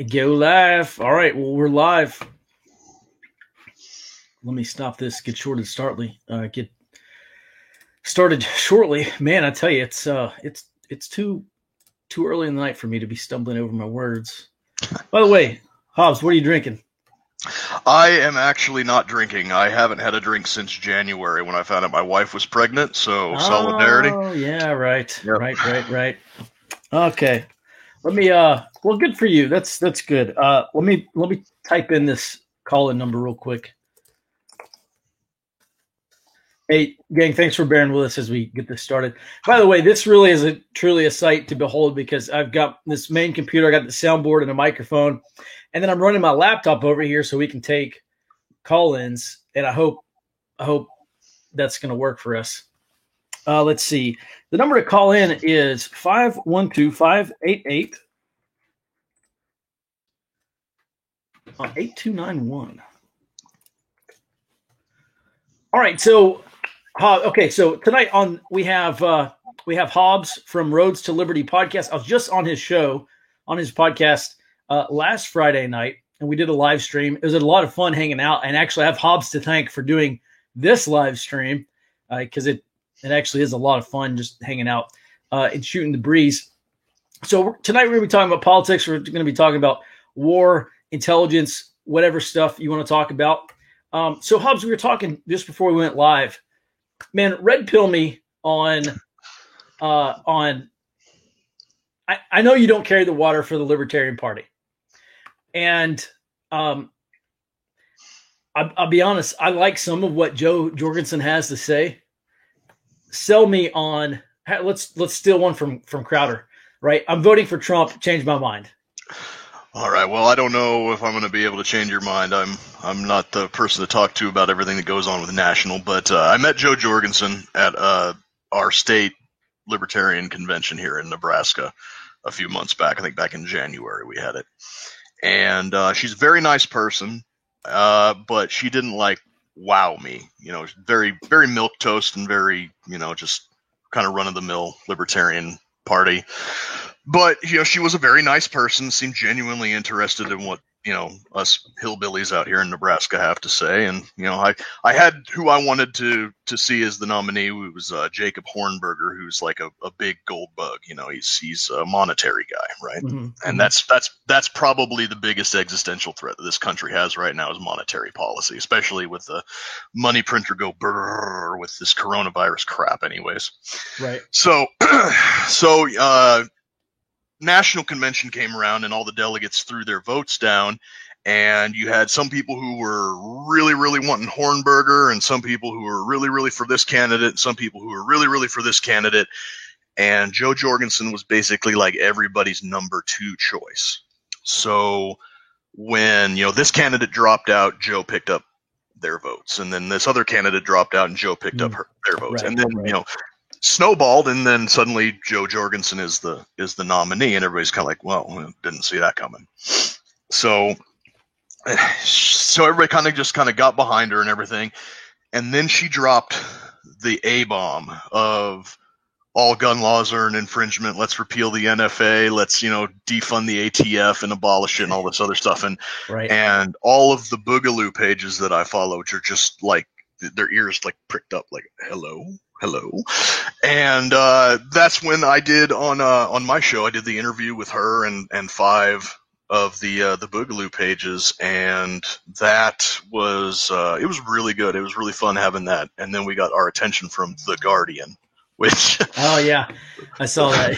Go live. All right. Well, we're live. Let me stop this. Get shorted startly. Get started shortly. Man, I tell you, it's too early in the night for me to be stumbling over my words. By the way, Hobbs, what are you drinking? I am actually not drinking. I haven't had a drink since January when I found out my wife was pregnant, so solidarity. Oh, yeah, right, Yep. right. Okay. Let me. Well, good for you. That's good. Let me type in this call-in number real quick. Hey, gang, thanks for bearing with us as we get this started. By the way, this really is truly a sight to behold because I've got this main computer, I got the soundboard and a microphone, and then I'm running my laptop over here so we can take call-ins, and I hope that's going to work for us. Let's see. The number to call in is 512-588 8291. All right, so okay, so tonight we have Hobbs from Roads to Liberty podcast. I was just on his show, on his podcast last Friday night, and we did a live stream. It was a lot of fun hanging out, and actually I have Hobbs to thank for doing this live stream because it actually is a lot of fun just hanging out and shooting the breeze. So tonight we're going to be talking about politics. We're going to be talking about war, intelligence, whatever stuff you want to talk about. So Hobbs, we were talking just before we went live. Man, red pill me on. I know you don't carry the water for the Libertarian Party, and I'll be honest. I like some of what Jo Jorgensen has to say. Sell me on. Let's steal one from Crowder. Right, I'm voting for Trump. Change my mind. All right. Well, I don't know if I'm going to be able to change your mind. I'm not the person to talk to about everything that goes on with National, but I met Jo Jorgensen at our state Libertarian convention here in Nebraska a few months back. I think back in January we had it, and she's a very nice person, but she didn't wow me. Very very milquetoast and very just kind of run of the mill Libertarian Party. But, she was a very nice person, seemed genuinely interested in what, us hillbillies out here in Nebraska have to say. And, I had who I wanted to see as the nominee. It was Jacob Hornberger, who's like a big gold bug. He's a monetary guy, right? Mm-hmm. And that's probably the biggest existential threat that this country has right now is monetary policy, especially with the money printer go brrr with this coronavirus crap anyways. Right. So National Convention came around and all the delegates threw their votes down, and you had some people who were really, really wanting Hornberger and some people who were really, really for this candidate and some people who were really, really for this candidate. And Jo Jorgensen was basically like everybody's number two choice. So when, this candidate dropped out, Jo picked up their votes. And then this other candidate dropped out and Jo picked up their votes. Right, and then, snowballed, and then suddenly Jo Jorgensen is the nominee, and everybody's kind of like, well, didn't see that coming. So everybody kind of got behind her and everything, and then she dropped the A-bomb of all gun laws are an infringement. Let's repeal the NFA. Let's defund the ATF and abolish it and all this other stuff. And and all of the Boogaloo pages that I follow are just like their ears like pricked up, like hello. And that's when I did on my show. I did the interview with her and 5 of the Boogaloo pages, and that was it was really good. It was really fun having that. And then we got our attention from The Guardian, which oh yeah, I saw that.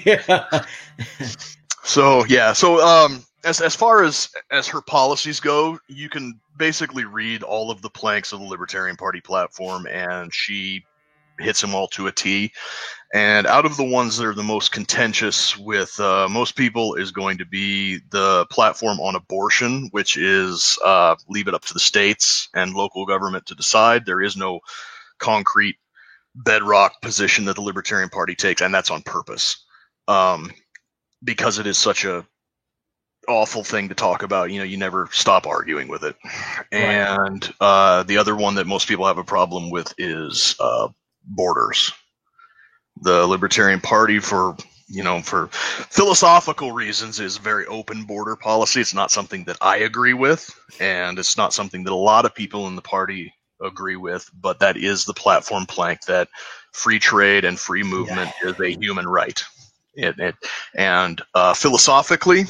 Yeah. So as far as her policies go, you can basically read all of the planks of the Libertarian Party platform, and she hits them all to a T. And out of the ones that are the most contentious with most people is going to be the platform on abortion, which is leave it up to the states and local government to decide. There is no concrete bedrock position that the Libertarian Party takes, and that's on purpose, because it is such a awful thing to talk about. You never stop arguing with it. And the other one that most people have a problem with is borders. The Libertarian Party for for philosophical reasons, is very open border policy. It's not something that I agree with, and it's not something that a lot of people in the party agree with, but that is the platform plank that free trade and free movement is a human right. And philosophically,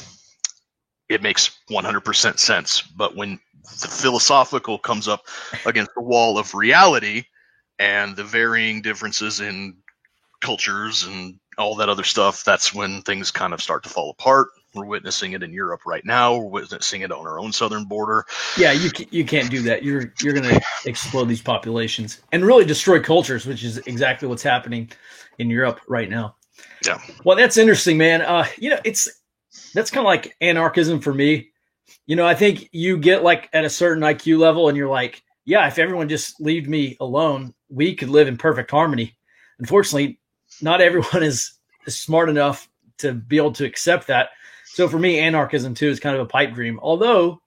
it makes 100% sense. But when the philosophical comes up against the wall of reality and the varying differences in cultures and all that other stuff, that's when things kind of start to fall apart. We're witnessing it in Europe right now. We're witnessing it on our own southern border. Yeah, you can't do that. You're going to explode these populations and really destroy cultures, which is exactly what's happening in Europe right now. Yeah. Well, that's interesting, man. That's kind of like anarchism for me. I think you get like at a certain IQ level and you're like, yeah, if everyone just leave me alone, we could live in perfect harmony. Unfortunately, not everyone is smart enough to be able to accept that. So for me, anarchism too is kind of a pipe dream, although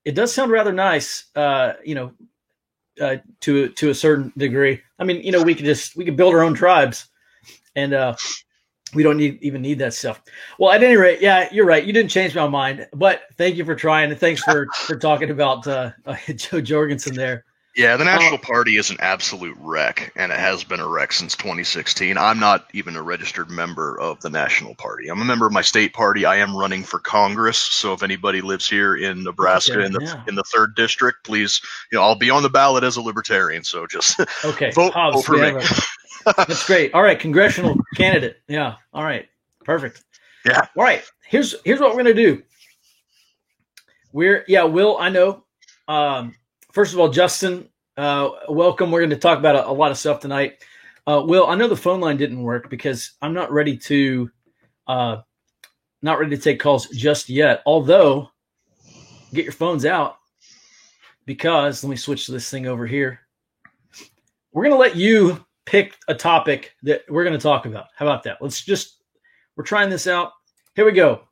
it does sound rather nice, to a certain degree. I mean, we could build our own tribes, and we don't even need that stuff. Well, at any rate, yeah, you're right. You didn't change my mind, but thank you for trying, and thanks for talking about Jo Jorgensen there. Yeah, the National Party is an absolute wreck, and it has been a wreck since 2016. I'm not even a registered member of the National Party. I'm a member of my state party. I am running for Congress, so if anybody lives here in Nebraska in the 3rd district, please, I'll be on the ballot as a libertarian. So just vote for me. That's great. All right, congressional candidate. Yeah. All right. Perfect. Yeah. All right. Here's what we're gonna do. Will, I know. First of all, Justin, welcome. We're going to talk about a lot of stuff tonight. Will, I know the phone line didn't work because I'm not ready to take calls just yet. Although, get your phones out because let me switch this thing over here. We're going to let you pick a topic that we're going to talk about. How about that? We're trying this out. Here we go.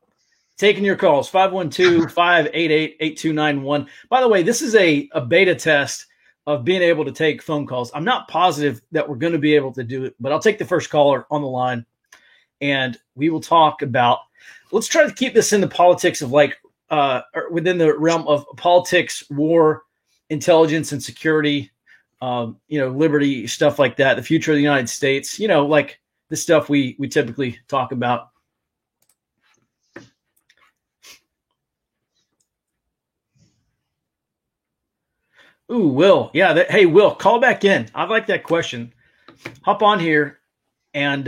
Taking your calls, 512-588-8291. By the way, this is a beta test of being able to take phone calls. I'm not positive that we're going to be able to do it, but I'll take the first caller on the line, and we will talk about – let's try to keep this in the politics of or within the realm of politics, war, intelligence, and security, liberty, stuff like that, the future of the United States, like the stuff we typically talk about. Ooh, Will. Yeah. Hey, Will, call back in. I like that question. Hop on here and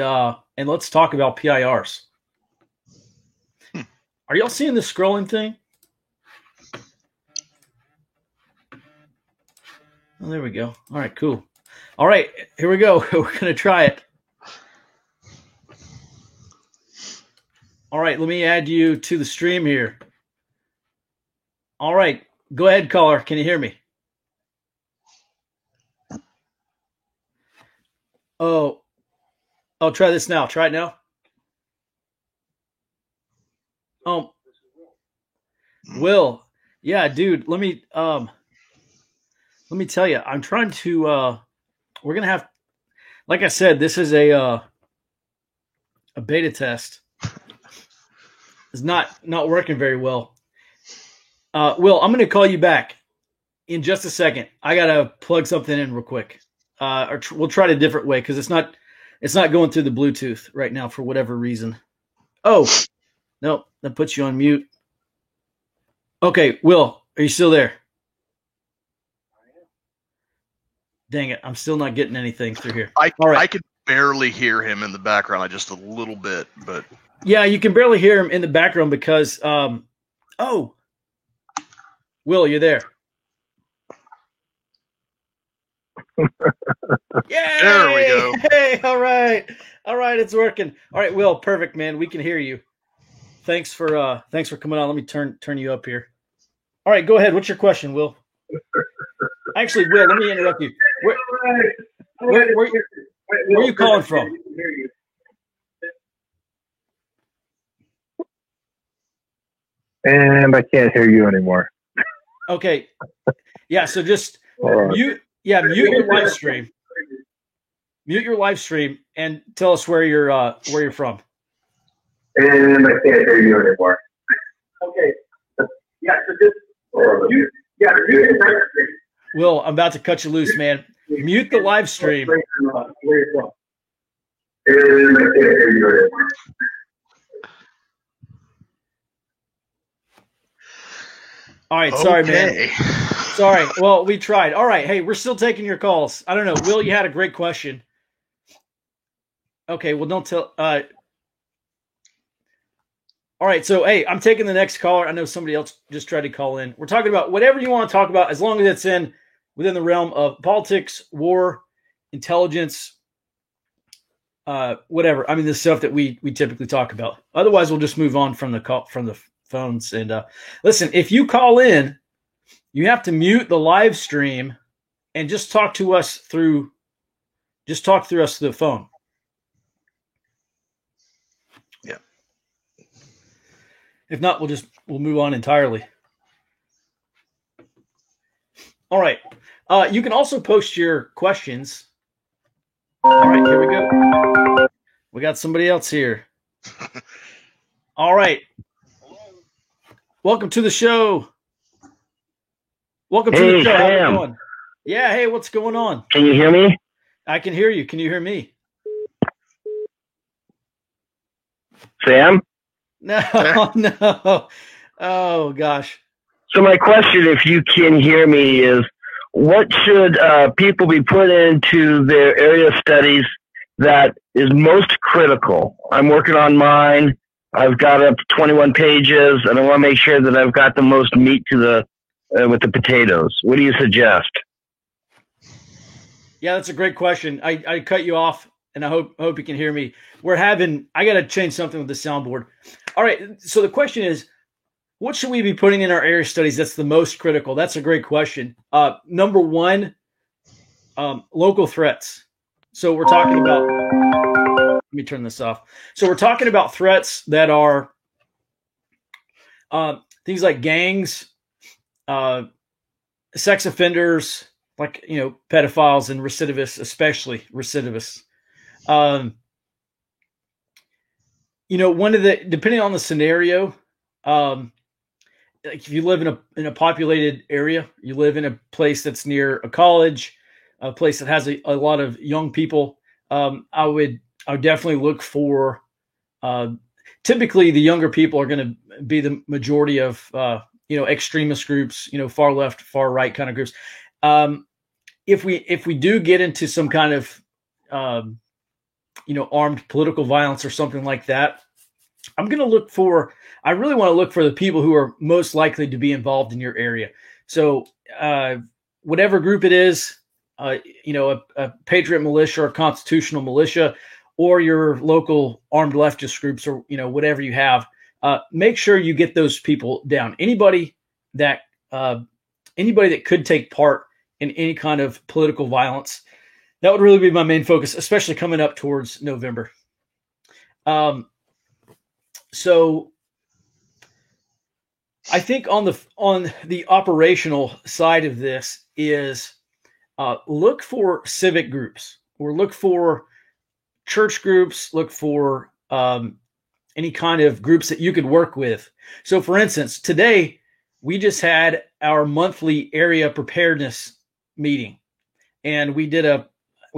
let's talk about PIRs. Are y'all seeing the scrolling thing? Oh, there we go. All right, cool. All right, here we go. We're going to try it. All right, let me add you to the stream here. All right, go ahead, caller. Can you hear me? Oh, I'll try this now. Try it now. Will, yeah, dude. Let me tell you. I'm trying to. We're gonna have, like I said, this is a beta test. It's not working very well. Will, I'm gonna call you back in just a second. I gotta plug something in real quick. We'll try it a different way because it's not going through the Bluetooth right now for whatever reason. Oh, no, that puts you on mute. Okay, Will, are you still there? Dang it, I'm still not getting anything through here. All right. I could barely hear him in the background, just a little bit, but yeah, you can barely hear him in the background because Will, you're there. Yeah, there we go. Hey, all right, it's working. All right, Will, perfect, man. We can hear you. Thanks for coming on. Let me turn you up here. All right, go ahead. What's your question, Will? Actually, Will, let me interrupt you. Where are you calling from? And I can't hear you anymore. Okay. Yeah, so just mute your live stream. mute your live stream and tell us where you're from. And I can't hear you anymore. Okay. Yeah, so just Will, I'm about to cut you loose, man. Mute the live stream. Where you're from. And I can't hear you anymore. All right, sorry, man. Sorry. Well, we tried. All right. Hey, we're still taking your calls. I don't know. Will, you had a great question. Okay, well, don't tell. All right, so, hey, I'm taking the next caller. I know somebody else just tried to call in. We're talking about whatever you want to talk about, as long as it's within the realm of politics, war, intelligence, whatever. I mean, the stuff that we typically talk about. Otherwise, we'll just move on from the phones. And listen, if you call in, you have to mute the live stream and just talk to us through us through the phone. Yeah. If not, we'll move on entirely. All right. You can also post your questions. All right, here we go. We got somebody else here. All right. Welcome to the show. Welcome to the show. Sam. How's it going? Yeah, hey, what's going on? Can you hear me? I can hear you. Can you hear me? Sam? No, no. Oh, gosh. So my question, if you can hear me, is what should people be put into their area studies that is most critical? I'm working on mine. I've got up to 21 pages, and I want to make sure that I've got the most meat to with the potatoes. What do you suggest? Yeah, that's a great question. I cut you off, and I hope you can hear me. I got to change something with the soundboard. All right, so the question is, what should we be putting in our area studies that's the most critical? That's a great question. Number one, local threats. So we're talking about, let me turn this off. So we're talking about threats that are things like gangs, sex offenders, like, pedophiles and recidivists, especially recidivists. Depending on the scenario, like if you live in a populated area, you live in a place that's near a college, a place that has a lot of young people, I would definitely look for, typically the younger people are going to be the majority of, extremist groups, far left, far right kind of groups. If we do get into some kind of, armed political violence or something like that, I really want to look for the people who are most likely to be involved in your area. So whatever group it is, a patriot militia or constitutional militia, or your local armed leftist groups, or, whatever you have, make sure you get those people down. Anybody that could take part in any kind of political violence, that would really be my main focus, especially coming up towards November. So I think on the operational side of this is look for civic groups, or look for church groups, look for any kind of groups that you could work with. So for instance, today we just had our monthly area preparedness meeting, and we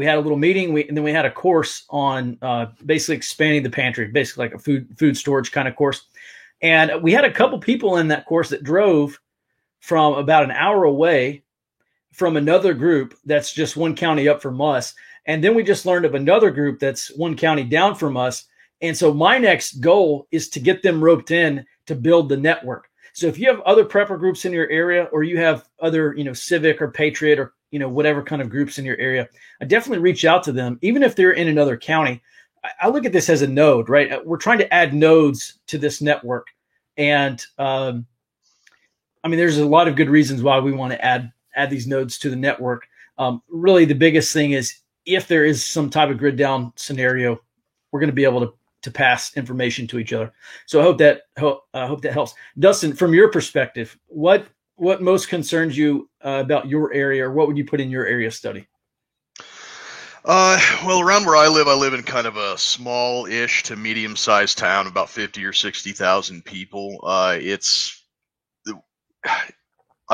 had a little meeting, and then we had a course on basically expanding the pantry, basically like a food storage kind of course. And we had a couple people in that course that drove from about an hour away from another group that's just one county up from us. And then we just learned of another group that's one county down from us. And so my next goal is to get them roped in to build the network. So if you have other prepper groups in your area, or you have other, civic or patriot or, whatever kind of groups in your area, I definitely reach out to them, even if they're in another county. I look at this as a node, right? We're trying to add nodes to this network. And there's a lot of good reasons why we want to add these nodes to the network. Really, the biggest thing is if there is some type of grid down scenario, we're going to be able to pass information to each other. So I hope that helps. Dustin, from your perspective, what most concerns you about your area, or what would you put in your area study? Well, around where I live in kind of a small-ish to medium-sized town, about 50 or 60,000 people. I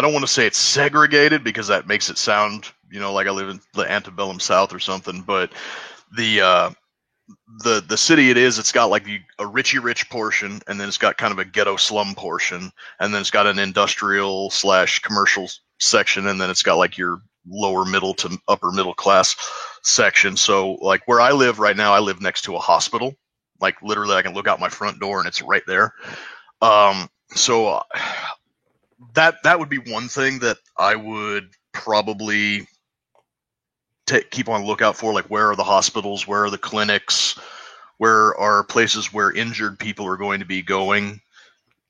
don't want to say it's segregated because that makes it sound, like I live in the antebellum South or something. But the city it's got like a richy rich portion, and then it's got kind of a ghetto slum portion, and then it's got an industrial / commercial section, and then it's got like your lower middle to upper middle class section. So like where I live right now, I live next to a hospital. Like literally I can look out my front door and it's right there. So that would be one thing that I would probably keep on lookout for. Like, where are the hospitals? Where are the clinics? Where are places where injured people are going to be going?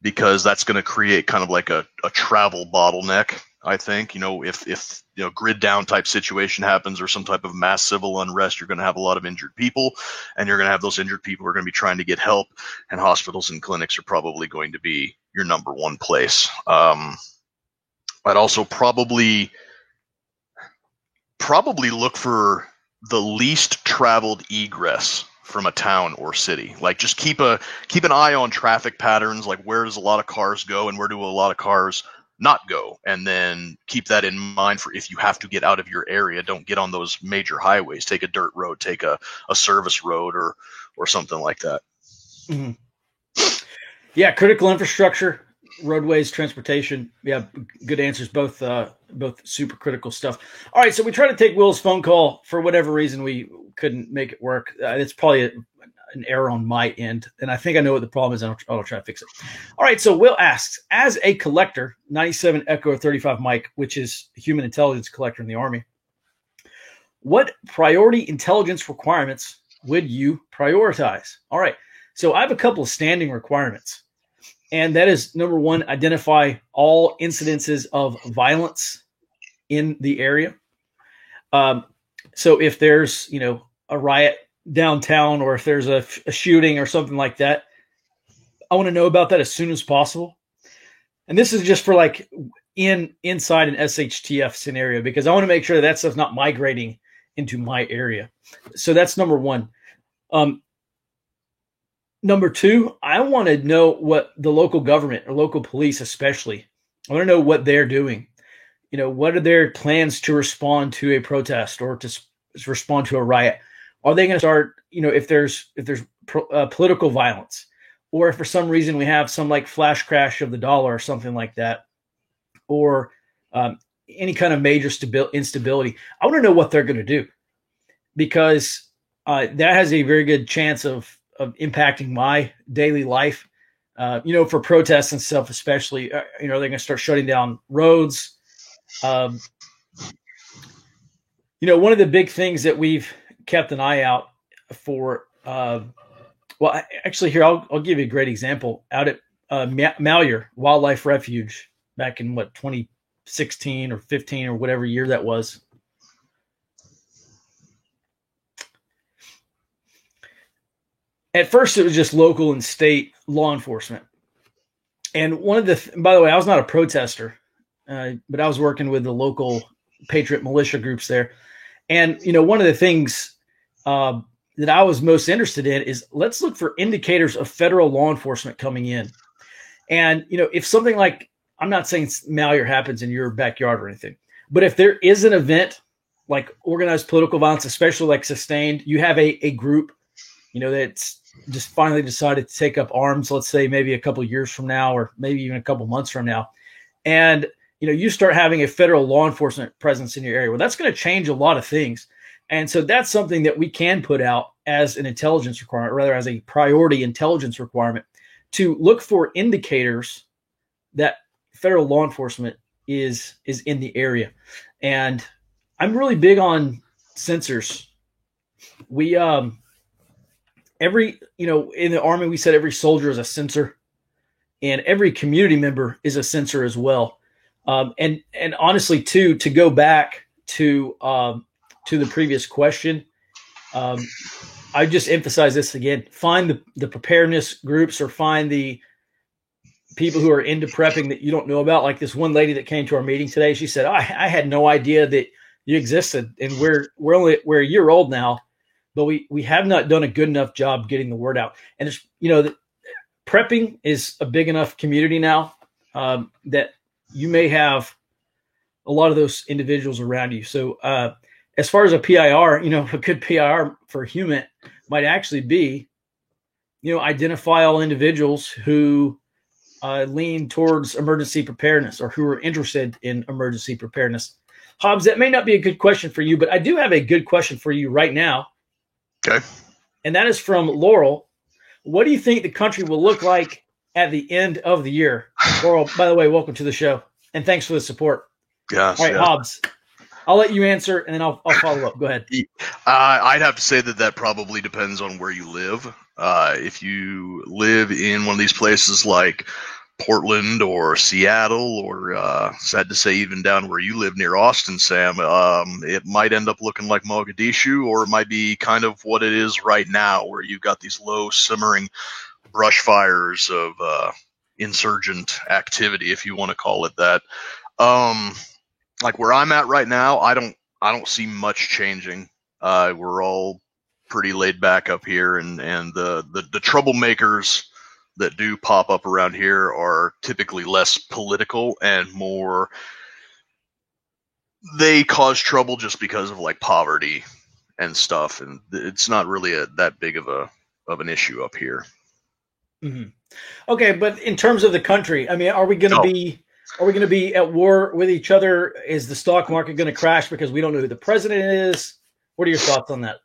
Because that's going to create kind of like a travel bottleneck, I think. If grid down type situation happens or some type of mass civil unrest, you're going to have a lot of injured people, and you're going to have those injured people who are going to be trying to get help, and hospitals and clinics are probably going to be your number one place. I'd also probably look for the least traveled egress from a town or city. Like, just keep an eye on traffic patterns. Like, where does a lot of cars go and where do a lot of cars not go? And then keep that in mind for if you have to get out of your area. Don't get on those major highways. Take a dirt road, take a service road or something like that. Mm-hmm. Yeah, critical infrastructure, roadways, transportation. Yeah, good answers. Both super critical stuff. All right, so we tried to take Will's phone call. For whatever reason, we couldn't make it work. It's probably an error on my end, and I think I know what the problem is. I'll try to fix it. All right, so Will asks, as a collector, 97 Echo 35 Mike, which is a human intelligence collector in the Army, what priority intelligence requirements would you prioritize? All right, so I have a couple of standing requirements. And that is, number one, identify all incidences of violence in the area. So if there's, a riot downtown, or if there's a shooting or something like that, I want to know about that as soon as possible. And this is just for like inside an SHTF scenario, because I want to make sure that stuff's not migrating into my area. So that's number one. Number two, I want to know what the local government or local police, especially, I want to know what they're doing. What are their plans to respond to a protest or to respond to a riot? Are they going to start, if there's political violence, or if for some reason we have some like flash crash of the dollar or something like that, or any kind of major instability, I want to know what they're going to do, because that has a very good chance of impacting my daily life. For protests and stuff, especially, they're going to start shutting down roads. One of the big things that we've kept an eye out for, actually here, I'll give you a great example. Out at Malheur Wildlife Refuge back in 2016 or 15 or whatever year that was. At first, it was just local and state law enforcement. And one of by the way, I was not a protester, but I was working with the local patriot militia groups there. And, one of the things that I was most interested in is, let's look for indicators of federal law enforcement coming in. And, if something like, I'm not saying Malheur happens in your backyard or anything, but if there is an event like organized political violence, especially like sustained, you have a group, that's just finally decided to take up arms, let's say maybe a couple of years from now, or maybe even a couple of months from now. And, you start having a federal law enforcement presence in your area. Well, that's going to change a lot of things. And so that's something that we can put out as an intelligence requirement, rather as a priority intelligence requirement, to look for indicators that federal law enforcement is in the area. And I'm really big on sensors. We, in the Army, we said every soldier is a sensor, and every community member is a sensor as well. And honestly, too, to go back to the previous question, I just emphasize this again: find the preparedness groups, or find the people who are into prepping that you don't know about. Like this one lady that came to our meeting today, she said, "I had no idea that You existed, and we're a year old now, but we have not done a good enough job getting the word out. And it's, prepping is a big enough community now that you may have a lot of those individuals around you. So as far as a PIR, a good PIR for a human might actually be, identify all individuals who lean towards emergency preparedness or who are interested in emergency preparedness. Hobbs, that may not be a good question for you, but I do have a good question for you right now. Okay. And that is from Laurel. What do you think the country will look like at the end of the year? Laurel, by the way, welcome to the show. And thanks for the support. Yes, all right, Hobbs, I'll let you answer, and then I'll follow up. Go ahead. I'd have to say that probably depends on where you live. If you live in one of these places like Portland or Seattle, or sad to say even down where you live near Austin, Sam, it might end up looking like Mogadishu, or it might be kind of what it is right now, where you've got these low simmering brush fires of insurgent activity, if you want to call it that. Like where I'm at right now, I don't see much changing. We're all pretty laid back up here, and the troublemakers that do pop up around here are typically less political and more, they cause trouble just because of like poverty and stuff, and it's not really that big of an issue up here. Mm-hmm. Okay, but in terms of the country, I mean, are we going to be at war with each other? Is the stock market going to crash because we don't know who the president is? What are your thoughts on that?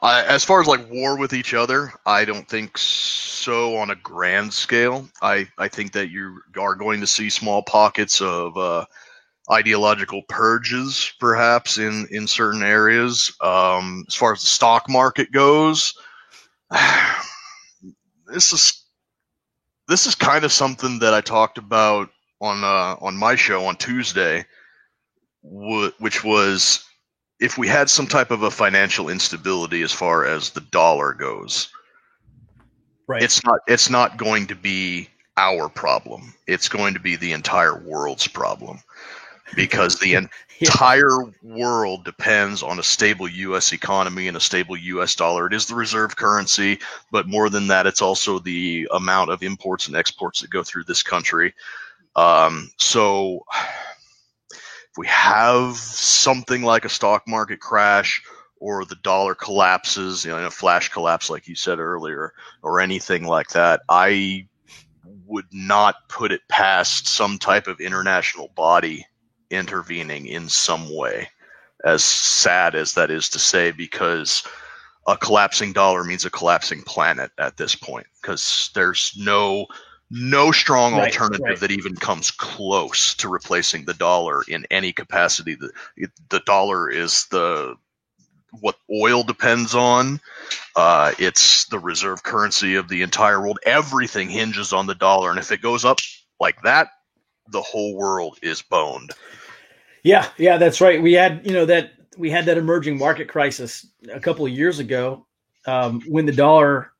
As far as like war with each other, I don't think so on a grand scale. I think that you are going to see small pockets of ideological purges, perhaps in certain areas. As far as the stock market goes, this is kind of something that I talked about on my show on Tuesday, which was, if we had some type of a financial instability as far as the dollar goes, right, it's not going to be our problem. It's going to be the entire world's problem, because the entire world depends on a stable U.S. economy and a stable U.S. dollar. It is the reserve currency, but more than that, it's also the amount of imports and exports that go through this country. So if we have something like a stock market crash, or the dollar collapses, in a flash collapse like you said earlier, or anything like that, I would not put it past some type of international body intervening in some way, as sad as that is to say, because a collapsing dollar means a collapsing planet at this point, because there's no strong alternative that even comes close to replacing the dollar in any capacity. The dollar is what oil depends on. It's the reserve currency of the entire world. Everything hinges on the dollar, and if it goes up like that, the whole world is boned. Yeah, that's right. We had that emerging market crisis a couple of years ago, when the dollar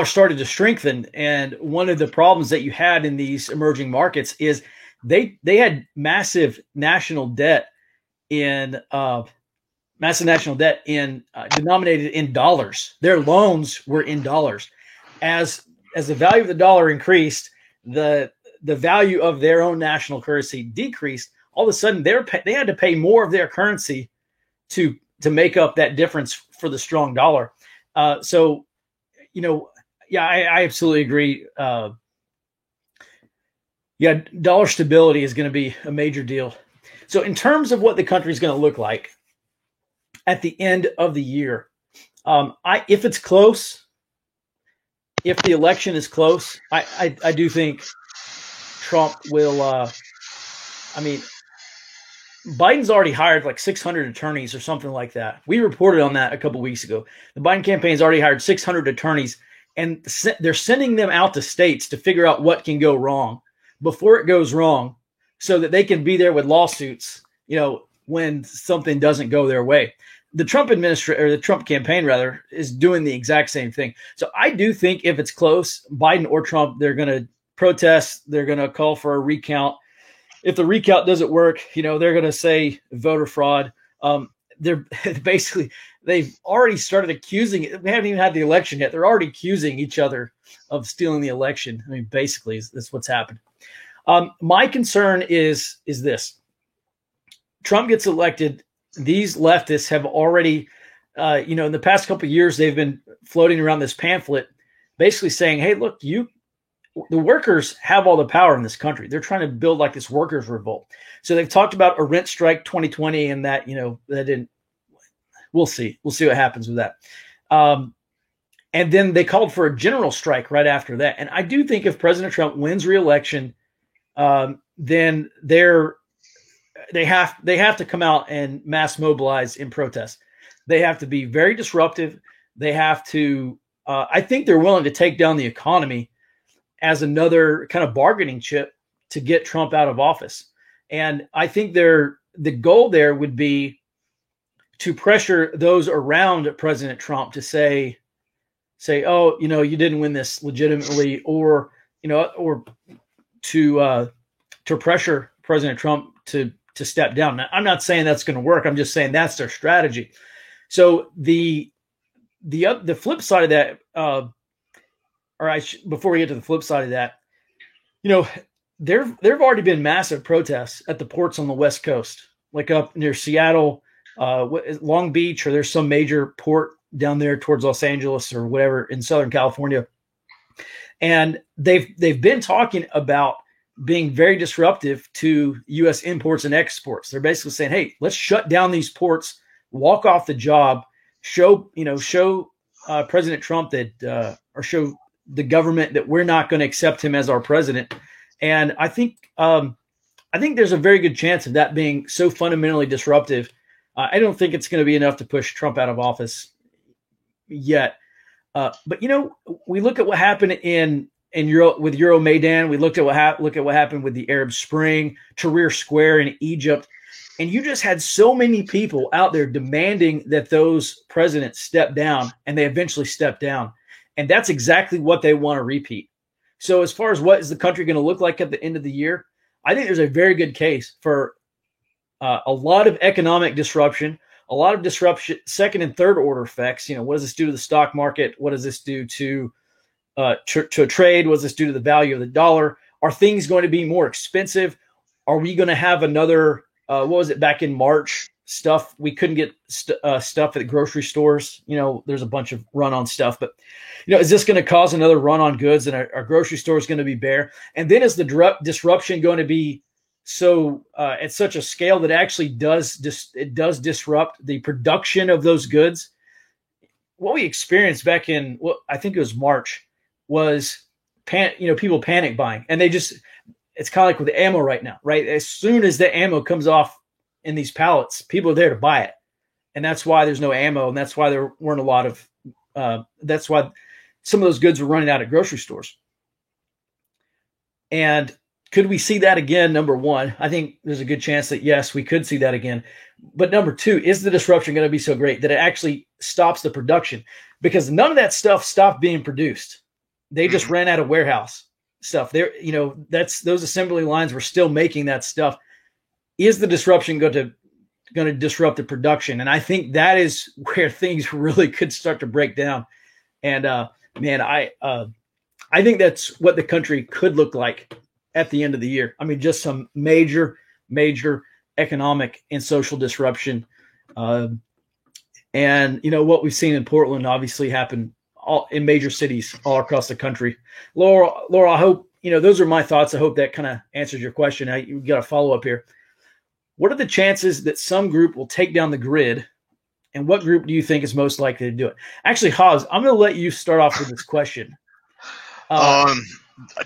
started to strengthen, and one of the problems that you had in these emerging markets is they had massive national debt denominated in dollars. Their loans were in dollars. As the value of the dollar increased, the value of their own national currency decreased. All of a sudden, they had to pay more of their currency to make up that difference for the strong dollar. I absolutely agree. Dollar stability is going to be a major deal. So in terms of what the country is going to look like at the end of the year, if it's close, if the election is close, I do think Trump will. Biden's already hired like 600 attorneys or something like that. We reported on that a couple weeks ago. The Biden campaign's already hired 600 attorneys, and they're sending them out to states to figure out what can go wrong before it goes wrong, so that they can be there with lawsuits, when something doesn't go their way. The Trump the Trump campaign rather, is doing the exact same thing. So I do think if it's close, Biden or Trump, they're going to protest. They're going to call for a recount. if the recount doesn't work, they're going to say voter fraud. They're basically, they've already started accusing. We haven't even had the election yet. They're already accusing each other of stealing the election. I mean, basically, that's what's happened. My concern is this: Trump gets elected. These leftists have already, in the past couple of years, they've been floating around this pamphlet, basically saying, "Hey, look, the workers have all the power in this country. They're trying to build like this workers' revolt." So they've talked about a rent strike 2020, and that that didn't. We'll see. We'll see what happens with that. And then they called for a general strike right after that. And I do think if President Trump wins re-election, then they have to come out and mass mobilize in protest. They have to be very disruptive. They have to. I think they're willing to take down the economy as another kind of bargaining chip to get Trump out of office. And I think the goal there would be to pressure those around President Trump to say, oh, you didn't win this legitimately, or to pressure President Trump to step down. Now, I'm not saying that's going to work. I'm just saying that's their strategy. So the flip side of that, before we get to the flip side of that, there've already been massive protests at the ports on the West Coast, like up near Seattle, Long Beach, or there's some major port down there towards Los Angeles or whatever in Southern California. And they've been talking about being very disruptive to U.S. imports and exports. They're basically saying, hey, let's shut down these ports, walk off the job, show President Trump that, or show the government that we're not going to accept him as our president. And I think there's a very good chance of that being so fundamentally disruptive. I don't think it's going to be enough to push Trump out of office yet. But we look at what happened in with Euromaidan. We look at what happened with the Arab Spring, Tahrir Square in Egypt, and you just had so many people out there demanding that those presidents step down, and they eventually stepped down. And that's exactly what they want to repeat. So as far as what is the country going to look like at the end of the year, I think there's a very good case for a lot of economic disruption, a lot of disruption, second and third order effects. What does this do to the stock market? What does this do to trade? What does this do to the value of the dollar? Are things going to be more expensive? Are we going to have another, what was it back in March? Stuff we couldn't get stuff at grocery stores. There's a bunch of run on stuff, but is this going to cause another run on goods, and our grocery store is going to be bare? And then is the disruption going to be so at such a scale that actually does disrupt the production of those goods? What we experienced back in, I think it was March, was people panic buying, and it's kind of like with the ammo right now, right? As soon as the ammo comes off in these pallets, people are there to buy it. And that's why there's no ammo. And that's why there weren't a lot of, that's why some of those goods were running out at grocery stores. And could we see that again? Number one, I think there's a good chance that yes, we could see that again. But number two, is the disruption going to be so great that it actually stops the production? Because none of that stuff stopped being produced. They just ran out of warehouse stuff. Those assembly lines were still making that stuff. Is the disruption going to disrupt the production? And I think that is where things really could start to break down. And I think that's what the country could look like at the end of the year. I mean, just some major economic and social disruption. And what we've seen in Portland obviously happened in major cities all across the country. Laura, I hope those are my thoughts. I hope that kind of answers your question. You got a follow up here. What are the chances that some group will take down the grid, and what group do you think is most likely to do it? Actually, Haas, I'm going to let you start off with this question.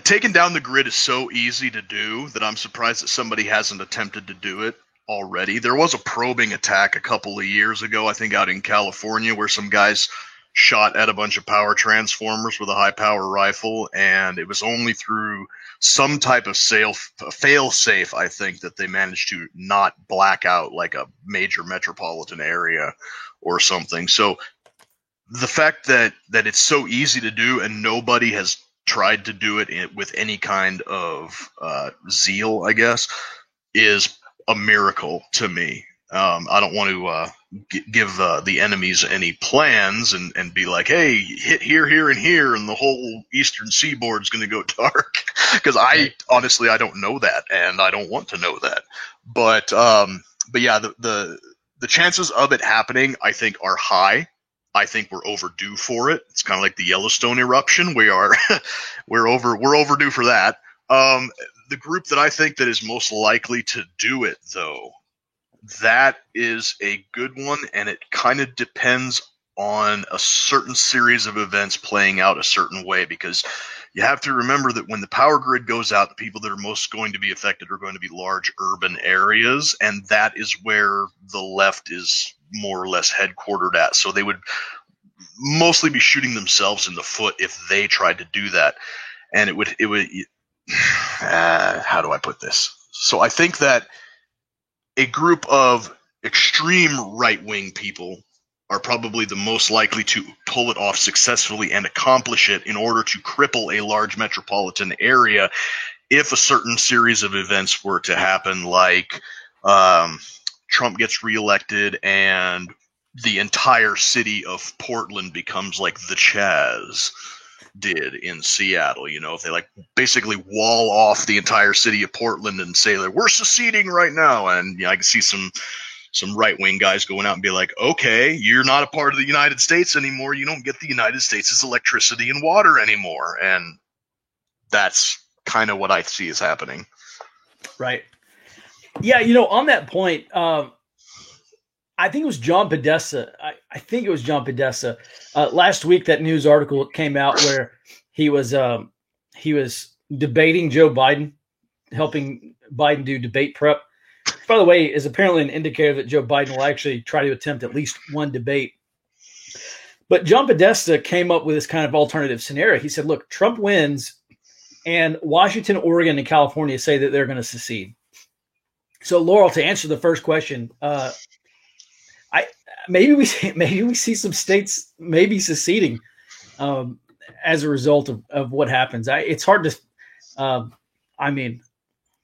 Taking down the grid is so easy to do that I'm surprised that somebody hasn't attempted to do it already. There was a probing attack a couple of years ago, I think out in California, where some guys shot at a bunch of power transformers with a high power rifle, and it was only through some type of fail safe, I think, that they managed to not black out like a major metropolitan area or something. So the fact that it's so easy to do and nobody has tried to do it with any kind of zeal, I guess, is a miracle to me. I don't want to give the enemies any plans and be like, hey, hit here, here, and here, and the whole eastern seaboard is going to go dark. Because honestly, I don't know that, and I don't want to know that. But yeah, the chances of it happening, I think, are high. I think we're overdue for it. It's kind of like the Yellowstone eruption. We're overdue for that. The group that I think that is most likely to do it, though, that is a good one, and it kind of depends on a certain series of events playing out a certain way, because you have to remember that when the power grid goes out, the people that are most going to be affected are going to be large urban areas, and that is where the left is more or less headquartered at. So they would mostly be shooting themselves in the foot if they tried to do that. And it would how do I put this? So I think that a group of extreme right-wing people are probably the most likely to pull it off successfully and accomplish it in order to cripple a large metropolitan area if a certain series of events were to happen, like Trump gets reelected and the entire city of Portland becomes like the Chaz did in Seattle. If they basically wall off the entire city of Portland and say that we're seceding right now, and I can see some right-wing guys going out and be like, okay, you're not a part of the United States anymore. You don't get the United States' electricity and water anymore. And that's kind of what I see is happening. Right. Yeah. On that point, I think it was John Podesta. I think it was John Podesta. Last week, that news article came out where he was debating Joe Biden, helping Biden do debate prep. By the way, is apparently an indicator that Joe Biden will actually try to attempt at least one debate. But John Podesta came up with this kind of alternative scenario. He said, look, Trump wins, and Washington, Oregon, and California say that they're going to secede. So, Laurel, to answer the first question, maybe we see some states maybe seceding as a result of what happens. It's hard to,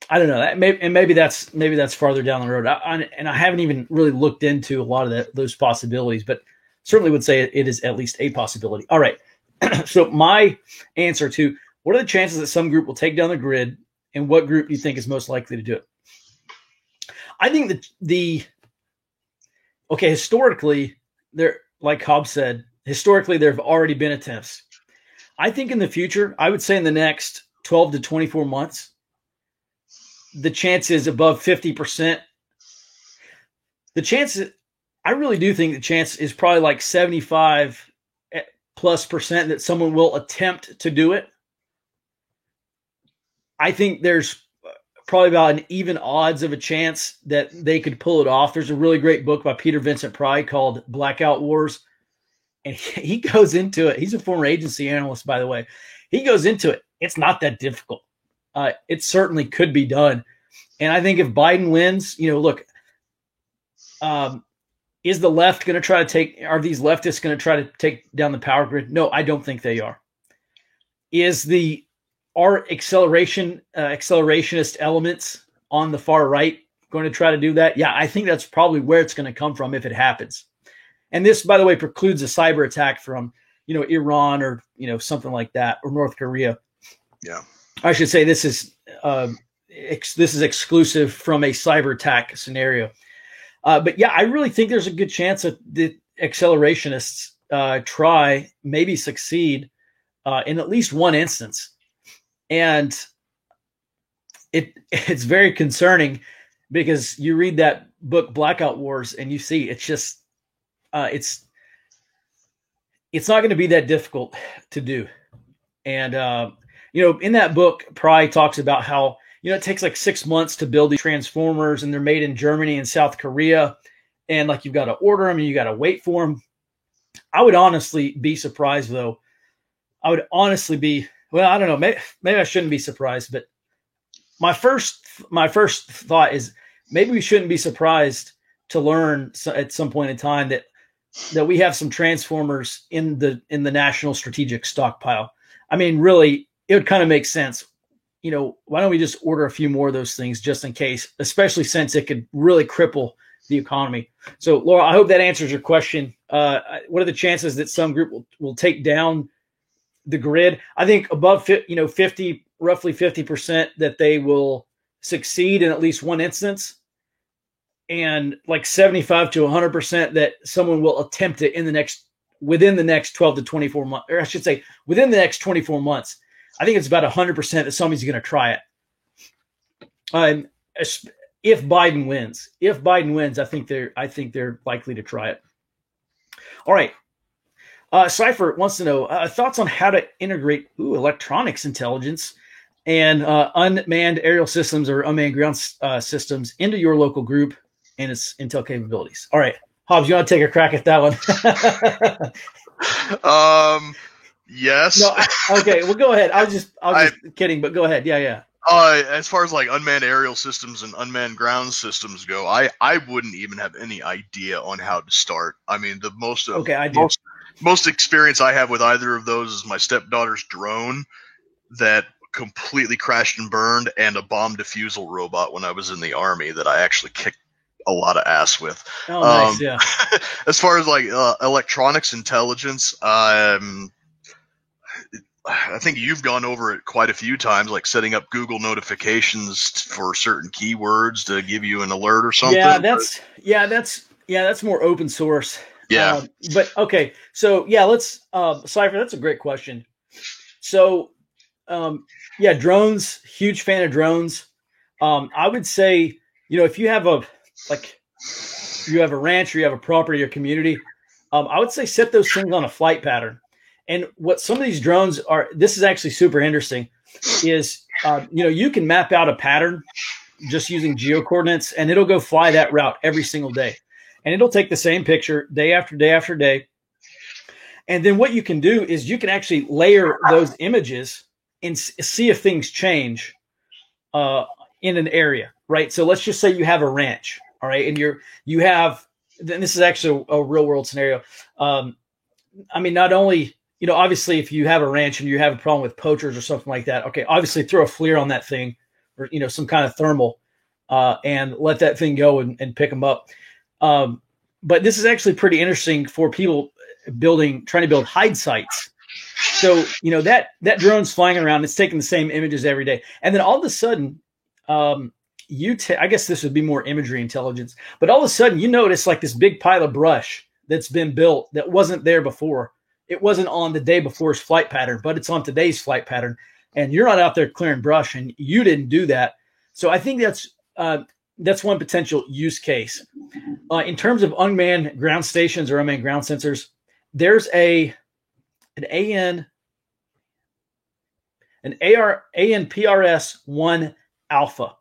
I don't know. Maybe that's farther down the road. And I haven't even really looked into a lot of those possibilities, but certainly would say it is at least a possibility. All right. So my answer to what are the chances that some group will take down the grid, and what group do you think is most likely to do it? I think that historically, like Hobbs said, historically there have already been attempts. I think in the future, I would say in the next 12 to 24 months, the chance is above 50%. I really do think the chance is probably like 75 plus percent that someone will attempt to do it. I think there's probably about an even odds of a chance that they could pull it off. There's a really great book by Peter Vincent Pry called Blackout Wars. And he goes into it. He's a former agency analyst, by the way. He goes into it. It's not that difficult. It certainly could be done. And I think if Biden wins, look, is the left going to try to are these leftists going to try to take down the power grid? No, I don't think they are. Are accelerationist elements on the far right going to try to do that? Yeah, I think that's probably where it's going to come from if it happens. And this, by the way, precludes a cyber attack from, Iran or, something like that, or North Korea. Yeah. I should say this is exclusive from a cyber attack scenario. But yeah, I really think there's a good chance that the accelerationists maybe succeed in at least one instance. And it's very concerning because you read that book Blackout Wars and you see it's just it's not going to be that difficult to do. And in that book, Pry talks about how it takes like 6 months to build these transformers, and they're made in Germany and South Korea, and you've got to order them and you got to wait for them. I would honestly be surprised, though. I would honestly be. Well, I don't know. Maybe I shouldn't be surprised, but my first thought is maybe we shouldn't be surprised to learn at some point in time that we have some transformers in the national strategic stockpile. I mean, really, it would kind of make sense. why don't we just order a few more of those things just in case, especially since it could really cripple the economy. So, Laura, I hope that answers your question. What are the chances that some group will take down the grid? I think above, roughly 50% that they will succeed in at least one instance, and like 75 to 100% that someone will attempt it within the next 12 to 24 months, or I should say within the next 24 months. I think it's about 100% that somebody's going to try it. If Biden wins, I think they're likely to try it. All right. Cypher wants to know thoughts on how to integrate electronics intelligence and unmanned aerial systems or unmanned ground systems into your local group and its intel capabilities. All right, Hobbs, you want to take a crack at that one? Yes. No. Okay. Well, go ahead. I was just kidding, but go ahead. Yeah. As far as like unmanned aerial systems and unmanned ground systems go, I wouldn't even have any idea on how to start. I mean, the most experience I have with either of those is my stepdaughter's drone that completely crashed and burned, and a bomb defusal robot when I was in the Army that I actually kicked a lot of ass with. Oh, nice. Yeah. As far as like electronics intelligence, I think you've gone over it quite a few times, like setting up Google notifications for certain keywords to give you an alert or something. That's more open source. Yeah. But okay. So yeah, let's, Cypher, that's a great question. So, drones, huge fan of drones. I would say, if you have a ranch or you have a property or community, I would say set those things on a flight pattern. And what some of these drones are, this is actually super interesting, is, you can map out a pattern just using geo coordinates, and it'll go fly that route every single day. And it'll take the same picture day after day after day. And then what you can do is you can actually layer those images and see if things change in an area, right? So let's just say you have a ranch, all right? And then this is actually a real world scenario. Not only, obviously if you have a ranch and you have a problem with poachers or something like that, okay, obviously throw a FLIR on that thing or, some kind of thermal and let that thing go and pick them up. But this is actually pretty interesting for people trying to build hide sites. So, that drone's flying around, it's taking the same images every day. And then all of a sudden, I guess this would be more imagery intelligence, but all of a sudden you notice like this big pile of brush that's been built that wasn't there before. It wasn't on the day before's flight pattern, but it's on today's flight pattern. And you're not out there clearing brush, and you didn't do that. So I think that's one potential use case. In terms of unmanned ground stations or unmanned ground sensors, there's an ANPRS-1 Alpha,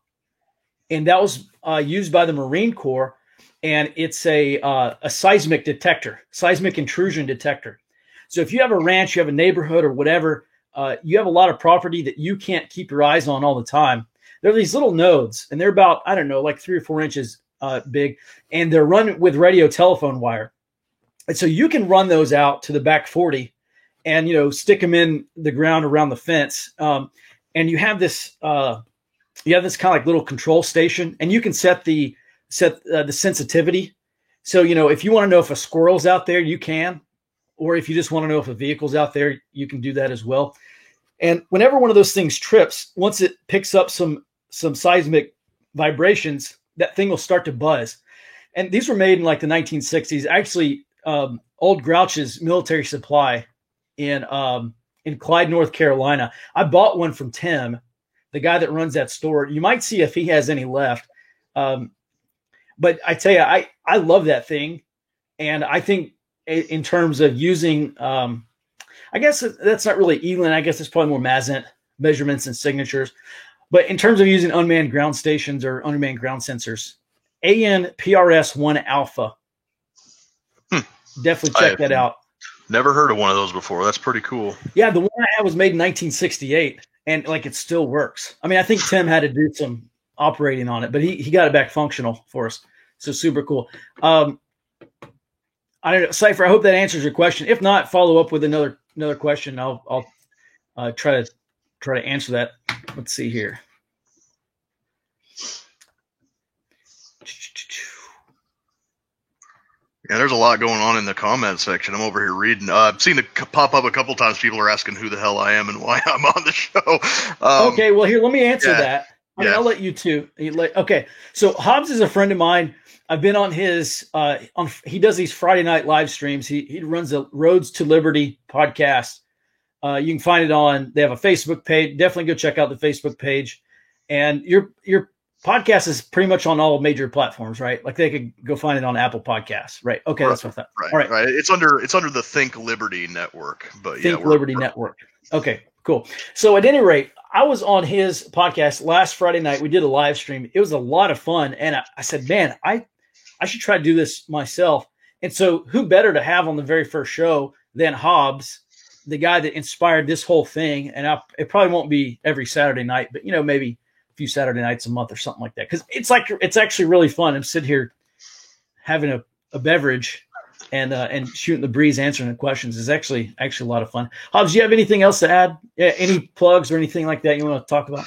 and that was used by the Marine Corps, and it's a seismic detector, seismic intrusion detector. So if you have a ranch, you have a neighborhood or whatever, you have a lot of property that you can't keep your eyes on all the time. There are these little nodes, and they're about, I don't know, like 3 or 4 inches big, and they're run with radio telephone wire. And so you can run those out to the back 40 and, stick them in the ground around the fence. And you have this kind of like little control station, and you can set the sensitivity. So, if you want to know if a squirrel's out there, you can, or if you just want to know if a vehicle's out there, you can do that as well. And whenever one of those things trips, once it picks up some seismic vibrations, that thing will start to buzz. And these were made in like the 1960s. Actually, Old Grouch's Military Supply in Clyde, North Carolina. I bought one from Tim, the guy that runs that store. You might see if he has any left. But I tell you, I love that thing. And I think in terms of using, I guess that's not really ELIN. I guess it's probably more Mazent measurements and signatures. But in terms of using unmanned ground stations or unmanned ground sensors, ANPRS-1 Alpha. Definitely check that out. Never heard of one of those before. That's pretty cool. Yeah, the one I had was made in 1968, and like it still works. I mean, I think Tim had to do some operating on it, but he got it back functional for us. So super cool. I don't know, Cypher, I hope that answers your question. If not, follow up with another question. I'll try to answer that. let's see here. Yeah, there's a lot going on in the comment section. I'm over here reading. I've seen it pop up a couple times. People are asking who the hell I am and why I'm on the show. Okay, well, here, let me answer that. I mean, I'll let you too. Okay, so Hobbs is a friend of mine. I've been on his he does these Friday night live streams. He runs the Roads to Liberty podcast. You can find it on. They have a Facebook page. Definitely go check out the Facebook page. And your podcast is pretty much on all major platforms, right? Like they could go find it on Apple Podcasts, right? Okay, that's what I thought. Right, all right. It's under the Think Liberty Network, but Think Liberty Network. Okay, cool. So at any rate, I was on his podcast last Friday night. We did a live stream. It was a lot of fun, and I said, man, I should try to do this myself. And so, who better to have on the very first show than Hobbs, the guy that inspired this whole thing? And it probably won't be every Saturday night, but maybe a few Saturday nights a month or something like that. Because it's actually really fun. I'm sitting here having a beverage and shooting the breeze, answering the questions is actually a lot of fun. Hobbs, do you have anything else to add? Any plugs or anything like that you want to talk about?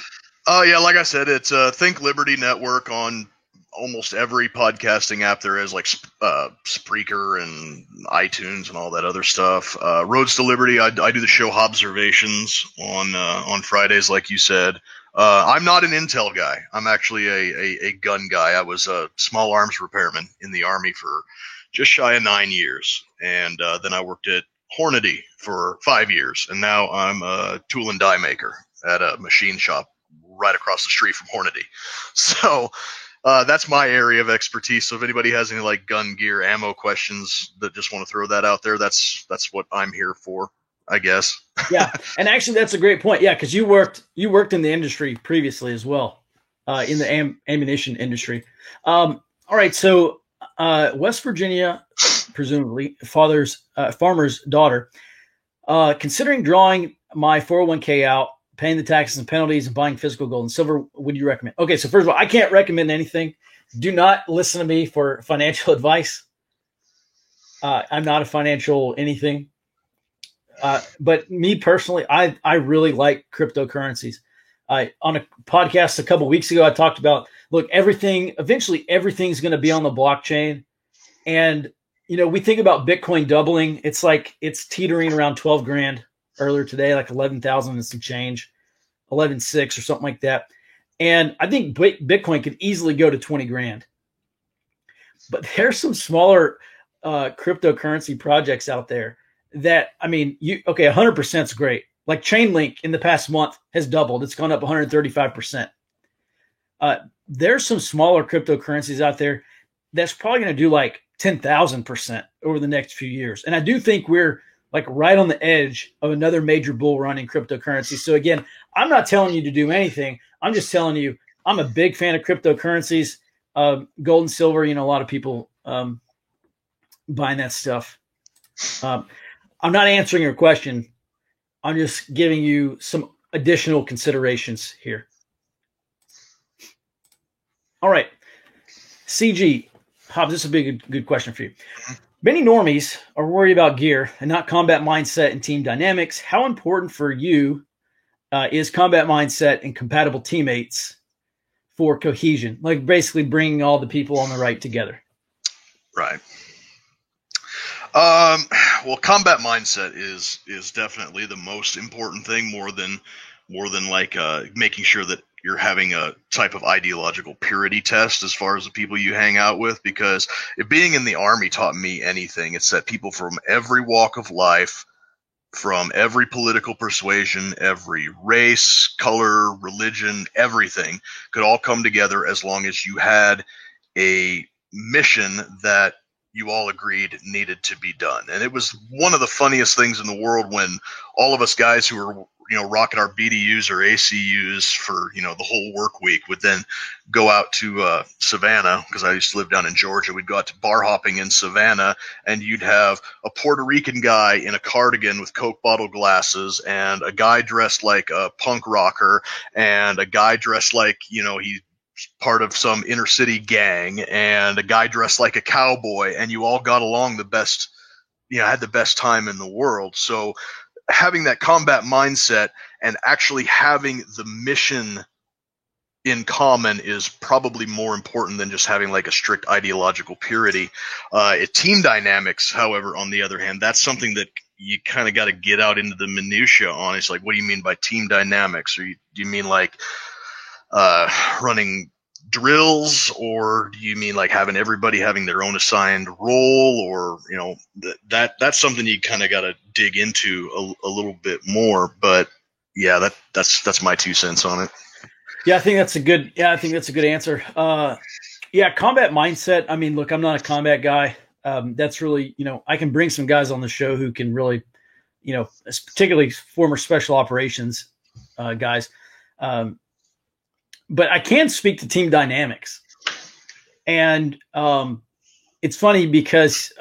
Yeah, like I said, it's Think Liberty Network on almost every podcasting app there is, like Spreaker and iTunes and all that other stuff. Roads to Liberty, I do the show Hobbservations on Fridays, like you said. I'm not an intel guy. I'm actually a gun guy. I was a small arms repairman in the Army for just shy of 9 years. And then I worked at Hornady for 5 years. And now I'm a tool and die maker at a machine shop right across the street from Hornady. So that's my area of expertise. So if anybody has any like gun gear, ammo questions that just want to throw that out there, that's what I'm here for, I guess. Yeah. And actually that's a great point. Yeah. Cause you worked in the industry previously as well, in the ammunition industry. All right. So, West Virginia, presumably farmer's daughter, considering drawing my 401k out, paying the taxes and penalties, and buying physical gold and silver, would you recommend? Okay, so first of all, I can't recommend anything. Do not listen to me for financial advice. I'm not a financial anything. But me personally, I really like cryptocurrencies. On a podcast a couple of weeks ago, I talked about, look, eventually everything's going to be on the blockchain. And, we think about Bitcoin doubling. It's like it's teetering around 12 grand earlier today, like 11,000 and some change, 11.6 or something like that. And I think Bitcoin could easily go to 20 grand. But there's some smaller cryptocurrency projects out there that, 100% is great. Like Chainlink in the past month has doubled. It's gone up 135%. There's some smaller cryptocurrencies out there that's probably going to do like 10,000% over the next few years. And I do think we're like right on the edge of another major bull run in cryptocurrency. So again, I'm not telling you to do anything. I'm just telling you, I'm a big fan of cryptocurrencies, gold and silver. A lot of people buying that stuff. I'm not answering your question. I'm just giving you some additional considerations here. All right. CG, Hobbs, this would be a good question for you. Many normies are worried about gear and not combat mindset and team dynamics. How important for you is combat mindset and compatible teammates for cohesion? Like basically bringing all the people on the right together. Right. Well, combat mindset is definitely the most important thing, more than like making sure that you're having a type of ideological purity test as far as the people you hang out with. Because if being in the Army taught me anything, it's that people from every walk of life, from every political persuasion, every race, color, religion, everything could all come together as long as you had a mission that you all agreed needed to be done. And it was one of the funniest things in the world when all of us guys who were, rocking our BDUs or ACUs for, the whole work week would then go out to Savannah, because I used to live down in Georgia. We'd go out to bar hopping in Savannah, and you'd have a Puerto Rican guy in a cardigan with Coke bottle glasses, and a guy dressed like a punk rocker, and a guy dressed like, he part of some inner city gang, and a guy dressed like a cowboy, and you all got along the best, had the best time in the world. So having that combat mindset and actually having the mission in common is probably more important than just having like a strict ideological purity. Team dynamics, however, on the other hand, that's something that you kind of got to get out into the minutia on. It's like, what do you mean by team dynamics? Or do you mean like running drills, or do you mean like having everybody having their own assigned role? Or, you know, that's something you kind of got to dig into a little bit more. But yeah, that's my 2 cents on it. Yeah, I think that's a good answer. Yeah, combat mindset. I mean, look, I'm not a combat guy. That's really, you know, I can bring some guys on the show who can really, you know, particularly former special operations guys. But I can speak to team dynamics. And it's funny because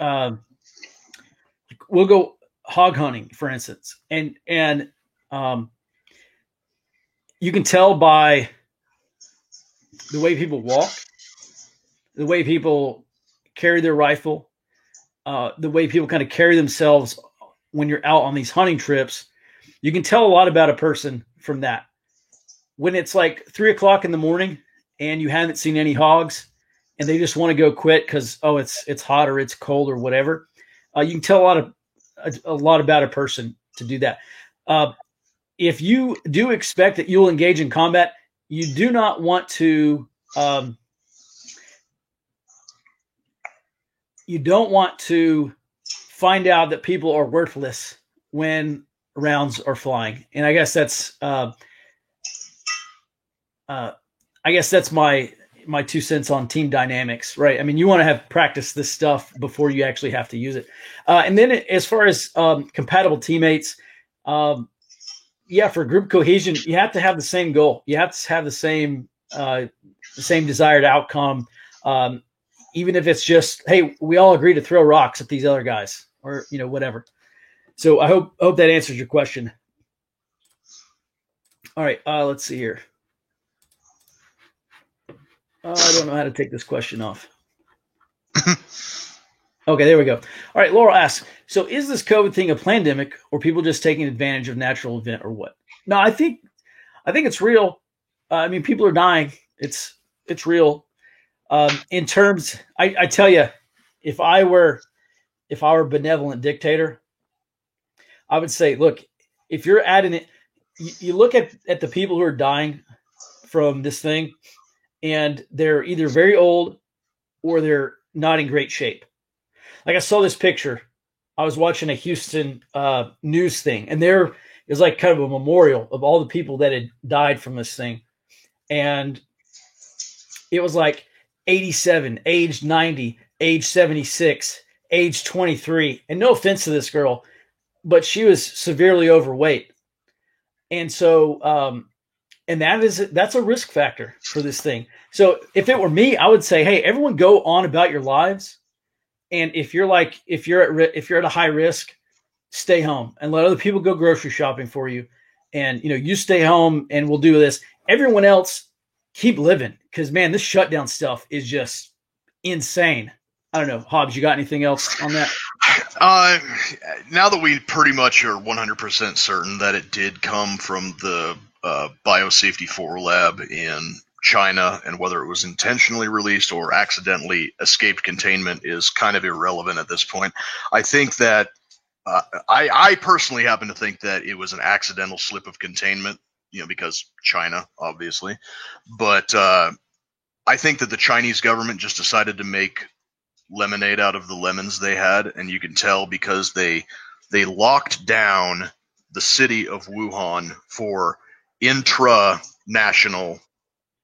we'll go hog hunting, for instance, and you can tell by the way people walk, the way people carry their rifle, the way people kind of carry themselves when you're out on these hunting trips. You can tell a lot about a person from that. When it's like 3 o'clock in the morning and you haven't seen any hogs and they just want to go quit because, oh, it's hot or it's cold or whatever, you can tell a lot about a person to do that. If you do expect that you'll engage in combat, you do not want to you don't want to find out that people are worthless when rounds are flying. And I guess that's my 2 cents on team dynamics, right? I mean, you want to have practiced this stuff before you actually have to use it. And then as far as compatible teammates, yeah, for group cohesion, you have to have the same goal. You have to have the same desired outcome, even if it's just, hey, we all agree to throw rocks at these other guys, or, you know, whatever. So I hope that answers your question. All right, let's see here. I don't know how to take this question off. Okay, there we go. All right, Laurel asks, so is this COVID thing a pandemic or people just taking advantage of natural event or what? No, I think it's real. I mean, people are dying. It's real. In terms, I tell you, if I were a benevolent dictator, I would say, look, if you're adding it, you look at the people who are dying from this thing, and they're either very old or they're not in great shape. Like I saw this picture. I was watching a Houston news thing, and there is like kind of a memorial of all the people that had died from this thing. And it was like 87, age 90, age 76, age 23. And no offense to this girl, but she was severely overweight. And so, and that's a risk factor for this thing. So if it were me, I would say, hey, everyone go on about your lives. And if you're at a high risk, stay home and let other people go grocery shopping for you. And, you know, you stay home and we'll do this. Everyone else keep living. Cause man, this shutdown stuff is just insane. I don't know. Hobbs, you got anything else on that? Now that we pretty much are 100% certain that it did come from the Biosafety 4 lab in China, and whether it was intentionally released or accidentally escaped containment is kind of irrelevant at this point. I think that I personally happen to think that it was an accidental slip of containment, you know, because China, obviously. But I think that the Chinese government just decided to make lemonade out of the lemons they had, and you can tell because they locked down the city of Wuhan for intra-national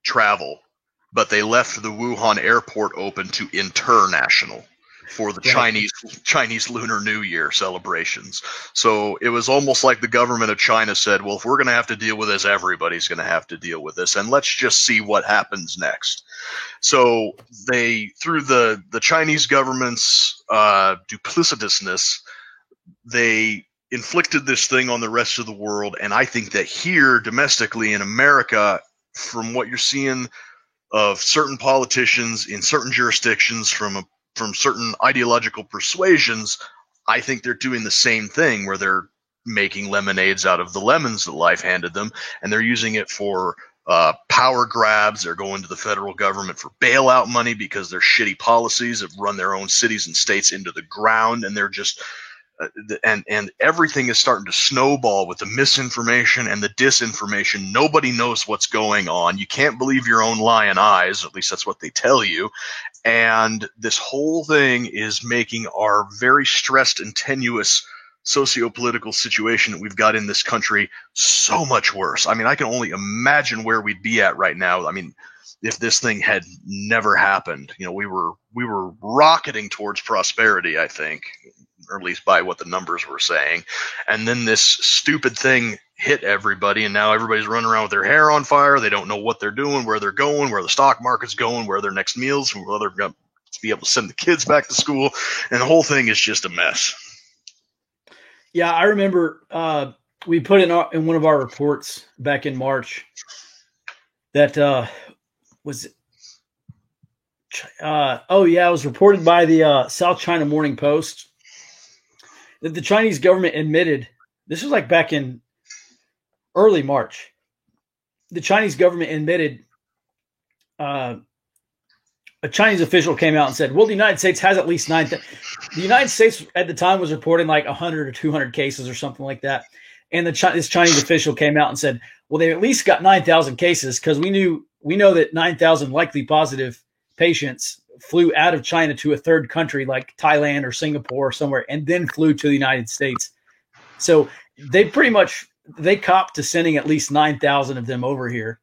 travel, but they left the Wuhan airport open to international for the Chinese Lunar New Year celebrations. So it was almost like the government of China said, well, if we're going to have to deal with this, everybody's going to have to deal with this, and let's just see what happens next. So they, through the Chinese government's duplicitousness, they inflicted this thing on the rest of the world. And I think that here domestically in America, from what you're seeing of certain politicians in certain jurisdictions from certain ideological persuasions, I think they're doing the same thing where they're making lemonades out of the lemons that life handed them, and they're using it for power grabs. They're going to the federal government for bailout money because their shitty policies have run their own cities and states into the ground, and they're just and everything is starting to snowball with the misinformation and the disinformation. Nobody knows what's going on. You can't believe your own lying eyes, at least that's what they tell you. And this whole thing is making our very stressed and tenuous socio-political situation that we've got in this country so much worse. I mean, I can only imagine where we'd be at right now. I mean, if this thing had never happened, you know, we were rocketing towards prosperity, I think, or at least by what the numbers were saying. And then this stupid thing hit everybody, and now everybody's running around with their hair on fire. They don't know what they're doing, where they're going, where the stock market's going, where their next meals, whether they're going to be able to send the kids back to school. And the whole thing is just a mess. Yeah, I remember we put in one of our reports back in March that was it was reported by the South China Morning Post that the Chinese government admitted, this was like back in early March, the Chinese government admitted, a Chinese official came out and said, well, the United States has at least 9. The United States at the time was reporting like 100 or 200 cases or something like that. And this Chinese official came out and said, well, they at least got 9,000 cases because we know that 9,000 likely positive patients flew out of China to a third country like Thailand or Singapore or somewhere, and then flew to the United States. So they copped to sending at least 9,000 of them over here.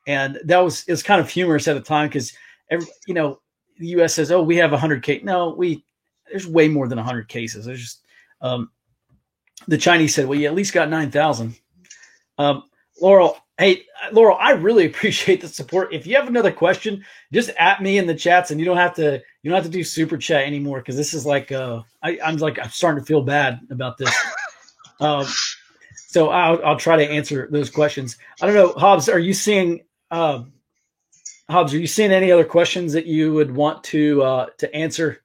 And it was kind of humorous at the time because, the U.S. says, oh, we have 100 cases. No, there's way more than 100 cases. There's just, the Chinese said, well, you at least got 9,000. Laurel, I really appreciate the support. If you have another question, just at me in the chats, and you don't have to do super chat anymore. Cause this is like, I'm starting to feel bad about this. So I'll try to answer those questions. I don't know, Hobbs, are you seeing any other questions that you would want to answer?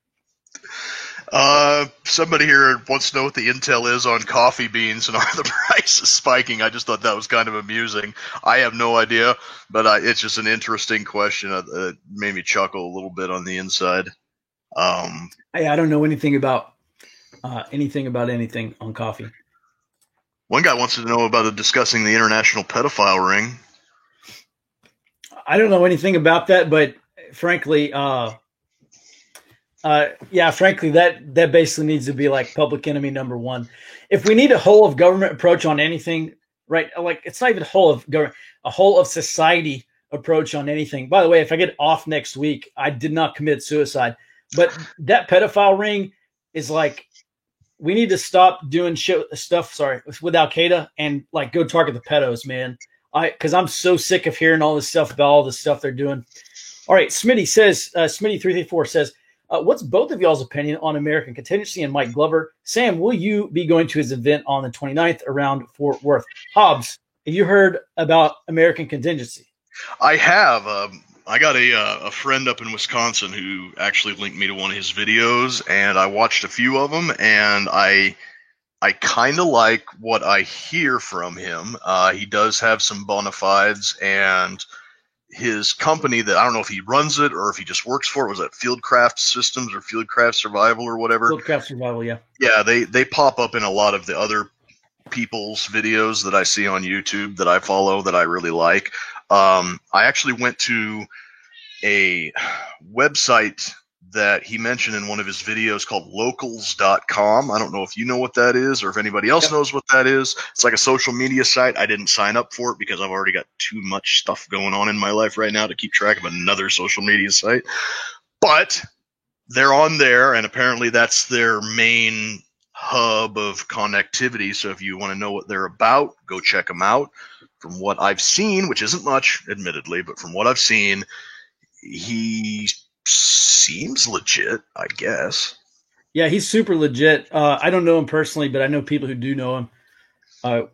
Somebody here wants to know what the intel is on coffee beans and are the prices spiking. I just thought that was kind of amusing. I have no idea, but it's just an interesting question. It made me chuckle a little bit on the inside. I don't know anything about anything on coffee. One guy wants to know about discussing the international pedophile ring. I don't know anything about that, but frankly, frankly, that basically needs to be like public enemy number one. If we need a whole of government approach on anything, right? Like it's not even a whole of government, a whole of society approach on anything. By the way, if I get off next week, I did not commit suicide, but that pedophile ring is like, we need to stop doing stuff with Al Qaeda and like go target the pedos, man. Cause I'm so sick of hearing all this stuff about all the stuff they're doing. All right. Smitty says, Smitty334 says, what's both of y'all's opinion on American Contingency and Mike Glover? Sam, will you be going to his event on the 29th around Fort Worth? Hobbs, have you heard about American Contingency? I have. I got a friend up in Wisconsin who actually linked me to one of his videos, and I watched a few of them, and I kind of like what I hear from him. He does have some bona fides, and his company that I don't know if he runs it or if he just works for it, was that Fieldcraft Systems or Fieldcraft Survival or whatever? Fieldcraft Survival, yeah. Yeah, they pop up in a lot of the other people's videos that I see on YouTube that I follow that I really like. I actually went to a website that he mentioned in one of his videos called locals.com. I don't know if you know what that is or if anybody else knows what that is. It's like a social media site. I didn't sign up for it because I've already got too much stuff going on in my life right now to keep track of another social media site. But they're on there, and apparently that's their main hub of connectivity. So if you want to know what they're about, go check them out. From what I've seen, which isn't much, admittedly, but from what I've seen, he seems legit, I guess. Yeah, he's super legit. I don't know him personally, but I know people who do know him.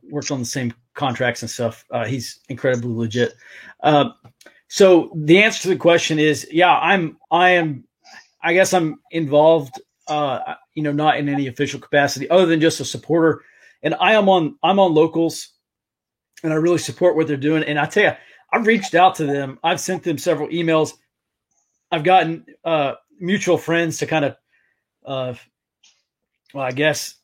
Works on the same contracts and stuff. He's incredibly legit. So the answer to the question is, yeah, I guess I'm involved, not in any official capacity other than just a supporter. and I'm on Locals, and I really support what they're doing. And I tell you, I've reached out to them. I've sent them several emails. I've gotten mutual friends to kind of, well, I guess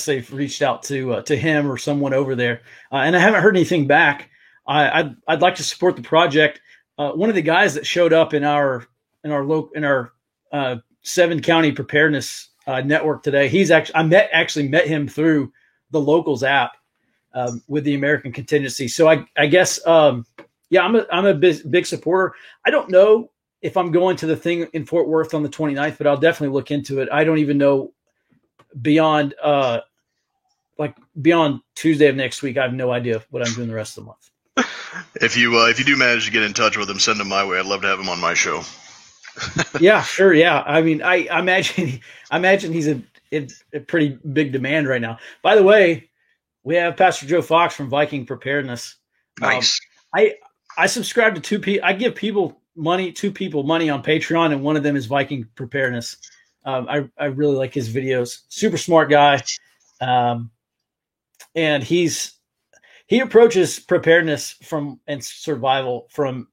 they've reached out to him or someone over there, and I haven't heard anything back. I'd like to support the project. One of the guys that showed up in our 7-county preparedness network today, I met him through the Locals app with the American Contingency. So I guess yeah, I'm a big supporter. I don't know if I'm going to the thing in Fort Worth on the 29th, but I'll definitely look into it. I don't even know beyond Tuesday of next week. I have no idea what I'm doing the rest of the month. If you do manage to get in touch with him, send him my way. I'd love to have him on my show. Yeah, sure. Yeah. I mean, I imagine he's a pretty big demand right now. By the way, we have Pastor Joe Fox from Viking Preparedness. Nice. I subscribe to two people. I give two people money on Patreon, and one of them is Viking Preparedness. I really like his videos. Super smart guy. And he approaches preparedness and survival from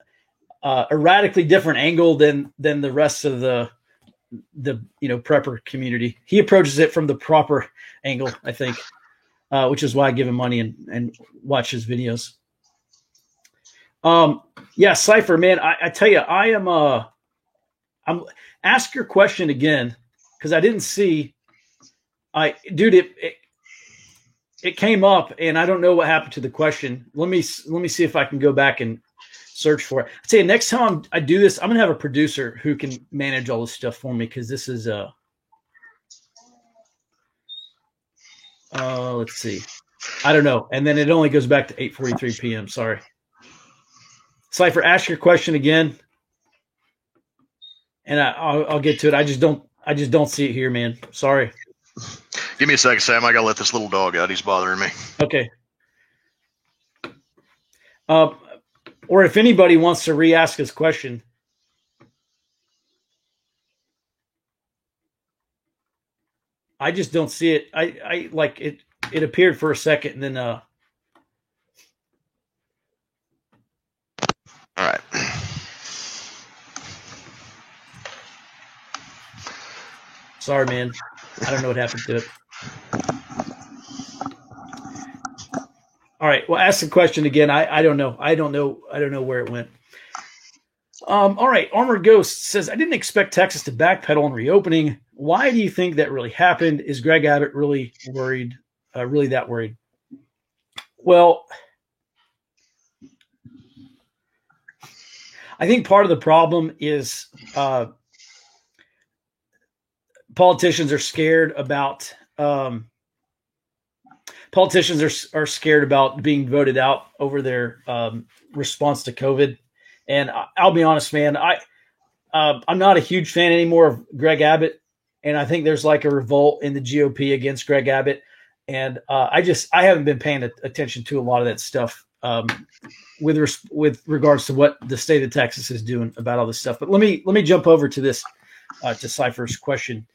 a radically different angle than the rest of the prepper community. He approaches it from the proper angle, I think, which is why I give him money and watch his videos. Yeah, Cypher, man, I tell you, I'm ask your question again, because I didn't see. It came up, and I don't know what happened to the question. Let me see if I can go back and search for it. I tell you, next time I do this, I'm gonna have a producer who can manage all this stuff for me, because this is let's see, I don't know, and then it only goes back to 8:43 p.m. Sorry, Cypher, ask your question again, and I'll get to it. I just don't see it here, man. Sorry. Give me a second, Sam. I gotta let this little dog out. He's bothering me. Okay. Or if anybody wants to re-ask his question. I just don't see it. I like it. It appeared for a second, and then All right. Sorry, man. I don't know what happened to it. All right. Well, ask the question again. I don't know. I don't know where it went. All right. Armored Ghost says, I didn't expect Texas to backpedal on reopening. Why do you think that really happened? Is Greg Abbott really worried? Really that worried? Well, I think part of the problem is politicians are scared about being voted out over their response to COVID. And I'll be honest, man, I'm not a huge fan anymore of Greg Abbott. And I think there's like a revolt in the GOP against Greg Abbott. And I haven't been paying attention to a lot of that stuff with regards to what the state of Texas is doing about all this stuff. But let me jump over to this, to Cypher's question.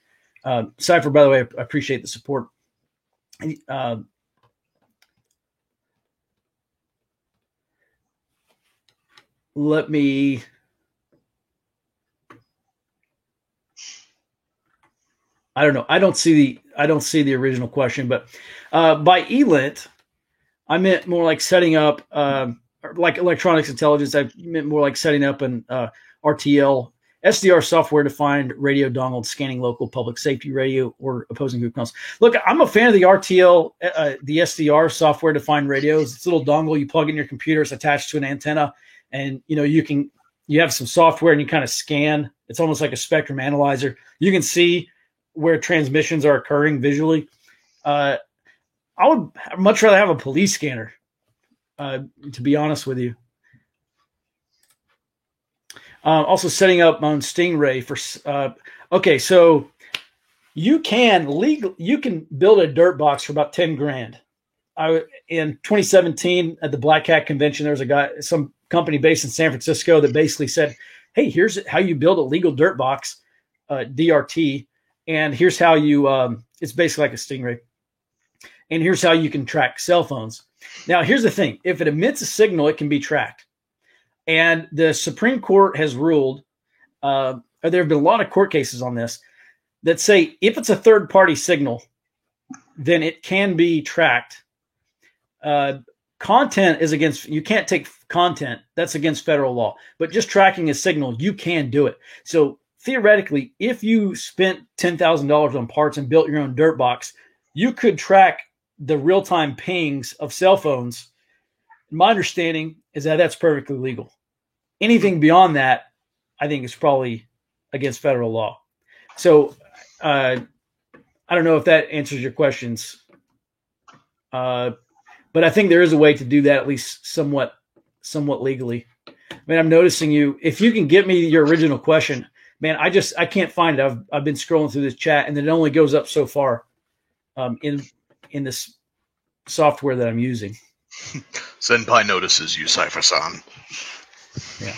Cypher, by the way, I appreciate the support. Let me. I don't know. I don't see the original question, but by ELINT, I meant more like setting up, like electronics intelligence. I meant more like setting up an RTL SDR software-defined radio dongle scanning local public safety radio or opposing group calls. Look, I'm a fan of the RTL, the SDR software-defined radios. It's a little dongle you plug in your computer. It's attached to an antenna, and you have some software and you kind of scan. It's almost like a spectrum analyzer. You can see where transmissions are occurring visually. I would much rather have a police scanner, to be honest with you. Also setting up my own Stingray for, okay. So you can build a dirt box for about 10 grand. In 2017 at the Black Hat convention, there was some company based in San Francisco that basically said, hey, here's how you build a legal dirt box, DRT. And here's how you, it's basically like a Stingray. And here's how you can track cell phones. Now, here's the thing. If it emits a signal, it can be tracked. And the Supreme Court has ruled, there have been a lot of court cases on this, that say if it's a third-party signal, then it can be tracked. Content is against, you can't take content. That's against federal law. But just tracking a signal, you can do it. So theoretically, if you spent $10,000 on parts and built your own dirt box, you could track the real-time pings of cell phones. My understanding is that that's perfectly legal. Anything beyond that, I think is probably against federal law. So I don't know if that answers your questions. But I think there is a way to do that, at least somewhat legally. I mean, I'm noticing you. If you can get me your original question, man, I can't find it. I've been scrolling through this chat, and it only goes up so far in this software that I'm using. Senpai notices you, Cypher-san. Yeah.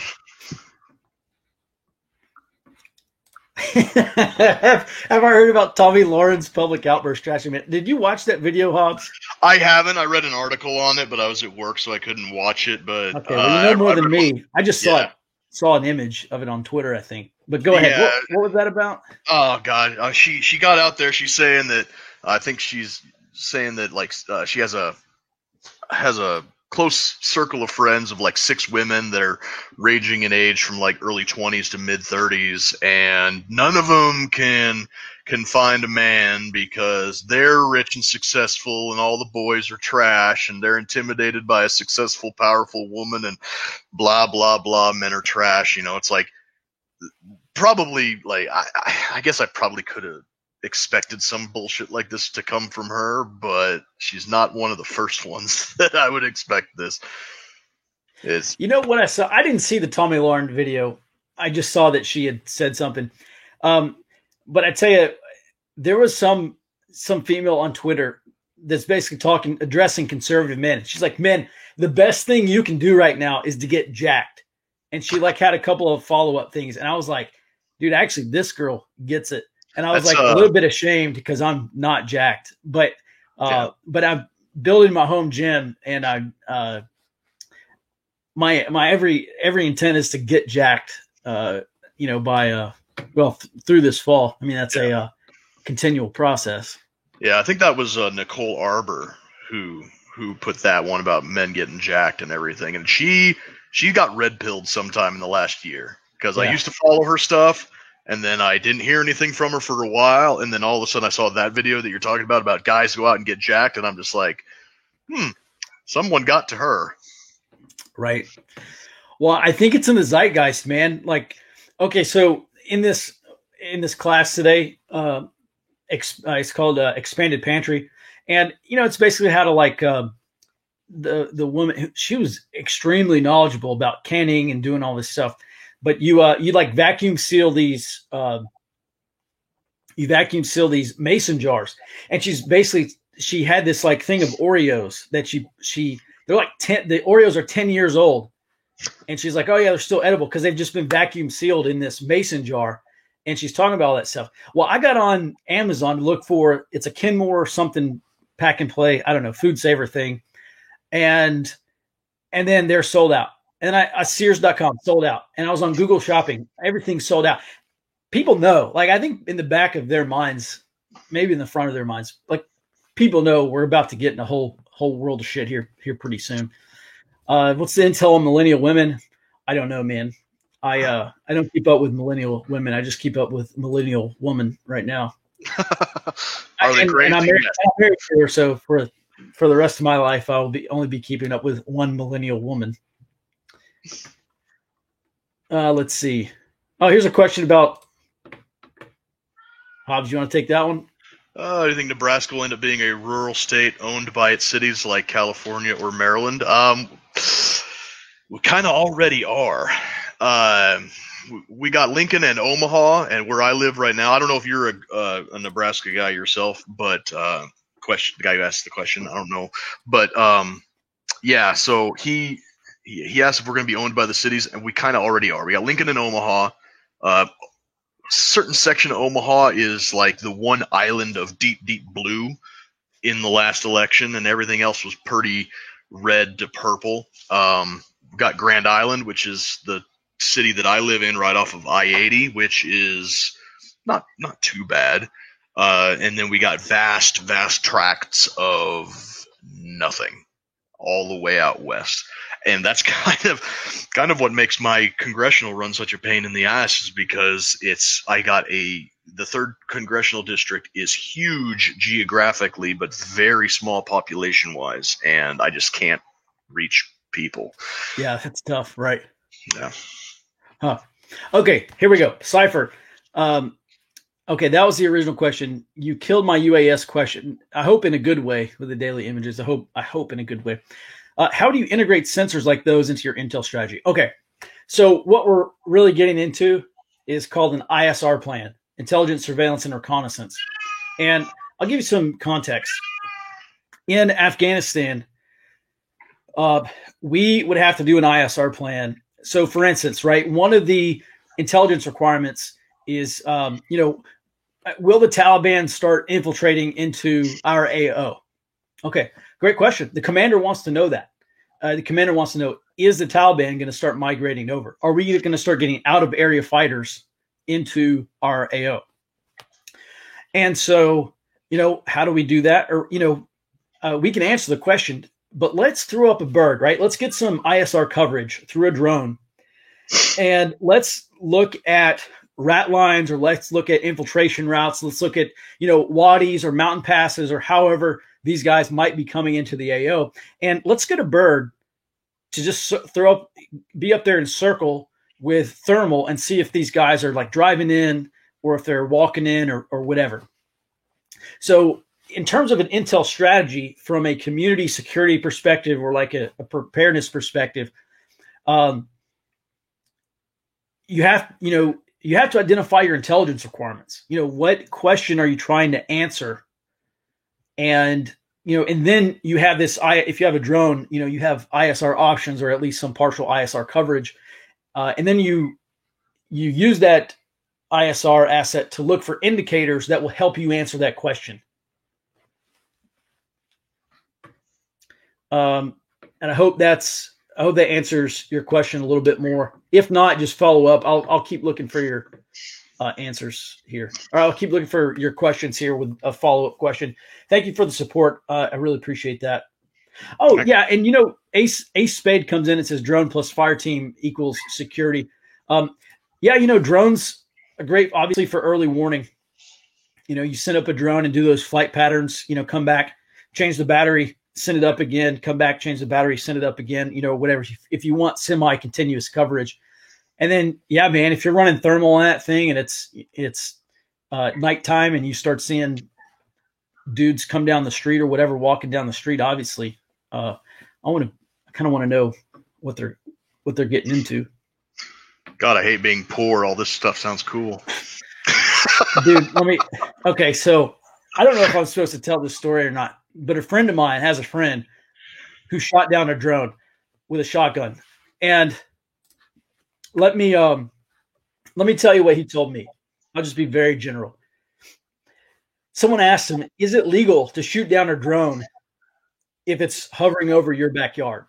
Have I heard about Tommy Lauren's public outburst trashing it? Did you watch that video, Hobbs? I haven't. I read an article on it, but I was at work, so I couldn't watch it. But okay, well, you know more than me. I just saw an image of it on Twitter, I think. But go ahead. What was that about? Oh God, she got out there. She's saying that I think she's saying that like she has a close circle of friends of like 6 women that are ranging in age from like early 20s to mid 30s, and none of them can find a man because they're rich and successful, and all the boys are trash, and they're intimidated by a successful, powerful woman, and blah blah blah. Men are trash. You know, it's like probably like I guess I probably could have expected some bullshit like this to come from her, but she's not one of the first ones that I would expect this. You know what I saw? I didn't see the Tommy Lauren video. I just saw that she had said something. But I tell you, there was some female on Twitter that's basically addressing conservative men. She's like, men, the best thing you can do right now is to get jacked. And she like had a couple of follow-up things. And I was like, dude, actually this girl gets it. And I was like a little bit ashamed because I'm not jacked, but I'm building my home gym, and my every intent is to get jacked, by through this fall. I mean, that's a continual process. Yeah. I think that was Nicole Arbor who put that one about men getting jacked and everything. And she got red pilled sometime in the last year because I used to follow her stuff. And then I didn't hear anything from her for a while. And then all of a sudden I saw that video that you're talking about guys go out and get jacked. And I'm just like, someone got to her. Right. Well, I think it's in the zeitgeist, man. Like, okay, so in this class today, it's called Expanded Pantry. And, it's basically how to like the woman, she was extremely knowledgeable about canning and doing all this stuff. But you like vacuum seal these mason jars, and she had this like thing of Oreos that they're like 10. The Oreos are 10 years old, and she's like, oh yeah, they're still edible because they've just been vacuum sealed in this mason jar, and she's talking about all that stuff. Well, I got on Amazon to look for it's a Kenmore or something pack and play, I don't know, food saver thing, and then they're sold out. And then I Sears.com sold out. And I was on Google Shopping. Everything sold out. People know. Like, I think in the back of their minds, maybe in the front of their minds, like, people know we're about to get in a whole world of shit here pretty soon. What's the intel on millennial women? I don't know, man. I don't keep up with millennial women. I just keep up with millennial woman right now. Are they great? And I'm married to her, so for the rest of my life, I will only be keeping up with one millennial woman. Let's see. Oh, here's a question about Hobbs. You want to take that one? Do you think Nebraska will end up being a rural state owned by its cities like California or Maryland? We kind of already are. We got Lincoln and Omaha, and where I live right now. I don't know if you're a Nebraska guy yourself, but the guy who asked the question, I don't know. But yeah, so he asked if we're going to be owned by the cities, and we kind of already are. We got Lincoln and Omaha. Certain section of Omaha is like the one island of deep, deep blue in the last election, and everything else was pretty red to purple. Got Grand Island, which is the city that I live in right off of I-80, which is not too bad. And then we got vast tracts of nothing all the way out west. And that's kind of what makes my congressional run such a pain in the ass, is because the 3rd congressional district is huge geographically, but very small population wise. And I just can't reach people. Yeah, that's tough. Right. Yeah. Huh. Okay, here we go. Cypher. Okay, that was the original question. You killed my UAS question. I hope in a good way with the daily images. I hope in a good way. How do you integrate sensors like those into your intel strategy? Okay, so what we're really getting into is called an ISR plan, intelligence, surveillance, and reconnaissance. And I'll give you some context. In Afghanistan, we would have to do an ISR plan. So, for instance, right, one of the intelligence requirements is, will the Taliban start infiltrating into our AO? Okay, great question. The commander wants to know that. The commander wants to know, is the Taliban going to start migrating over? Are we going to start getting out of area fighters into our AO? And so, how do we do that? Or, we can answer the question, but let's throw up a bird, right? Let's get some ISR coverage through a drone, and let's look at rat lines, or let's look at infiltration routes. Let's look at, wadis or mountain passes, or however these guys might be coming into the AO. And let's get a bird to just be up there in circle with thermal and see if these guys are like driving in, or if they're walking in, or whatever. So in terms of an intel strategy from a community security perspective, or like a preparedness perspective, you have to identify your intelligence requirements. What question are you trying to answer? And, and then you have this, if you have a drone, you have ISR options, or at least some partial ISR coverage. And then you use that ISR asset to look for indicators that will help you answer that question. And I hope that answers your question a little bit more. If not, just follow up. I'll keep looking for your answers here. Or I'll keep looking for your questions here with a follow-up question. Thank you for the support. I really appreciate that. Oh, yeah. And, Ace Spade comes in and says drone plus fire team equals security. Drones are great, obviously, for early warning. You send up a drone and do those flight patterns, come back, change the battery, send it up again, come back, change the battery, send it up again, whatever. If you want semi-continuous coverage. And then, yeah, man, if you're running thermal on that thing and it's nighttime and you start seeing dudes come down the street or whatever, walking down the street, obviously, I kind of want to know what they're getting into. God, I hate being poor. All this stuff sounds cool. Dude, okay, so I don't know if I'm supposed to tell this story or not, but a friend of mine has a friend who shot down a drone with a shotgun. And let me tell you what he told me. I'll just be very general. Someone asked him, is it legal to shoot down a drone if it's hovering over your backyard?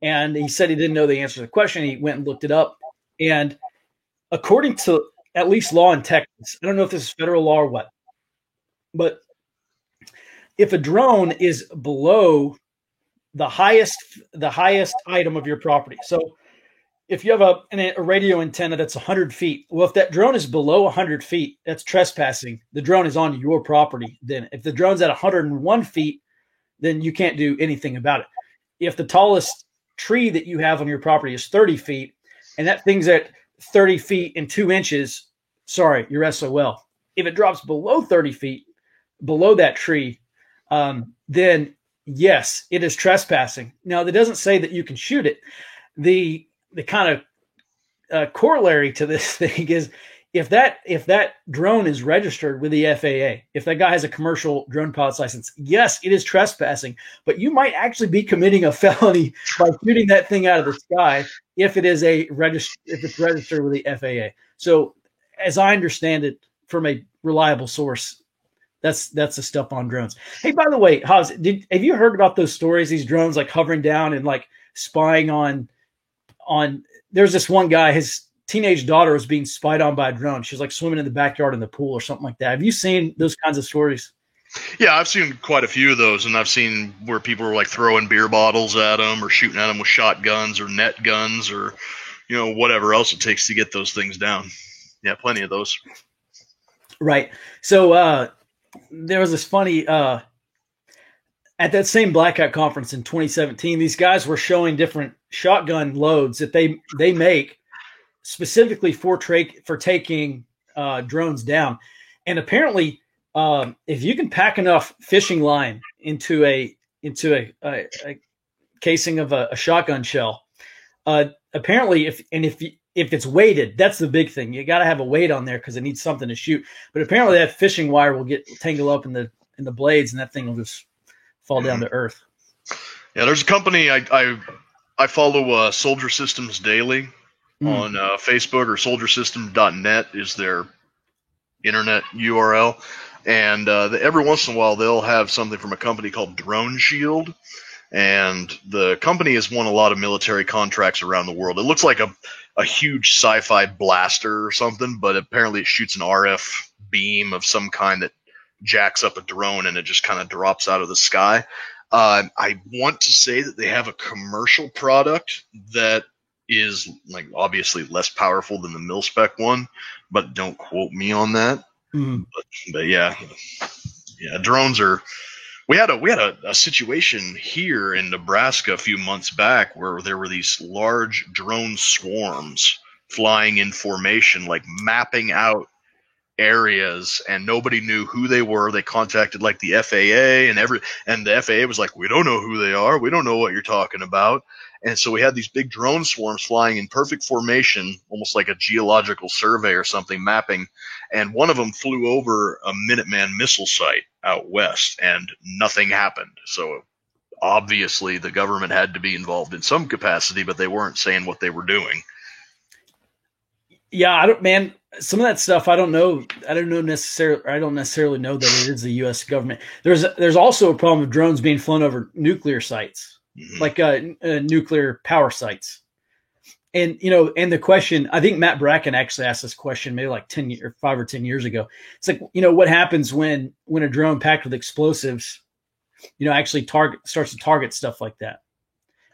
And he said he didn't know the answer to the question. He went and looked it up. And according to at least law in Texas, I don't know if this is federal law or what, but if a drone is below the highest item of your property, so if you have a radio antenna that's 100 feet, well, if that drone is below 100 feet, that's trespassing. The drone is on your property. Then if the drone's at 101 feet, then you can't do anything about it. If the tallest tree that you have on your property is 30 feet, and that thing's at 30 feet and 2 inches, sorry, you're SOL. If it drops below 30 feet, below that tree, then yes, it is trespassing. Now, that doesn't say that you can shoot it. The kind of corollary to this thing is if that drone is registered with the FAA, if that guy has a commercial drone pilot's license, yes, it is trespassing, but you might actually be committing a felony by shooting that thing out of the sky if it's registered with the FAA. So as I understand it from a reliable source, That's the stuff on drones. Hey, by the way, Hobbs, have you heard about those stories? These drones like hovering down and like spying on. There's this one guy, his teenage daughter was being spied on by a drone. She was like swimming in the backyard in the pool or something like that. Have you seen those kinds of stories? Yeah, I've seen quite a few of those, and I've seen where people are like throwing beer bottles at them or shooting at them with shotguns or net guns or, whatever else it takes to get those things down. Yeah, plenty of those. Right. So there was this funny at that same Blackout conference in 2017, these guys were showing different shotgun loads that they make specifically for taking drones down. And apparently, if you can pack enough fishing line into a casing of a shotgun shell, apparently if it's weighted, that's the big thing. You got to have a weight on there because it needs something to shoot. But apparently that fishing wire will get tangled up in the blades, and that thing will just fall down to earth. Yeah, there's a company I follow, Soldier Systems Daily on Facebook, or soldiersystem.net is their internet URL. And every once in a while, they'll have something from a company called Drone Shield. And the company has won a lot of military contracts around the world. It looks like a huge sci-fi blaster or something, but apparently it shoots an RF beam of some kind that jacks up a drone and it just kind of drops out of the sky. I want to say that they have a commercial product that is like obviously less powerful than the mil-spec one, but don't quote me on that. But yeah, drones are. We had a situation here in Nebraska a few months back where there were these large drone swarms flying in formation, like mapping out areas, and nobody knew who they were. They contacted like the FAA and the FAA was like, "We don't know who they are. We don't know what you're talking about." And so we had these big drone swarms flying in perfect formation, almost like a geological survey or something, mapping. And one of them flew over a Minuteman missile site out west, and nothing happened. So obviously the government had to be involved in some capacity, but they weren't saying what they were doing. Yeah, some of that stuff I don't know. I don't necessarily know that it is the U.S. government. There's also a problem with drones being flown over nuclear sites, like nuclear power sites. And and the question, I think Matt Bracken actually asked this question maybe like 5 or 10 years ago. It's like, what happens when a drone packed with explosives, actually starts to target stuff like that.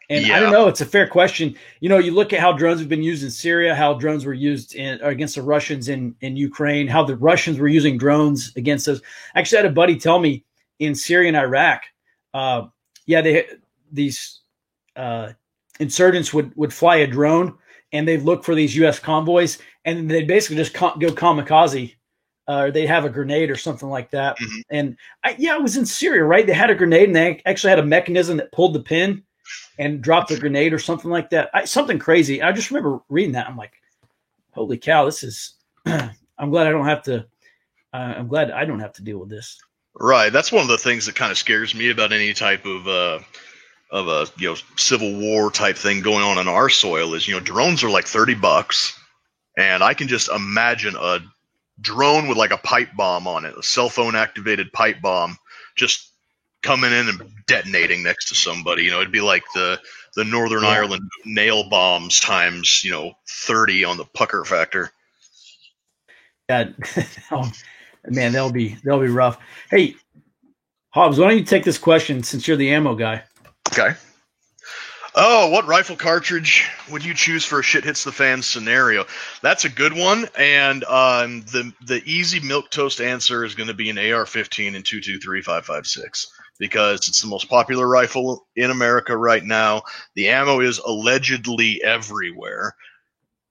And I don't know, it's a fair question. You look at how drones have been used in Syria, how drones were used against the Russians in Ukraine, how the Russians were using drones against those. Actually, I had a buddy tell me in Syria and Iraq, these insurgents would fly a drone and they'd look for these U.S. convoys, and they'd basically just go kamikaze. They'd have a grenade or something like that. And it was in Syria, right? They had a grenade, and they actually had a mechanism that pulled the pin and dropped the grenade or something like that. Something crazy. I just remember reading that. I'm like, holy cow, this is, I'm glad I don't have to deal with this. Right. That's one of the things that kind of scares me about any type of a civil war type thing going on our soil is, drones are like $30, and I can just imagine a drone with like a pipe bomb on it, a cell phone activated pipe bomb, just coming in and detonating next to somebody. It'd be like the Northern Ireland nail bombs times 30 on the pucker factor. Yeah, oh, man, they'll be rough. Hey, Hobbs, why don't you take this question since you're the ammo guy? Okay. Oh, what rifle cartridge would you choose for a shit hits the fan scenario? That's a good one, and the easy milquetoast answer is going to be an AR-15 and 223-556 because it's the most popular rifle in America right now. The ammo is allegedly everywhere,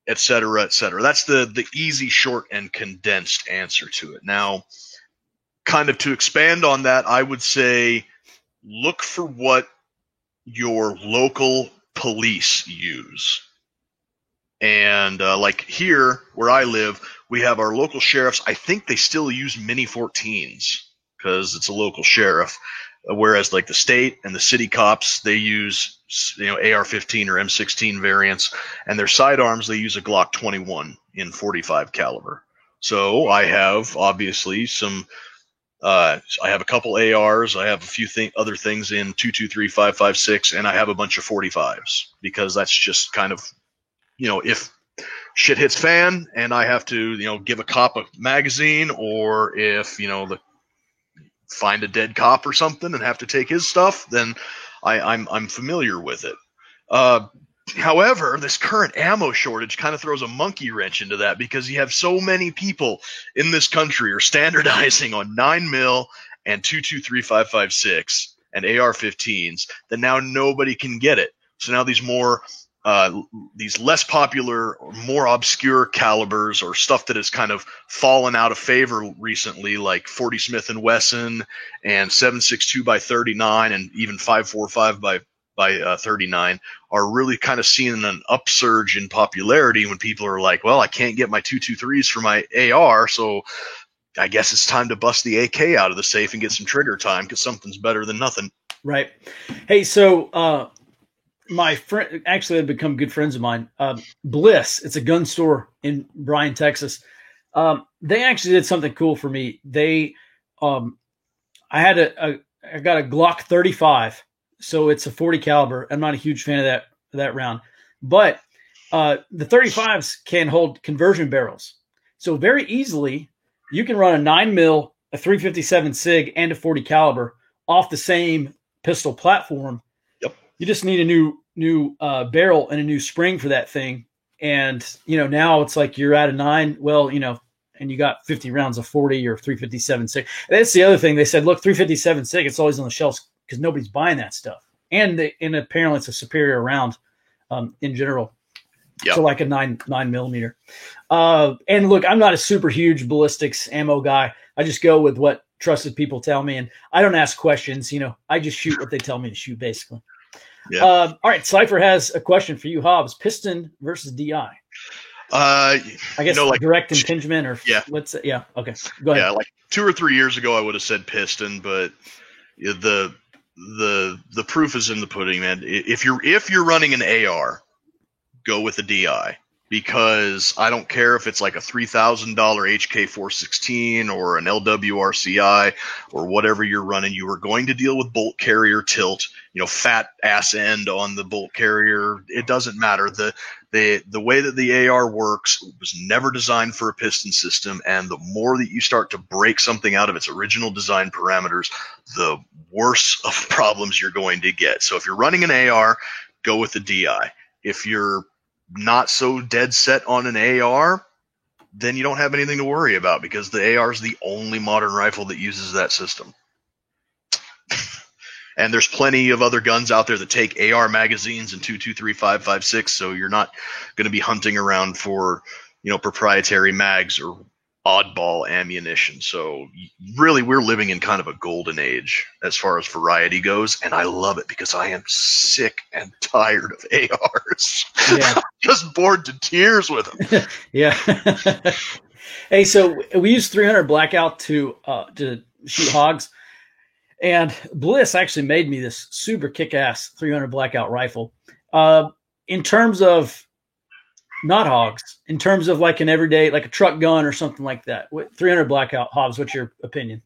et cetera, et cetera. That's the easy, short, and condensed answer to it. Now, kind of to expand on that, I would say look for what your local police use. And like here where I live, we have our local sheriffs. I think they still use Mini 14s because it's a local sheriff. Whereas like the state and the city cops, they use AR-15 or M16 variants, and their sidearms, they use a Glock 21 in .45 caliber. So I have obviously some I have a couple ARs. I have a few other things in 223, 5.56, and I have a bunch of 45s because that's just kind of, if shit hits fan and I have to, give a cop a magazine, or if, find a dead cop or something and have to take his stuff, then I'm familiar with it. However, this current ammo shortage kind of throws a monkey wrench into that because you have so many people in this country are standardizing on 9mm and 223, 5.56 and AR-15s that now nobody can get it. So now these less popular or more obscure calibers or stuff that has kind of fallen out of favor recently, like 40 Smith & Wesson and 7.62 by 39 and even 5.45 by 39 are really kind of seeing an upsurge in popularity when people are like, well, I can't get my 223s for my AR, so I guess it's time to bust the AK out of the safe and get some trigger time because something's better than nothing. Right. Hey, so my friend, actually, they've become good friends of mine. Bliss, it's a gun store in Bryan, Texas. They actually did something cool for me. They, I got a Glock 35. So it's a 40 caliber. I'm not a huge fan of that round, but the 35s can hold conversion barrels. So very easily you can run a 9mm, a 357 SIG, and a 40 caliber off the same pistol platform. Yep. You just need a new barrel and a new spring for that thing. And, now it's like you're at a 9. Well, and you got 50 rounds of 40 or 357 SIG. And that's the other thing. They said, look, 357 SIG, it's always on the shelves because nobody's buying that stuff. And apparently it's a superior round in general. Yep. So like a 9mm. And look, I'm not a super huge ballistics ammo guy. I just go with what trusted people tell me. And I don't ask questions, I just shoot what they tell me to shoot, basically. Yeah. All right. Cypher has a question for you, Hobbs. Piston versus DI. I guess like direct impingement or yeah. Yeah. Okay. Go ahead. Yeah. Like 2 or 3 years ago, I would have said piston, but the proof is in the pudding, man. If you're running an AR, go with the DI, because I don't care if it's like a $3,000 HK416 or an LWRCI or whatever you're running. You are going to deal with bolt carrier tilt, fat ass end on the bolt carrier. It doesn't matter. The way that the AR works was never designed for a piston system, and the more that you start to break something out of its original design parameters, the worse of problems you're going to get. So if you're running an AR, go with the DI. If you're not so dead set on an AR, then you don't have anything to worry about because the AR is the only modern rifle that uses that system. And there's plenty of other guns out there that take AR magazines and 223, 5.56, so you're not going to be hunting around for, proprietary mags or oddball ammunition. So really, we're living in kind of a golden age as far as variety goes, and I love it because I am sick and tired of ARs. Yeah. Just bored to tears with them. Yeah. Hey, so we use 300 Blackout to shoot hogs. And Bliss actually made me this super kick-ass 300 Blackout rifle. In terms of not hogs, in terms of like an everyday, like a truck gun or something like that. 300 Blackout, Hobbs, what's your opinion?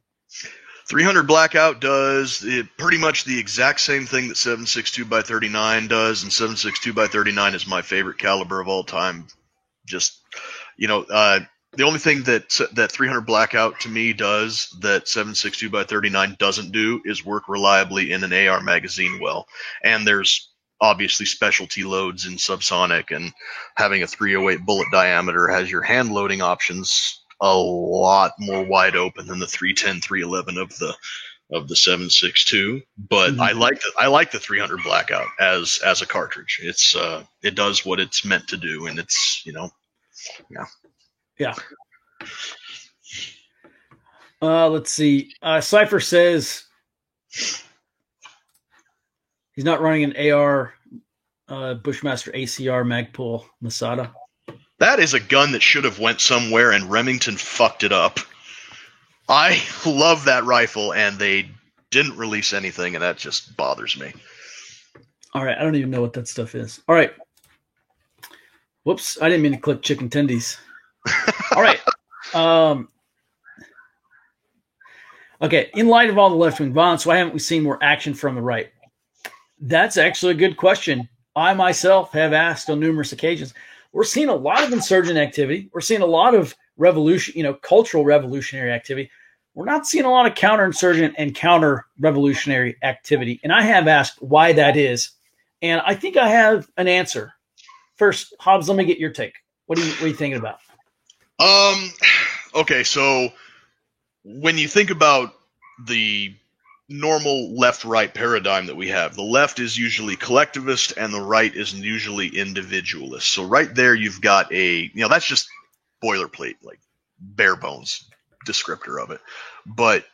300 Blackout does pretty much the exact same thing that 7.62 by 39 does, and 7.62 by 39 is my favorite caliber of all time. Just, the only thing that 300 Blackout to me does that 7.62 by 39 doesn't do is work reliably in an AR magazine well. And there's obviously specialty loads in subsonic, and having a 308 bullet diameter has your hand loading options a lot more wide open than the 310, 311 of the 7.62. But mm-hmm. I like the 300 Blackout as a cartridge. It does what it's meant to do, and it's yeah. Yeah. Let's see. Cypher says he's not running an AR Bushmaster ACR Magpul Masada. That is a gun that should have went somewhere, and Remington fucked it up. I love that rifle, and they didn't release anything, and that just bothers me. All right. I don't even know what that stuff is. All right. Whoops. I didn't mean to click chicken tendies. All right. Okay, in light of all the left-wing violence, why haven't we seen more action from the right? That's actually a good question. I myself have asked on numerous occasions. We're seeing a lot of insurgent activity. We're seeing a lot of revolution, cultural revolutionary activity. We're not seeing a lot of counterinsurgent and counter-revolutionary activity. And I have asked why that is. And I think I have an answer. First, Hobbs, let me get your take. What are you thinking about? Okay, so when you think about the normal left-right paradigm that we have, the left is usually collectivist and the right is usually individualist. So right there you've got that's just boilerplate, like bare bones descriptor of it. But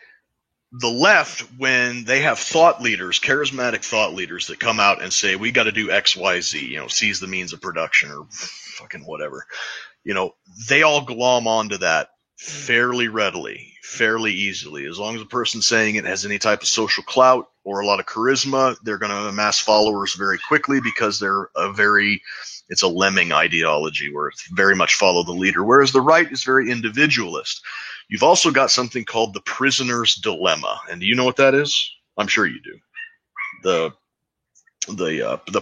the left, when they have thought leaders, charismatic thought leaders that come out and say, we got to do X, Y, Z, seize the means of production or fucking whatever, they all glom onto that fairly readily, fairly easily. As long as the person saying it has any type of social clout or a lot of charisma, they're going to amass followers very quickly because it's a lemming ideology where it's very much follow the leader, whereas the right is very individualist. You've also got something called the prisoner's dilemma. And do you know what that is? I'm sure you do. The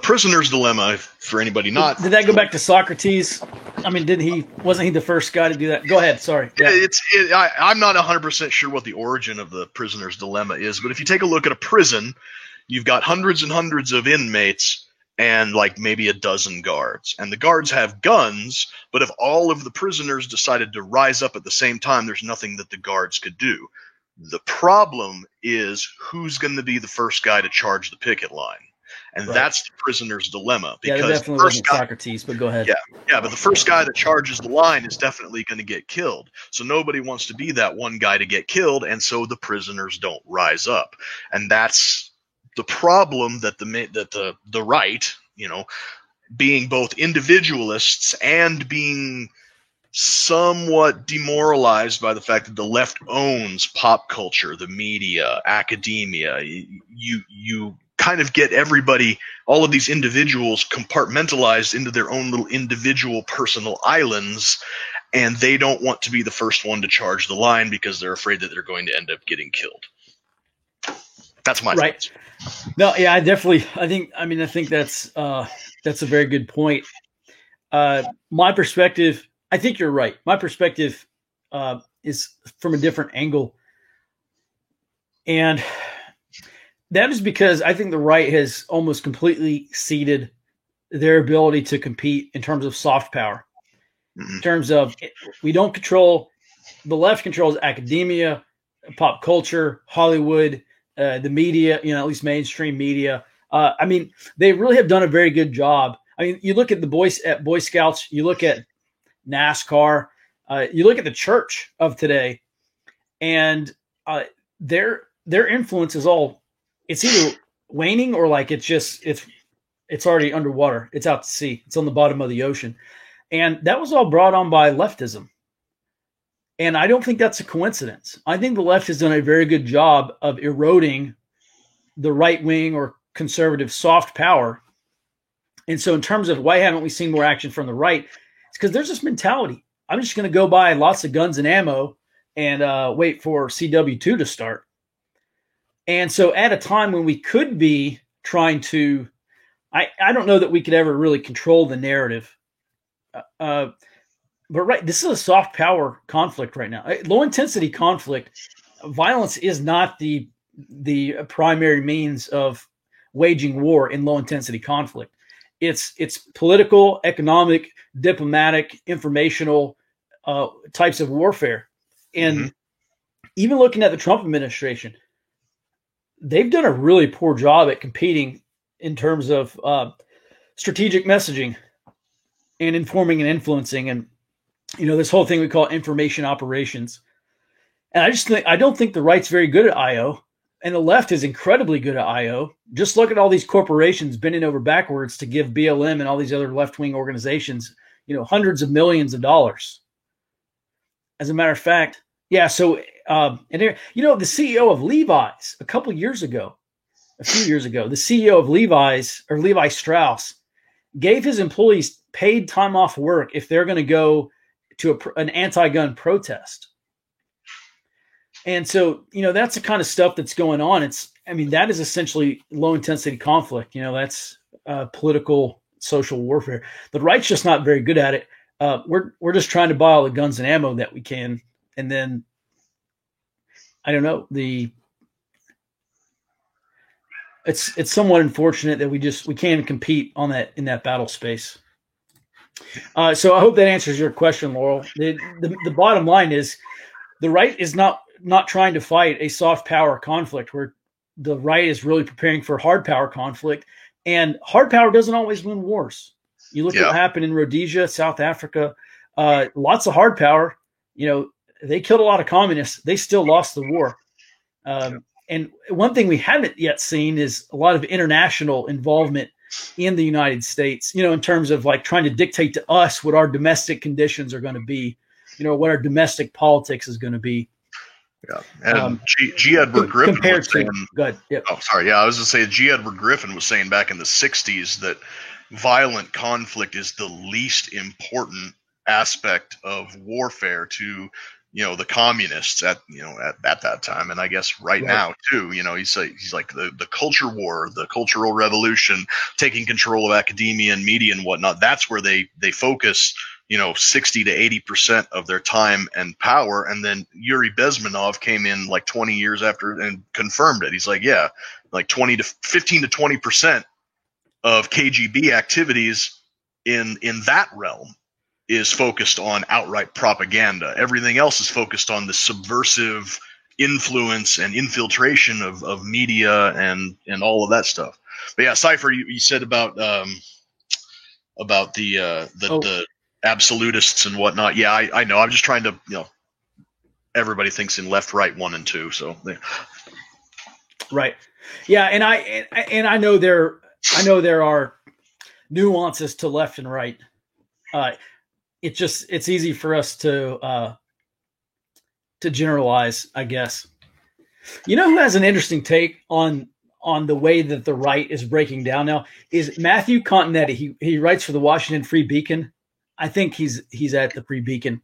prisoner's dilemma, for anybody not. Did that go back to Socrates? I mean, wasn't he the first guy to do that? Go ahead. Sorry. Yeah. I'm not 100% sure what the origin of the prisoner's dilemma is, but if you take a look at a prison, you've got hundreds and hundreds of inmates and like maybe a dozen guards. And the guards have guns, but if all of the prisoners decided to rise up at the same time, there's nothing that the guards could do. The problem is who's going to be the first guy to charge the picket line. And that's the prisoner's dilemma. Because definitely wasn't Socrates, but go ahead. Yeah, but the first guy that charges the line is definitely going to get killed. So nobody wants to be that one guy to get killed, and so the prisoners don't rise up. And that's the problem that the right, being both individualists and being somewhat demoralized by the fact that the left owns pop culture, the media, academia. You kind of get everybody, all of these individuals compartmentalized into their own little individual personal islands, and they don't want to be the first one to charge the line because they're afraid that they're going to end up getting killed. That's my thoughts. No, yeah, I think that's a very good point. My perspective, I think you're right. My perspective is from a different angle. And that is because I think the right has almost completely ceded their ability to compete in terms of soft power. In terms of we don't control, the left controls academia, pop culture, Hollywood, the media, at least mainstream media. They really have done a very good job. I mean, you look at the Boy Scouts, you look at NASCAR, you look at the church of today, and their influence is it's either waning or like it's already underwater. It's out to sea. It's on the bottom of the ocean. And that was all brought on by leftism. And I don't think that's a coincidence. I think the left has done a very good job of eroding the right wing or conservative soft power. And so in terms of why haven't we seen more action from the right, it's because there's this mentality. I'm just going to go buy lots of guns and ammo and wait for CW2 to start. And so at a time when we could be trying to, I don't know that we could ever really control the narrative. But this is a soft power conflict right now. Low intensity conflict, violence is not the primary means of waging war in low intensity conflict. It's political, economic, diplomatic, informational types of warfare. And even looking at the Trump administration, they've done a really poor job at competing in terms of strategic messaging and informing and influencing, and this whole thing we call information operations. And I don't think the right's very good at IO, and the left is incredibly good at IO. Just look at all these corporations bending over backwards to give BLM and all these other left-wing organizations, hundreds of millions of dollars. As a matter of fact, yeah. So, the CEO of Levi's a few years ago, the CEO of Levi's or Levi Strauss gave his employees paid time off work if they're going to go to an anti-gun protest. And so, that's the kind of stuff that's going on. That is essentially low intensity conflict. That's political, social warfare. The right's just not very good at it. We're just trying to buy all the guns and ammo that we can. And then, I don't know, it's somewhat unfortunate that we can't compete in that battle space. So I hope that answers your question, Laurel. The bottom line is the right is not trying to fight a soft power conflict where the right is really preparing for hard power conflict, and hard power doesn't always win wars. You look at what happened in Rhodesia, South Africa, lots of hard power, they killed a lot of communists. They still lost the war. And one thing we haven't yet seen is a lot of international involvement in the United States, in terms of like trying to dictate to us what our domestic conditions are going to be, what our domestic politics is going to be. Yeah, and G. Edward Griffin was saying, go ahead. Yep. Oh, sorry. Yeah, I was going to say G. Edward Griffin was saying back in the 60s that violent conflict is the least important aspect of warfare to, the communists at that time. And I guess right now too, he's like the culture war, the cultural revolution, taking control of academia and media and whatnot. That's where they focus, 60 to 80% of their time and power. And then Yuri Bezmenov came in like 20 years after and confirmed it. He's like, yeah, like 15 to 20% of KGB activities in that realm is focused on outright propaganda. Everything else is focused on the subversive influence and infiltration of media and all of that stuff. But yeah, Cypher, you said about the absolutists and whatnot. Yeah, I know. I'm just trying to, everybody thinks in left, right, 1 and 2. So right. Yeah. And I know there are nuances to left and right. It's easy for us to generalize, I guess. Who has an interesting take on the way that the right is breaking down now is Matthew Continetti. He writes for the Washington Free Beacon. I think he's at the Free Beacon.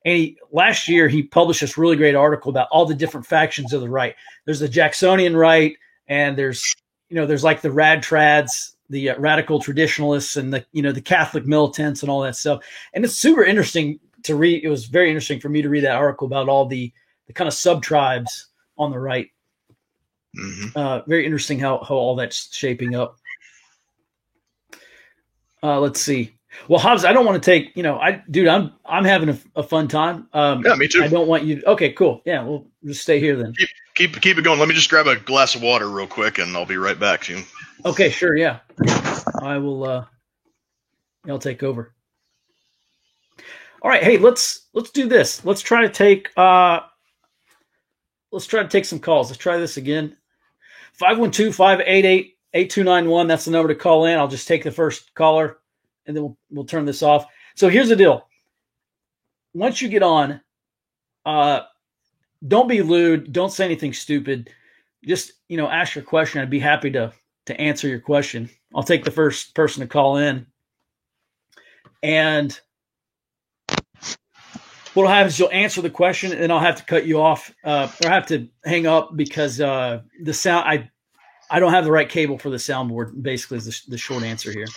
And last year he published this really great article about all the different factions of the right. There's the Jacksonian right, and there's like the rad trads, the radical traditionalists, and the Catholic militants and all that stuff. And it's super interesting to read. It was very interesting for me to read that article about all the kind of sub-tribes on the right. Mm-hmm. Very interesting how all that's shaping up. Let's see. Well, Hobbs, I don't want to take, I'm having a fun time. Yeah, me too. I don't want you. Okay, cool. Yeah, we'll just stay here then. Keep it going. Let me just grab a glass of water real quick, and I'll be right back to you. Okay, sure. Yeah, I will. I'll take over. All right. Hey, let's do this. Let's try to take some calls. Let's try this again. 512-588-8291. That's the number to call in. I'll just take the first caller, and then we'll turn this off. So here's the deal. Once you get on, don't be lewd. Don't say anything stupid. Just, ask your question. I'd be happy to answer your question. I'll take the first person to call in. And what'll happen is you'll answer the question, and I'll have to cut you off, or have to hang up because the sound, I don't have the right cable for the soundboard, basically is the short answer here.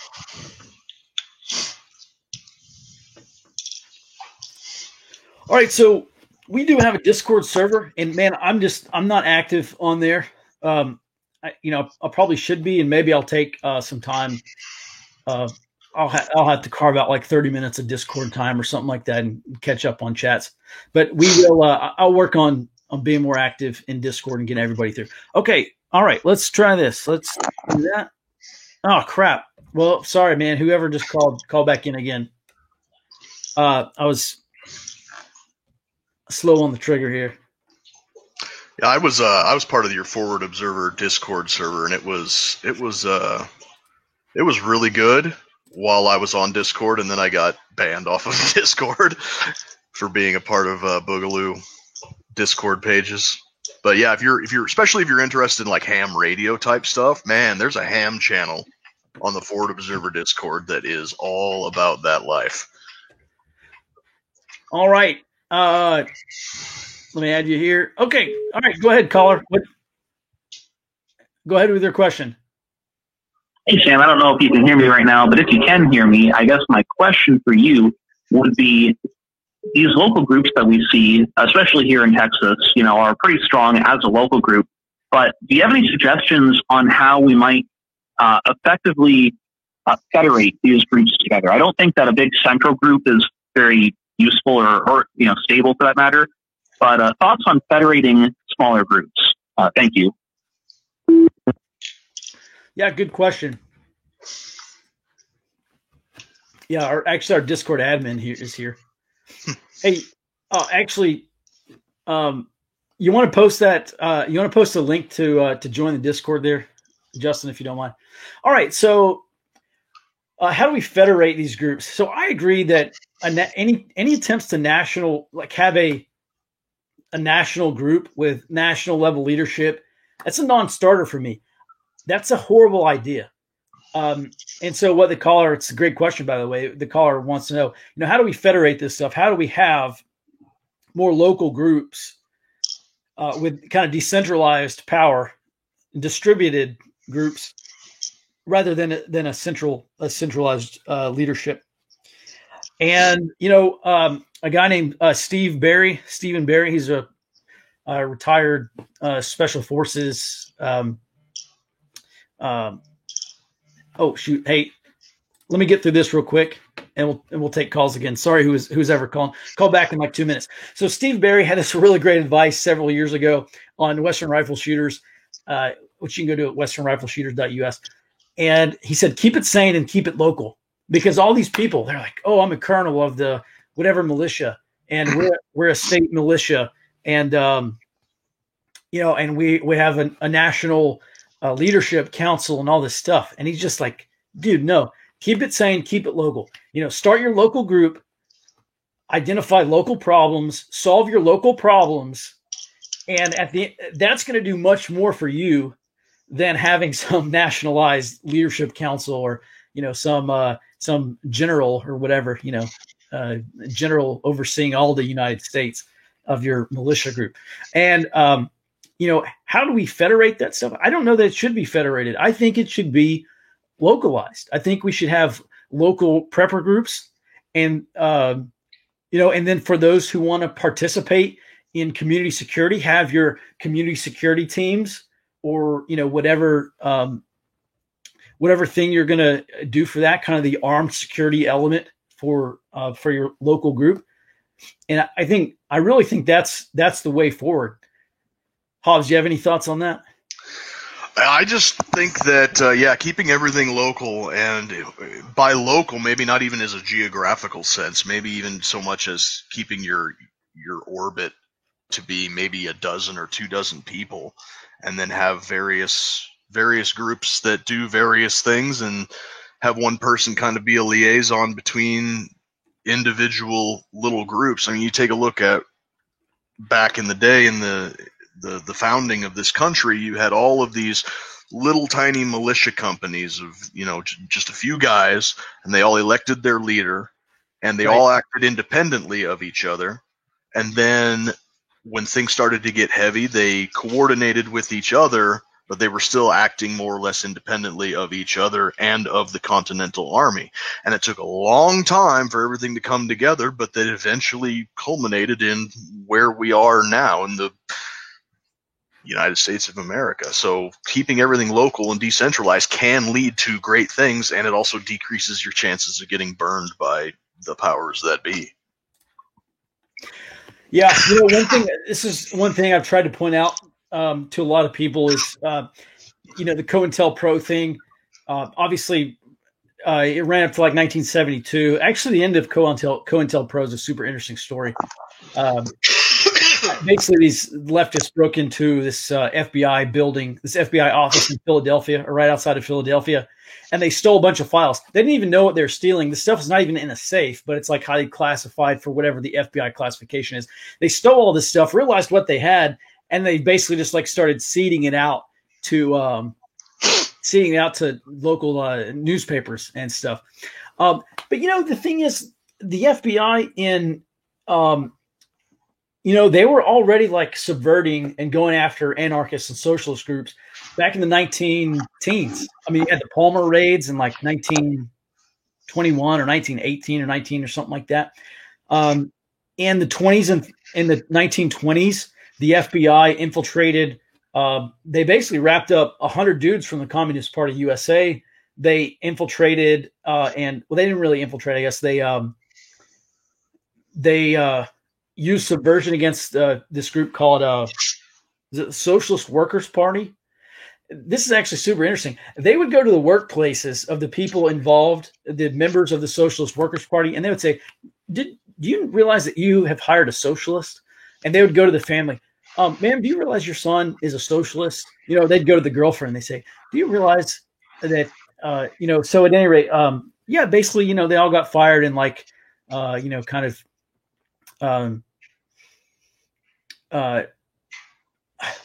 All right, so we do have a Discord server, and man, I'm not active on there. I probably should be, and maybe I'll take some time. I'll have to carve out like 30 minutes of Discord time or something like that and catch up on chats. But we will. I'll work on being more active in Discord and getting everybody through. Okay, all right, let's try this. Let's do that. Oh crap! Well, sorry, man. Whoever just call back in again. I was slow on the trigger here. Yeah, I was part of your Forward Observer Discord server, and it was really good while I was on Discord, and then I got banned off of Discord for being a part of Boogaloo Discord pages. But yeah, if you're especially if you're interested in like ham radio type stuff, man, there's a ham channel on the Forward Observer Discord that is all about that life. All right. Let me add you here. Okay. All right. Go ahead, caller. Go ahead with your question. Hey, Sam, I don't know if you can hear me right now, but if you can hear me, I guess my question for you would be these local groups that we see, especially here in Texas, are pretty strong as a local group. But do you have any suggestions on how we might effectively federate these groups together? I don't think that a big central group is very useful or stable for that matter. But thoughts on federating smaller groups? Thank you. Yeah, good question. Yeah, our Discord admin here is here. Hey, you want to post that? You want to post a link to join the Discord there, Justin, if you don't mind. All right, so how do we federate these groups? So I agree that any attempts to have a national group with national level leadership, that's a non-starter for me. That's a horrible idea. And so it's a great question, by the way. The caller wants to know, how do we federate this stuff? How do we have more local groups with kind of decentralized power, distributed groups, rather than a centralized leadership? And a guy named Stephen Barry, he's a retired special forces. Oh shoot! Hey, let me get through this real quick, and we'll take calls again. Sorry, who's ever calling? Call back in like 2 minutes. So Steve Barry had this really great advice several years ago on Western Rifle Shooters, which you can go to at westernrifleshooters.us. And he said, keep it sane and keep it local, because all these people, they're like, oh, I'm a colonel of the whatever militia, and we're a state militia, and and we have a national leadership council and all this stuff. And he's just like, dude, no, keep it sane, keep it local. Start your local group, identify local problems, solve your local problems. And that's going to do much more for you than having some nationalized leadership council or, some general or whatever, general overseeing all the United States of your militia group. And, how do we federate that stuff? I don't know that it should be federated. I think it should be localized. I think we should have local prepper groups, and and then for those who want to participate in community security, have your community security teams, or whatever thing you're going to do for that, kind of the armed security element for your local group. And I really think that's the way forward. Hobbs, do you have any thoughts on that? I just think that, keeping everything local, and by local, maybe not even as a geographical sense, maybe even so much as keeping your orbit to be maybe a dozen or 24 people, and then have various groups that do various things, and have one person kind of be a liaison between individual little groups. I mean, you take a look at back in the day in the founding of this country, you had all of these little tiny militia companies of, just a few guys, and they all elected their leader, and they all acted independently of each other. And then when things started to get heavy, they coordinated with each other, but they were still acting more or less independently of each other and of the Continental Army. And it took a long time for everything to come together, but that eventually culminated in where we are now in the United States of America. So keeping everything local and decentralized can lead to great things, and it also decreases your chances of getting burned by the powers that be. Yeah, this is one thing I've tried to point out to a lot of people is, the COINTELPRO thing. Obviously, it ran up to like 1972. Actually, the end of COINTELPRO is a super interesting story. Basically, these leftists broke into this FBI building, this FBI office in Philadelphia, or right outside of Philadelphia, and they stole a bunch of files. They didn't even know what they're stealing. The stuff is not even in a safe, but it's like highly classified for whatever the FBI classification is. They stole all this stuff, realized what they had, and they basically just like started seeding it out to local newspapers and stuff. But the thing is, the FBI in they were already like subverting and going after anarchists and socialist groups back in the 19 teens. I mean, you had the Palmer raids in like 1921 or 1918 or 19 or something like that. In the 20s and in the 1920s, the FBI infiltrated. They basically wrapped up 100 dudes from the Communist Party USA. They infiltrated, they didn't really infiltrate. I guess they used subversion against this group called the Socialist Workers Party. This is actually super interesting. They would go to the workplaces of the people involved, the members of the Socialist Workers Party, and they would say, do you realize that you have hired a socialist? And they would go to the family. Ma'am, do you realize your son is a socialist? They'd go to the girlfriend. They say, do you realize that, so at any rate, basically, they all got fired and like, kind of,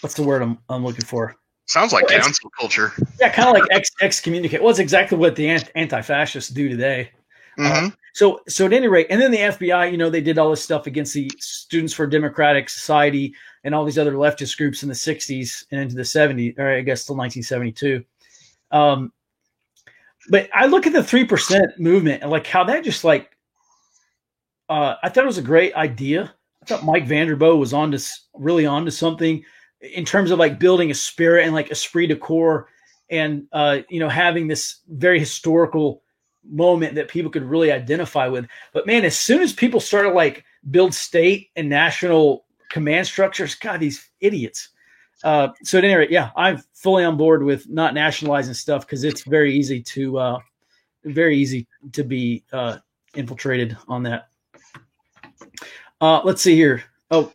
what's the word I'm looking for? Sounds like cancel culture. Yeah, kind of like excommunicate. Well, it's exactly what the anti-fascists do today. Mm-hmm. So at any rate, and then the FBI, they did all this stuff against the Students for Democratic Society and all these other leftist groups in the 60s and into the 70s, or I guess till 1972. But I look at the 3% movement and like how that just like, I thought it was a great idea. I thought Mike Vanderboe was really onto something in terms of like building a spirit and like esprit de corps and, having this very historical moment that people could really identify with. But man, as soon as people started like build state and national command structures, God, these idiots. So at any rate, yeah, I'm fully on board with not nationalizing stuff because it's very easy to be infiltrated on that. Let's see here. Oh,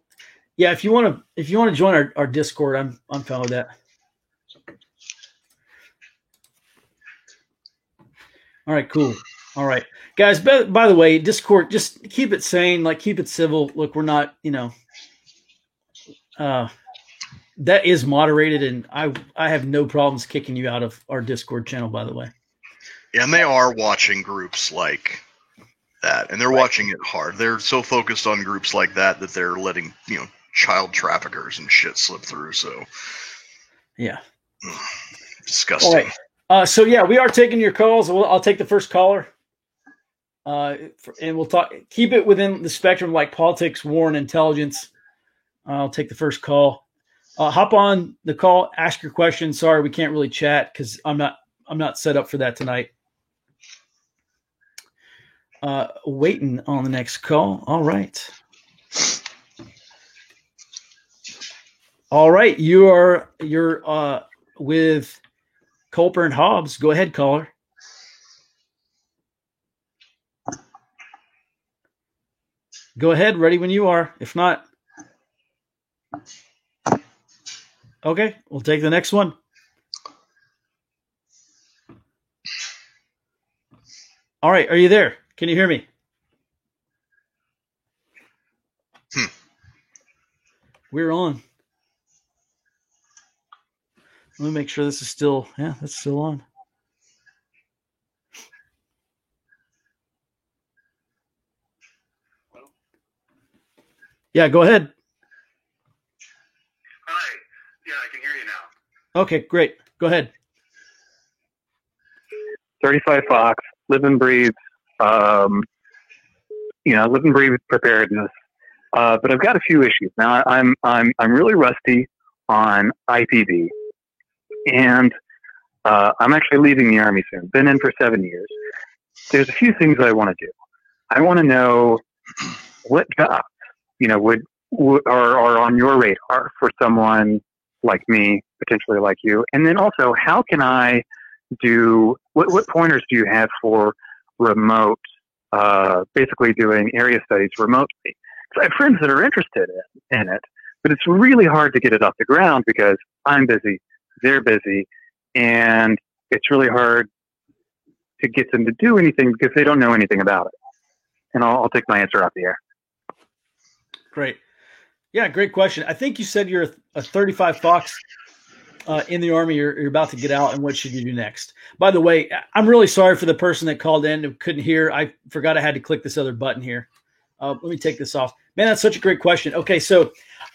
yeah. If you want to join our Discord, I'm fine with that. All right, cool. All right, guys. By the way, Discord, just keep it sane, like keep it civil. Look, we're not, that is moderated, and I have no problems kicking you out of our Discord channel. By the way, and they are watching groups like that, and they're watching it hard. They're so focused on groups like that they're letting child traffickers and shit slip through. So, yeah, disgusting. All right. So yeah, we are taking your calls. I'll take the first caller, and we'll talk. Keep it within the spectrum, like politics, war, and intelligence. I'll take the first call. Hop on the call. Ask your question. Sorry, we can't really chat because I'm not set up for that tonight. Waiting on the next call. All right. All right. You're with Culper and Hobbs. Go ahead, caller. Go ahead. Ready when you are. If not, okay, we'll take the next one. All right. Are you there? Can you hear me? We're on. Let me make sure this is still, that's still on. Yeah, go ahead. Hi. Yeah, I can hear you now. Okay, great. Go ahead. 35 Fox, live and breathe, live and breathe preparedness. But I've got a few issues. Now I'm really rusty on IPV. And I'm actually leaving the Army soon. Been in for 7 years. There's a few things I want to do. I want to know what jobs, are on your radar for someone like me, potentially like you. And then also, how can I do, what pointers do you have for remote, basically doing area studies remotely? Because I have friends that are interested in it, but it's really hard to get it off the ground because I'm busy. They're busy, and it's really hard to get them to do anything because they don't know anything about it. And I'll take my answer off the air. Great. Yeah, great question. I think you said you're a 35 Fox in the Army. You're about to get out, and what should you do next? By the way, I'm really sorry for the person that called in who couldn't hear. I forgot I had to click this other button here. Let me take this off. Man, that's such a great question. Okay, so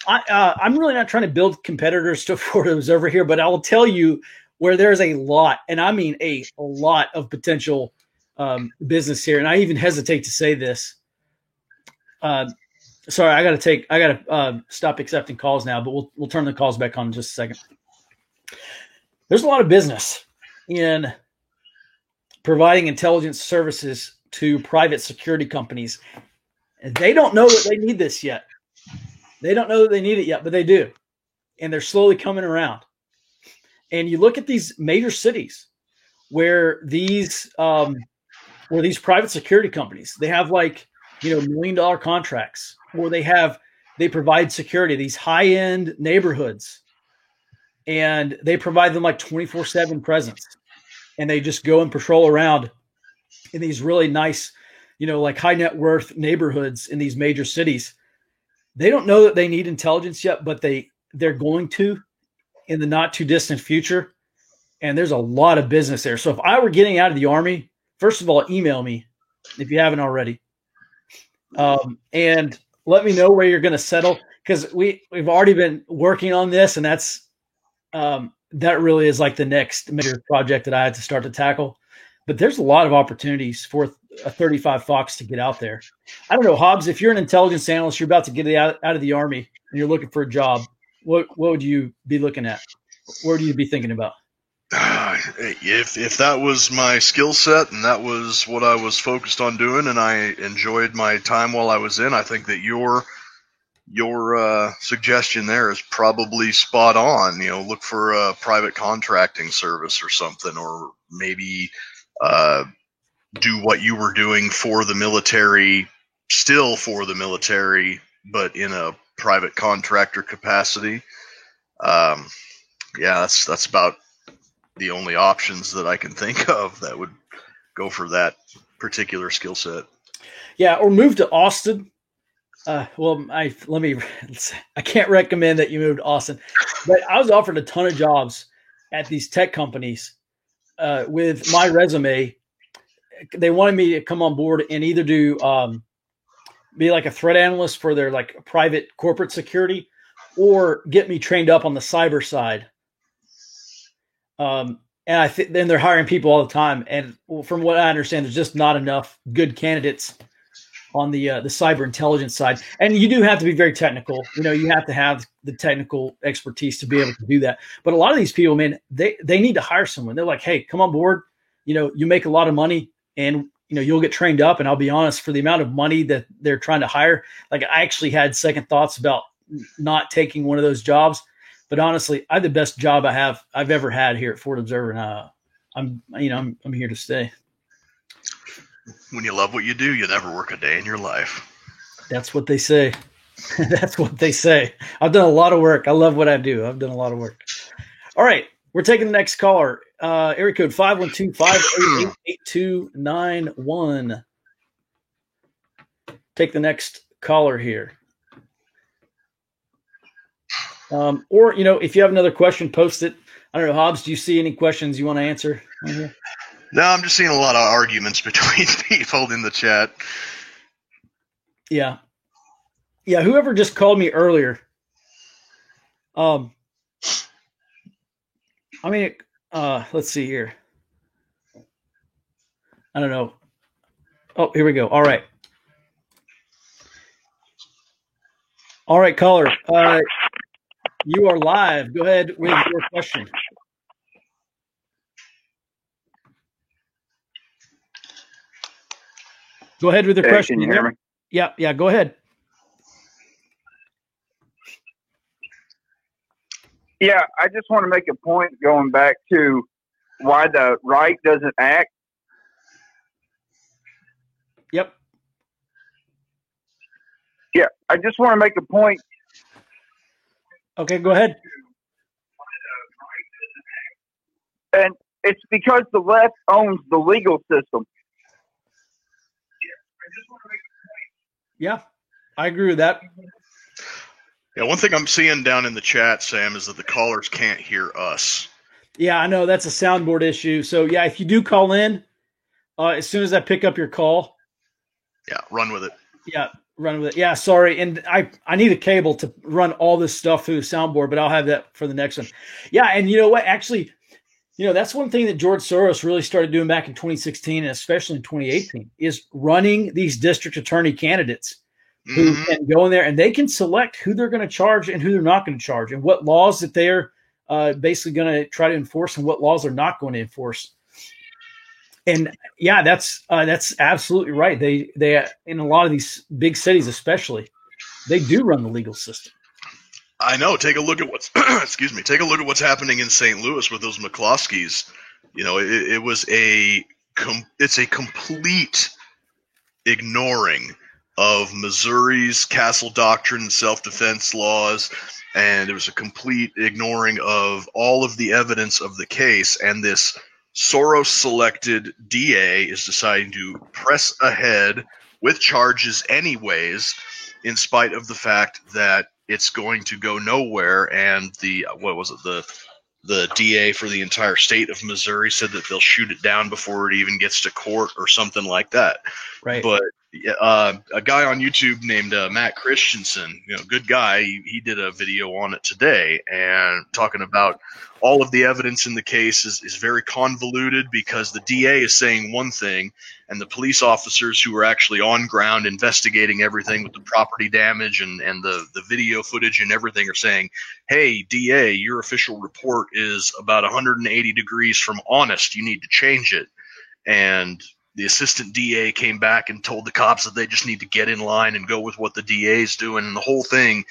I'm really not trying to build competitors to Florida Observer here, but I will tell you where there's a lot, and I mean a lot of potential business here. And I even hesitate to say this. Sorry, I got to stop accepting calls now, but we'll turn the calls back on in just a second. There's a lot of business in providing intelligence services to private security companies. And they don't know that they need this yet. They don't know that they need it yet, but they do. And they're slowly coming around. And you look at these major cities where these private security companies, they have like, $1 million contracts, or they provide security, these high-end neighborhoods, and they provide them like 24/7 presence. And they just go and patrol around in these really nice, like high net worth neighborhoods in these major cities. They don't know that they need intelligence yet, but they're going to in the not too distant future. And there's a lot of business there. So if I were getting out of the Army, first of all, email me if you haven't already. And let me know where you're going to settle, because we've already been working on this, and that's that really is like the next major project that I had to start to tackle. But there's a lot of opportunities for a 35 Fox to get out there. I don't know, Hobbs, if you're an intelligence analyst, you're about to get out of the Army and you're looking for a job, what would you be looking at? What would you be thinking about? If that was my skill set and that was what I was focused on doing, and I enjoyed my time while I was in, I think that your suggestion there is probably spot on. Look for a private contracting service or something, or maybe do what you were doing for the military, still for the military, but in a private contractor capacity. That's about the only options that I can think of that would go for that particular skill set. Yeah, or move to Austin. I can't recommend that you move to Austin, but I was offered a ton of jobs at these tech companies with my resume. They wanted me to come on board and either do be like a threat analyst for their like private corporate security, or get me trained up on the cyber side. And I think then they're hiring people all the time. And from what I understand, there's just not enough good candidates on the cyber intelligence side. And you do have to be very technical. You have to have the technical expertise to be able to do that. But a lot of these people, man, they need to hire someone. They're like, hey, come on board. You make a lot of money, and you'll get trained up. And I'll be honest, for the amount of money that they're trying to hire, like I actually had second thoughts about not taking one of those jobs. But honestly, I have the best job I've ever had here at Fort Observer, and I'm here to stay. When you love what you do, you never work a day in your life. That's what they say. That's what they say. I've done a lot of work. I love what I do. I've done a lot of work. All right, we're taking the next caller. Area code 512-588-8291. Take the next caller here. Or, if you have another question, post it. I don't know, Hobbs, do you see any questions you want to answer? No, I'm just seeing a lot of arguments between people in the chat. Yeah. Yeah, whoever just called me earlier. Let's see here. I don't know. Oh, here we go. All right. All right, caller. You are live. Go ahead with your question. Go ahead with your question. Can you hear me? Yeah, go ahead. Yeah, I just want to make a point going back to why the right doesn't act. Yep. Yeah, I just want to make a point. Okay, go ahead. And it's because the left owns the legal system. Yeah, I agree with that. Yeah, one thing I'm seeing down in the chat, Sam, is that the callers can't hear us. Yeah, I know that's a soundboard issue. So yeah, if you do call in, as soon as I pick up your call, run with it. Yeah, run with it. Yeah, sorry. And I need a cable to run all this stuff through the soundboard, but I'll have that for the next one. Yeah, and you know what? Actually, that's one thing that George Soros really started doing back in 2016 and especially in 2018 is running these district attorney candidates who can go in there and they can select who they're going to charge and who they're not going to charge and what laws that they're basically going to try to enforce and what laws they're not going to enforce. And yeah, that's absolutely right. They in a lot of these big cities, especially, they do run the legal system. I know. Take a look at what's excuse me. Take a look at what's happening in St. Louis with those McCloskeys. It's a complete ignoring of Missouri's Castle Doctrine self-defense laws, and it was a complete ignoring of all of the evidence of the case, and this Soros-selected DA is deciding to press ahead with charges anyways, in spite of the fact that it's going to go nowhere. And the DA for the entire state of Missouri said that they'll shoot it down before it even gets to court or something like that. Right. But a guy on YouTube named Matt Christensen, good guy, he did a video on it today and talking about all of the evidence in the case is very convoluted because the DA is saying one thing and the police officers who are actually on ground investigating everything with the property damage and the video footage and everything are saying, hey, DA, your official report is about 180 degrees from honest. You need to change it. And the assistant DA came back and told the cops that they just need to get in line and go with what the DA is doing. And the whole thing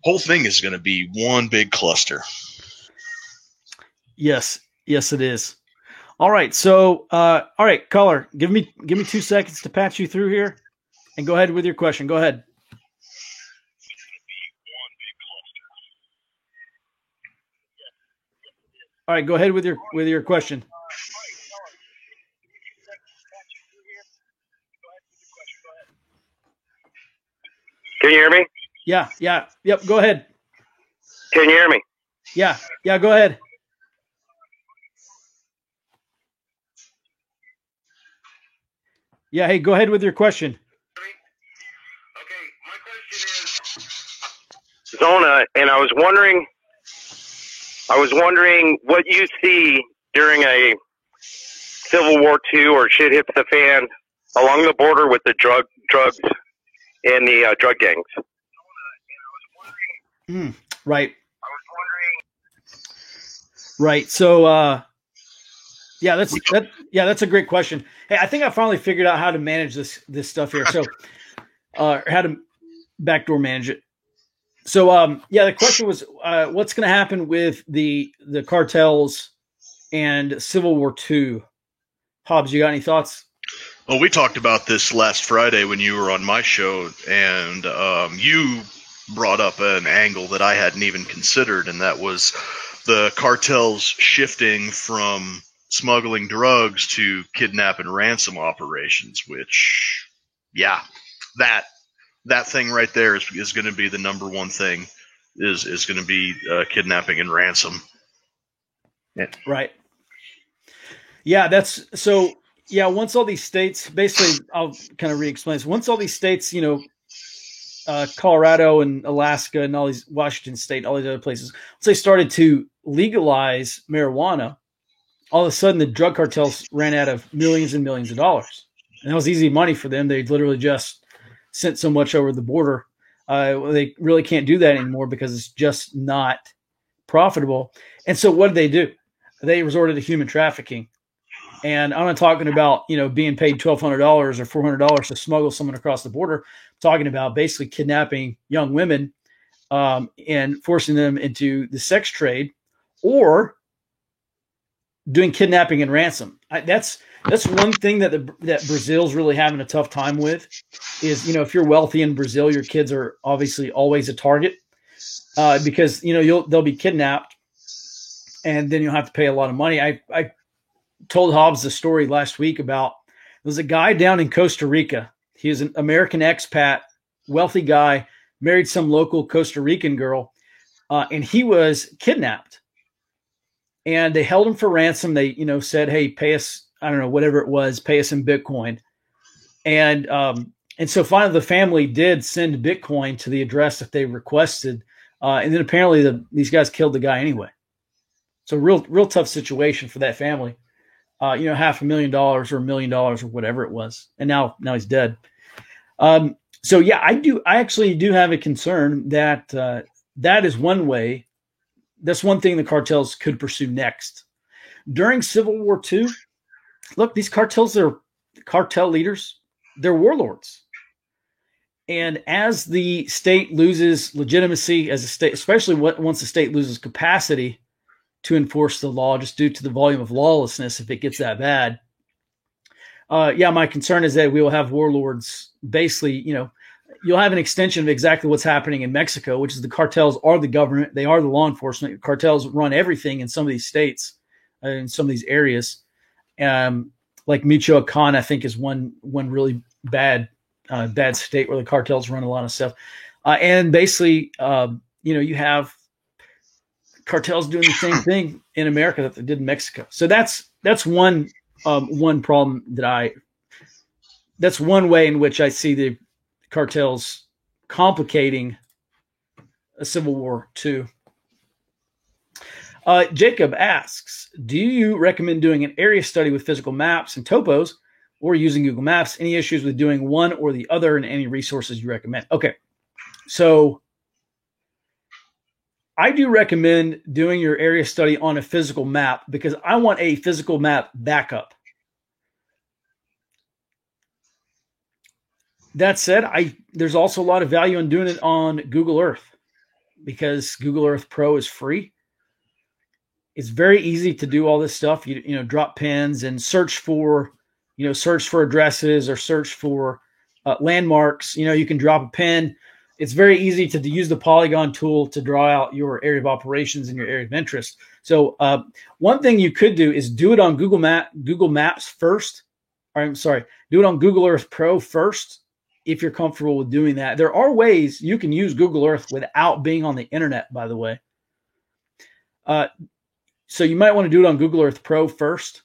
is going to be one big cluster. Yes, it is. All right. So, all right, caller, give me 2 seconds to patch you through here and go ahead with your question. Go ahead. All right, go ahead with your question. Can you hear me? Yeah. Yep. Go ahead. Can you hear me? Yeah. Go ahead. Yeah. Hey, go ahead with your question. Okay. My question is, Zona, and I was wondering what you see during a Civil War II or shit hits the fan along the border with the drugs and the drug gangs. Right. Right. So, that's a great question. Hey, I think I finally figured out how to manage this stuff here. So, how to backdoor manage it. So, the question was, what's going to happen with the cartels and Civil War II? Hobbs, you got any thoughts? Well, we talked about this last Friday when you were on my show, and you brought up an angle that I hadn't even considered, and that was the cartels shifting from smuggling drugs to kidnap and ransom operations, which, that thing right there is going to be the number one thing, is going to be kidnapping and ransom. Yeah. Right. Yeah, that's so. Yeah, once all these states, basically, I'll kind of re-explain this. Once all these states, Colorado and Alaska and all these, Washington State, all these other places, once they started to legalize marijuana, all of a sudden the drug cartels ran out of millions and millions of dollars. And that was easy money for them. They literally just sent so much over the border. They really can't do that anymore because it's just not profitable. And so what did they do? They resorted to human trafficking. And I'm not talking about, being paid $1,200 or $400 to smuggle someone across the border. I'm talking about basically kidnapping young women and forcing them into the sex trade or doing kidnapping and ransom. That's one thing that Brazil's really having a tough time with is, if you're wealthy in Brazil, your kids are obviously always a target because, they'll be kidnapped and then you'll have to pay a lot of money. I told Hobbs the story last week about there's a guy down in Costa Rica. He was an American expat, wealthy guy, married some local Costa Rican girl, and he was kidnapped. And they held him for ransom. They, said, hey, pay us, I don't know, whatever it was, pay us in Bitcoin. And And so finally the family did send Bitcoin to the address that they requested. And then apparently these guys killed the guy anyway. So real tough situation for that family. $500,000 or $1 million or whatever it was. And now he's dead. So yeah, I actually do have a concern that that is one way. That's one thing the cartels could pursue next. During Civil War II, look, these cartels are cartel leaders. They're warlords. And as the state loses legitimacy as a state, especially once the state loses capacity to enforce the law, just due to the volume of lawlessness, if it gets that bad, my concern is that we will have warlords. Basically, you'll have an extension of exactly what's happening in Mexico, which is the cartels are the government. They are the law enforcement. Cartels run everything in some of these states, in some of these areas. Like Michoacan, I think, is one really bad state where the cartels run a lot of stuff. And basically, you have cartels doing the same thing in America that they did in Mexico. So that's one problem that's one way in which I see the cartels complicating a Civil War too. Jacob asks, do you recommend doing an area study with physical maps and topos or using Google Maps? Any issues with doing one or the other, and any resources you recommend? Okay. So I do recommend doing your area study on a physical map because I want a physical map backup. That said, there's also a lot of value in doing it on Google Earth because Google Earth Pro is free. It's very easy to do all this stuff. You drop pins and search for addresses or search for landmarks. You can drop a pin. It's very easy to use the polygon tool to draw out your area of operations and your area of interest. So one thing you could do is do it on Google Maps first. Do it on Google Earth Pro first if you're comfortable with doing that. There are ways you can use Google Earth without being on the internet, by the way. So you might want to do it on Google Earth Pro first,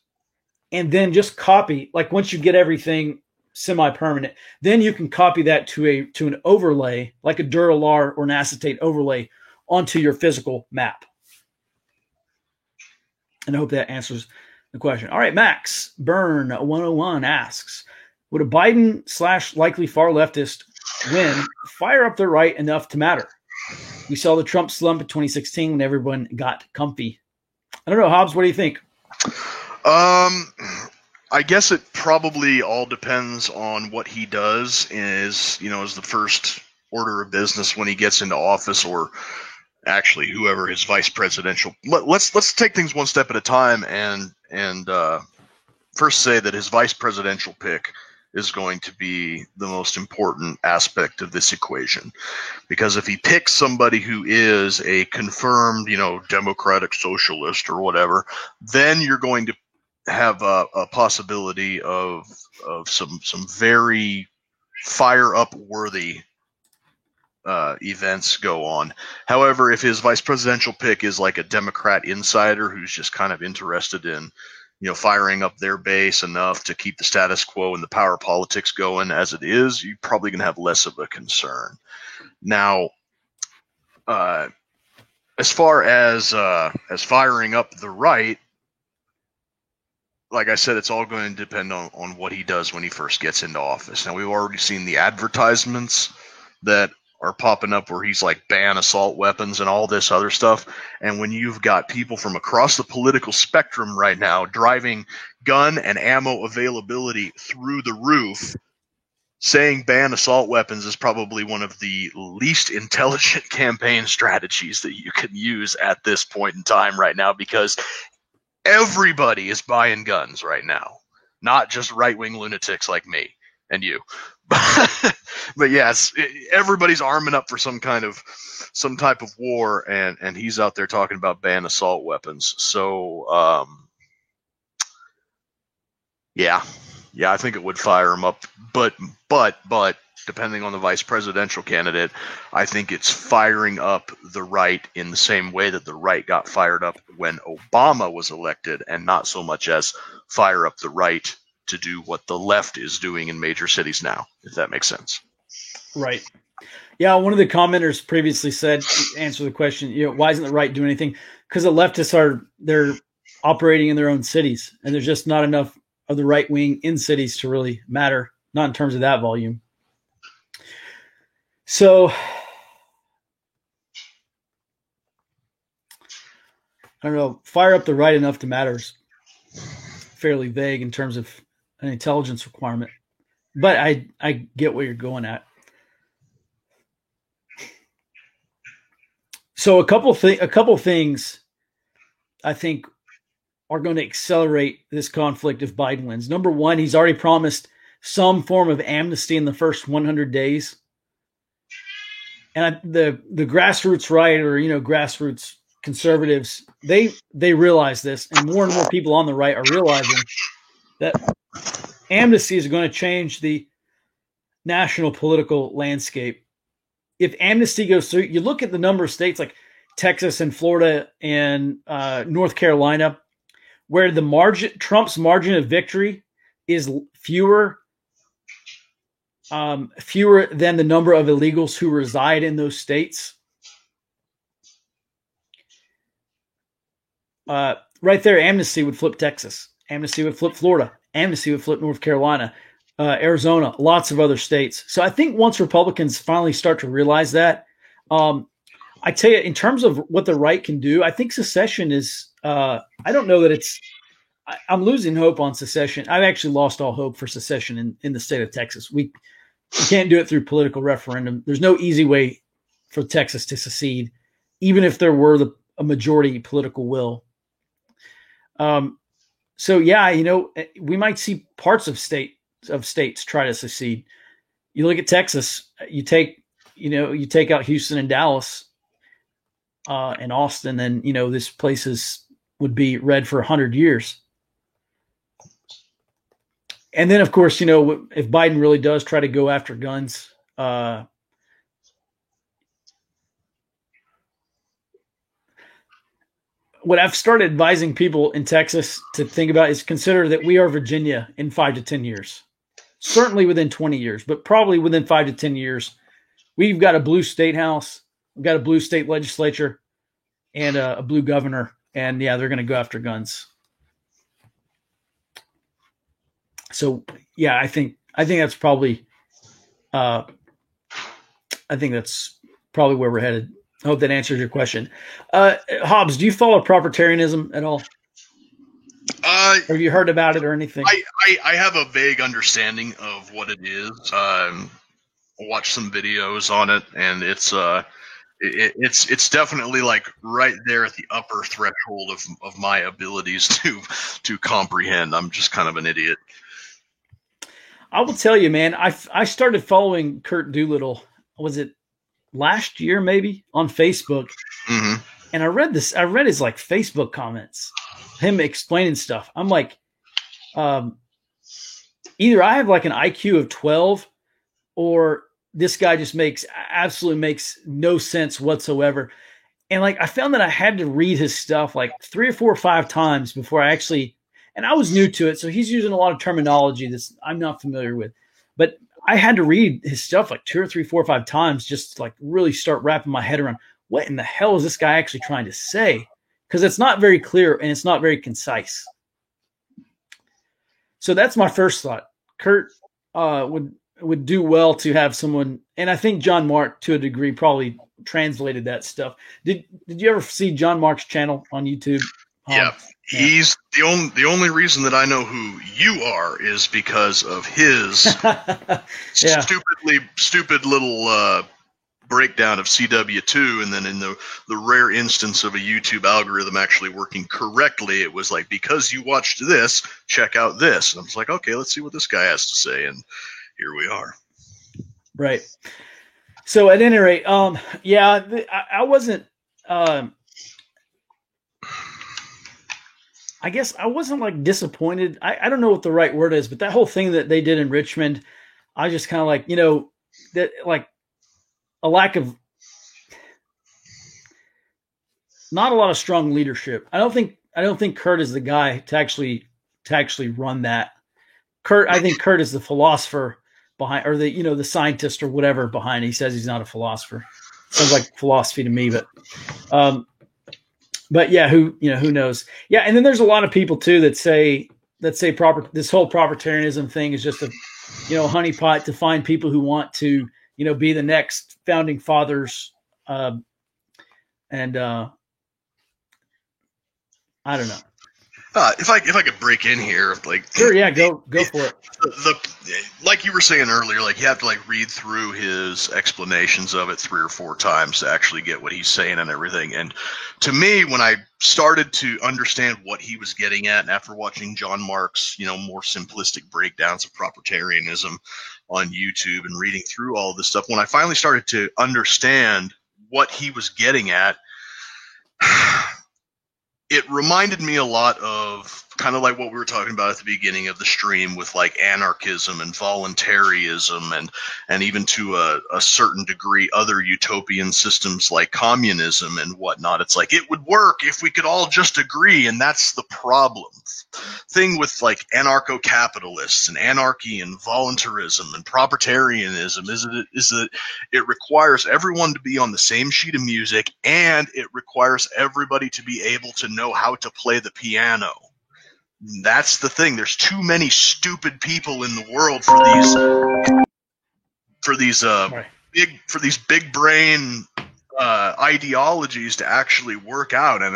and then just copy. Like once you get everything semi-permanent, then you can copy that to an overlay, like a Duralar or an acetate overlay, onto your physical map. And I hope that answers the question. All right, Max Burn 101 asks, would a Biden / likely far leftist win fire up the right enough to matter? We saw the Trump slump in 2016 when everyone got comfy. I don't know, Hobbs, what do you think? I guess it probably all depends on what he does as the first order of business when he gets into office, or actually whoever his vice presidential. Let's take things one step at a time and first say that his vice presidential pick is going to be the most important aspect of this equation. Because if he picks somebody who is a confirmed, democratic socialist or whatever, then you're going to have a possibility of some very fire up worthy events go on. However, if his vice presidential pick is like a Democrat insider who's just kind of interested in firing up their base enough to keep the status quo and the power politics going as it is, you're probably going to have less of a concern. Now, as far as firing up the right, like I said, it's all going to depend on what he does when he first gets into office. Now, we've already seen the advertisements that are popping up where he's like ban assault weapons and all this other stuff. And when you've got people from across the political spectrum right now driving gun and ammo availability through the roof, saying ban assault weapons is probably one of the least intelligent campaign strategies that you can use at this point in time right now, because everybody is buying guns right now, not just right-wing lunatics like me and you. But yes, everybody's arming up for some type of war, and he's out there talking about ban assault weapons. So, yeah, I think it would fire him up. But depending on the vice presidential candidate, I think it's firing up the right in the same way that the right got fired up when Obama was elected, and not so much as fire up the right to do what the left is doing in major cities now, if that makes sense. Right. Yeah, one of the commenters previously said, answer the question, why isn't the right doing anything? Because the leftists they're operating in their own cities, and there's just not enough of the right wing in cities to really matter, not in terms of that volume. So I don't know, fire up the right enough to matter is fairly vague in terms of an intelligence requirement, but I get what you're going at. So a couple things I think are going to accelerate this conflict if Biden wins. Number one, he's already promised some form of amnesty in the first 100 days. And the grassroots right, or grassroots conservatives, they realize this, and more people on the right are realizing that amnesty is going to change the national political landscape. If amnesty goes through, you look at the number of states like Texas and Florida and North Carolina, where Trump's margin of victory is fewer than the number of illegals who reside in those states. Right there, amnesty would flip Texas. Amnesty would flip Florida. Amnesty would flip North Carolina, Arizona, lots of other states. So I think once Republicans finally start to realize that, I tell you, in terms of what the right can do, I think secession is, I don't know that I'm losing hope on secession. I've actually lost all hope for secession in the state of Texas. We can't do it through political referendum. There's no easy way for Texas to secede, even if there were a majority political will. So yeah, we might see parts of states try to secede. You look at Texas, you take out Houston and Dallas, and Austin, then, this places would be red for 100 years. And then, of course, if Biden really does try to go after guns, what I've started advising people in Texas to think about is consider that we are Virginia in 5 to 10 years. Certainly within 20 years, but probably within 5 to 10 years. We've got a blue state house, we've got a blue state legislature, and a blue governor. And yeah, they're going to go after guns. So yeah, I think that's probably, where we're headed. I hope that answers your question. Hobbs, do you follow proprietarianism at all? Have you heard about it or anything? I have a vague understanding of what it is. I watched some videos on it, and it's definitely like right there at the upper threshold of my abilities to comprehend. I'm just kind of an idiot. I will tell you, man, I started following Kurt Doolittle. Was it last year, maybe, on Facebook? Mm-hmm. And I read his Facebook comments, him explaining stuff. I'm like, either I have like an IQ of 12, or this guy just absolutely makes no sense whatsoever. And like, I found that I had to read his stuff like 3 or 4 or 5 times before I actually, and I was new to it. So he's using a lot of terminology that I'm not familiar with, but I had to read his stuff like 2 or 3, 4 or 5 times just to like really start wrapping my head around what in the hell is this guy actually trying to say? Because it's not very clear and it's not very concise. So that's my first thought. Kurt would do well to have someone, and I think John Mark to a degree probably translated that stuff. Did you ever see John Mark's channel on YouTube? Yeah. He's the only reason that I know who you are is because of his stupid little breakdown of CW2, and then in the rare instance of a YouTube algorithm actually working correctly, it was like, because you watched this, check out this. And I was like, okay, let's see what this guy has to say, and here we are. Right. So at any rate, I wasn't. I guess I wasn't like disappointed. I don't know what the right word is, but that whole thing that they did in Richmond, I just kind of like, that like a lack of, not a lot of strong leadership. I don't think Kurt is the guy to actually run that. Kurt, I think Kurt is the philosopher behind, or the scientist or whatever behind. He says he's not a philosopher. Sounds like philosophy to me, but yeah, who knows? Yeah. And then there's a lot of people too that say this whole proprietarianism thing is just a honeypot to find people who want to, be the next founding fathers. And I don't know. If I could break in here, sure, yeah, go for it. Like you were saying earlier, you have to read through his explanations of it 3 or 4 times to actually get what he's saying and everything. And to me, when I started to understand what he was getting at, and after watching John Mark's more simplistic breakdowns of proprietarianism on YouTube and reading through all of this stuff, when I finally started to understand what he was getting at, it reminded me a lot of kind of like what we were talking about at the beginning of the stream with anarchism and voluntarism and even to a certain degree other utopian systems like communism and whatnot. It's it would work if we could all just agree, and that's the problem. Thing with anarcho-capitalists and anarchy and voluntarism and proprietarianism is that it requires everyone to be on the same sheet of music, and it requires everybody to be able to know how to play the piano. That's the thing. There's too many stupid people in the world for these big brain ideologies to actually work out, and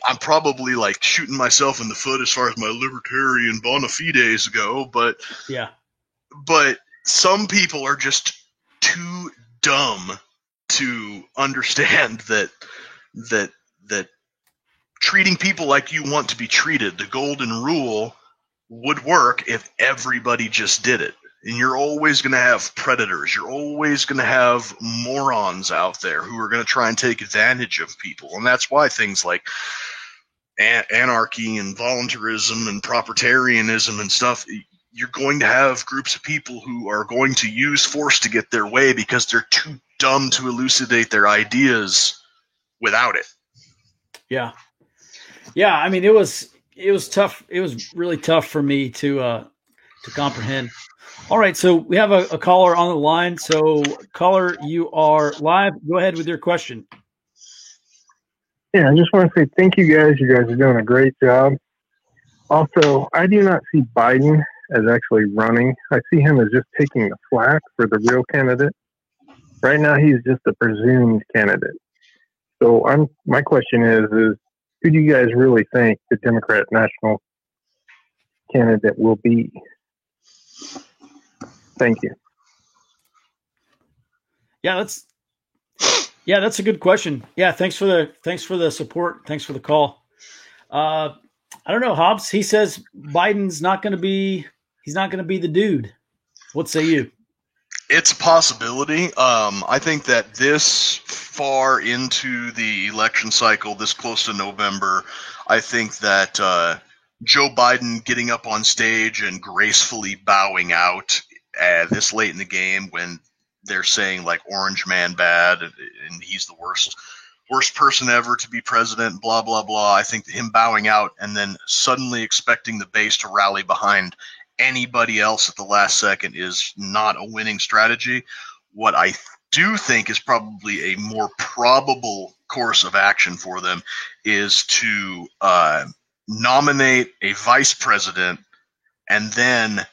I'm probably shooting myself in the foot as far as my libertarian bona fides go, but yeah, but some people are just too dumb to understand that treating people like you want to be treated, the golden rule, would work if everybody just did it. And you're always going to have predators. You're always going to have morons out there who are going to try and take advantage of people. And that's why things like anarchy and voluntarism and proprietarianism and stuff, you're going to have groups of people who are going to use force to get their way because they're too dumb to elucidate their ideas without it. Yeah. Yeah. I mean, it was tough. It was really tough for me to comprehend. All right. So we have a caller on the line. So caller, you are live. Go ahead with your question. Yeah. I just want to say thank you guys. You guys are doing a great job. Also, I do not see Biden as actually running. I see him as just taking the flack for the real candidate. Right now, he's just a presumed candidate. So my question is who do you guys really think the Democrat national candidate will be? Thank you. Yeah, that's a good question. Yeah, thanks for the support. Thanks for the call. I don't know, Hobbs. He says Biden's not going to be the dude. What say you? It's a possibility. I think that this far into the election cycle, this close to November, I think that Joe Biden getting up on stage and gracefully bowing out this late in the game when they're saying Orange Man bad and he's the worst person ever to be president, blah, blah, blah. I think him bowing out and then suddenly expecting the base to rally behind anybody else at the last second is not a winning strategy. What I do think is probably a more probable course of action for them is to nominate a vice president, and then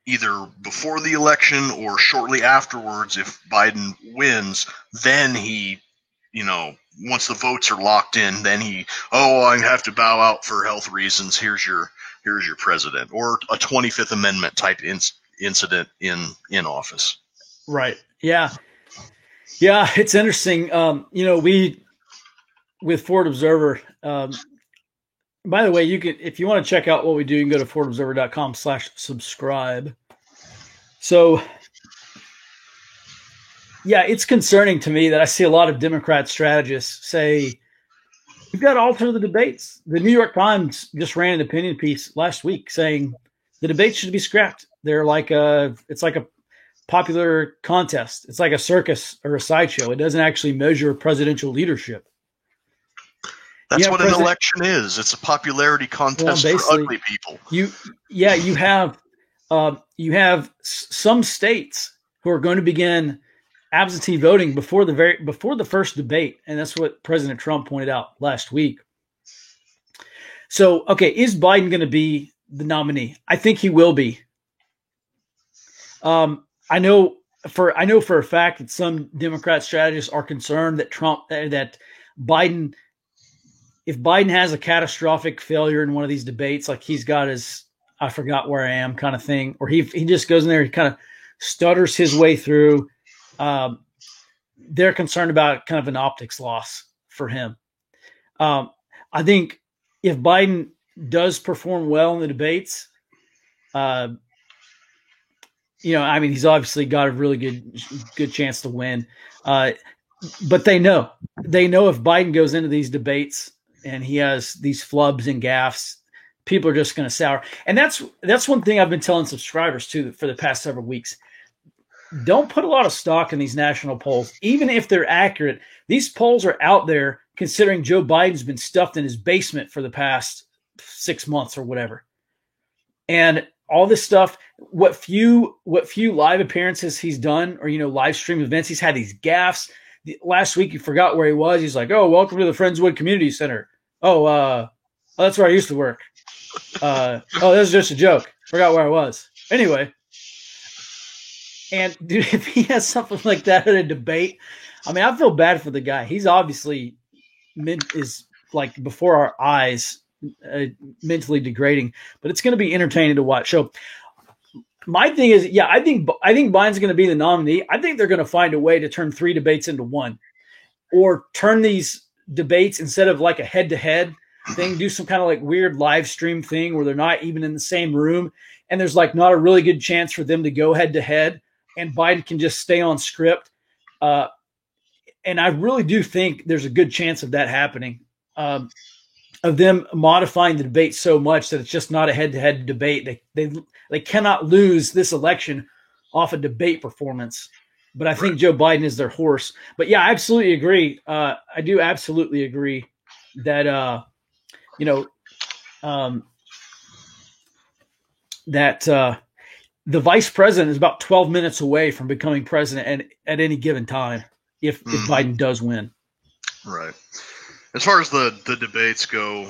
either before the election or shortly afterwards, if Biden wins, then he, once the votes are locked in, then I have to bow out for health reasons. Here's your president, or a 25th Amendment type incident in office. Right. Yeah. Yeah. It's interesting. We, with Forward Observer, by the way, you can, if you want to check out what we do, you can go to forwardobserver.com/subscribe. So yeah, it's concerning to me that I see a lot of Democrat strategists say, you've got to alter the debates. The New York Times just ran an opinion piece last week saying the debates should be scrapped. They're it's like a popular contest. It's like a circus or a sideshow. It doesn't actually measure presidential leadership. That's what an election is. It's a popularity contest for ugly people. You have some states who are going to begin absentee voting before the first debate, and that's what President Trump pointed out last week. So, okay, is Biden going to be the nominee? I think he will be. I know for a fact that some Democrat strategists are concerned that Biden, if Biden has a catastrophic failure in one of these debates, like he's got his "I forgot where I am" kind of thing, or he just goes in there, he kind of stutters his way through. They're concerned about kind of an optics loss for him. I think if Biden does perform well in the debates, he's obviously got a really good chance to win. But they know if Biden goes into these debates and he has these flubs and gaffes, people are just going to sour. And that's one thing I've been telling subscribers too for the past several weeks. Don't put a lot of stock in these national polls, even if they're accurate. These polls are out there considering Joe Biden's been stuffed in his basement for the past 6 months or whatever. And all this stuff, what few live appearances he's done or, live stream events, he's had these gaffes. Last week, he forgot where he was. He's like, "Oh, welcome to the Friendswood Community Center." Oh, that's where I used to work. That was just a joke. Forgot where I was. Anyway. And dude, if he has something like that at a debate, I feel bad for the guy. He's obviously is like before our eyes, mentally degrading. But it's going to be entertaining to watch. So my thing is, I think Biden's going to be the nominee. I think they're going to find a way to turn 3 debates into one, or turn these debates instead of like a head-to-head thing, do some kind of like weird live stream thing where they're not even in the same room, and there's like not a really good chance for them to go head-to-head. And Biden can just stay on script. And I really do think there's a good chance of that happening, of them modifying the debate so much that it's just not a head-to-head debate. They cannot lose this election off a debate performance. But I think Joe Biden is their horse. But yeah, I absolutely agree. I do absolutely agree that, the vice president is about 12 minutes away from becoming president at any given time if Biden does win. Right. As far as the debates go,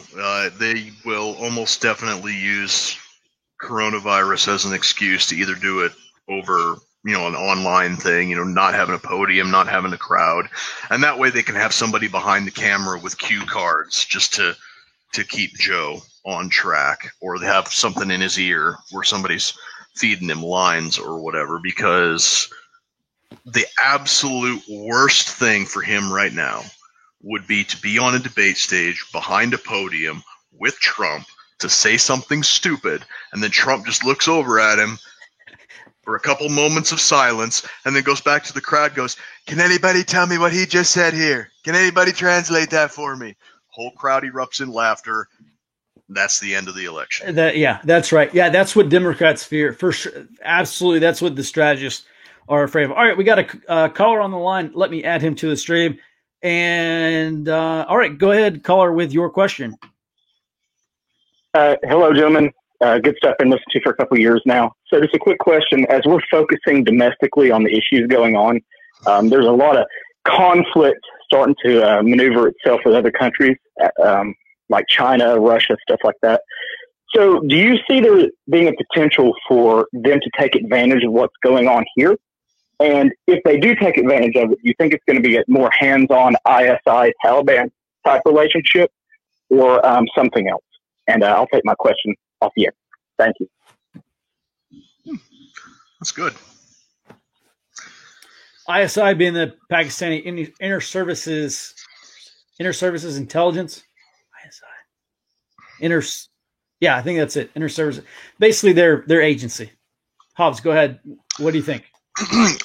they will almost definitely use coronavirus as an excuse to either do it over, an online thing, not having a podium, not having a crowd. And that way they can have somebody behind the camera with cue cards just to keep Joe on track, or they have something in his ear where somebody's feeding him lines or whatever, because the absolute worst thing for him right now would be to be on a debate stage behind a podium with Trump to say something stupid, and then Trump just looks over at him for a couple moments of silence and then goes back to the crowd, goes, "Can anybody tell me what he just said here? Can anybody translate that for me?" Whole crowd erupts in laughter. That's the end of the election. That's right. Yeah, that's what Democrats fear. For sure. Absolutely. That's what the strategists are afraid of. All right, we got a caller on the line. Let me add him to the stream. And all right, go ahead, caller, with your question. Hello, gentlemen. Good stuff. Been listening to for a couple of years now. So just a quick question. As we're focusing domestically on the issues going on, there's a lot of conflict starting to maneuver itself with other countries, like China, Russia, stuff like that. So do you see there being a potential for them to take advantage of what's going on here? And if they do take advantage of it, you think it's going to be a more hands-on ISI-Taliban type relationship, or something else? And I'll take my question off the air. Thank you. That's good. ISI being the Pakistani Inter Services Intelligence. ISI. I think that's it. Inter Services. Basically, their agency. Hobbs, go ahead. What do you think?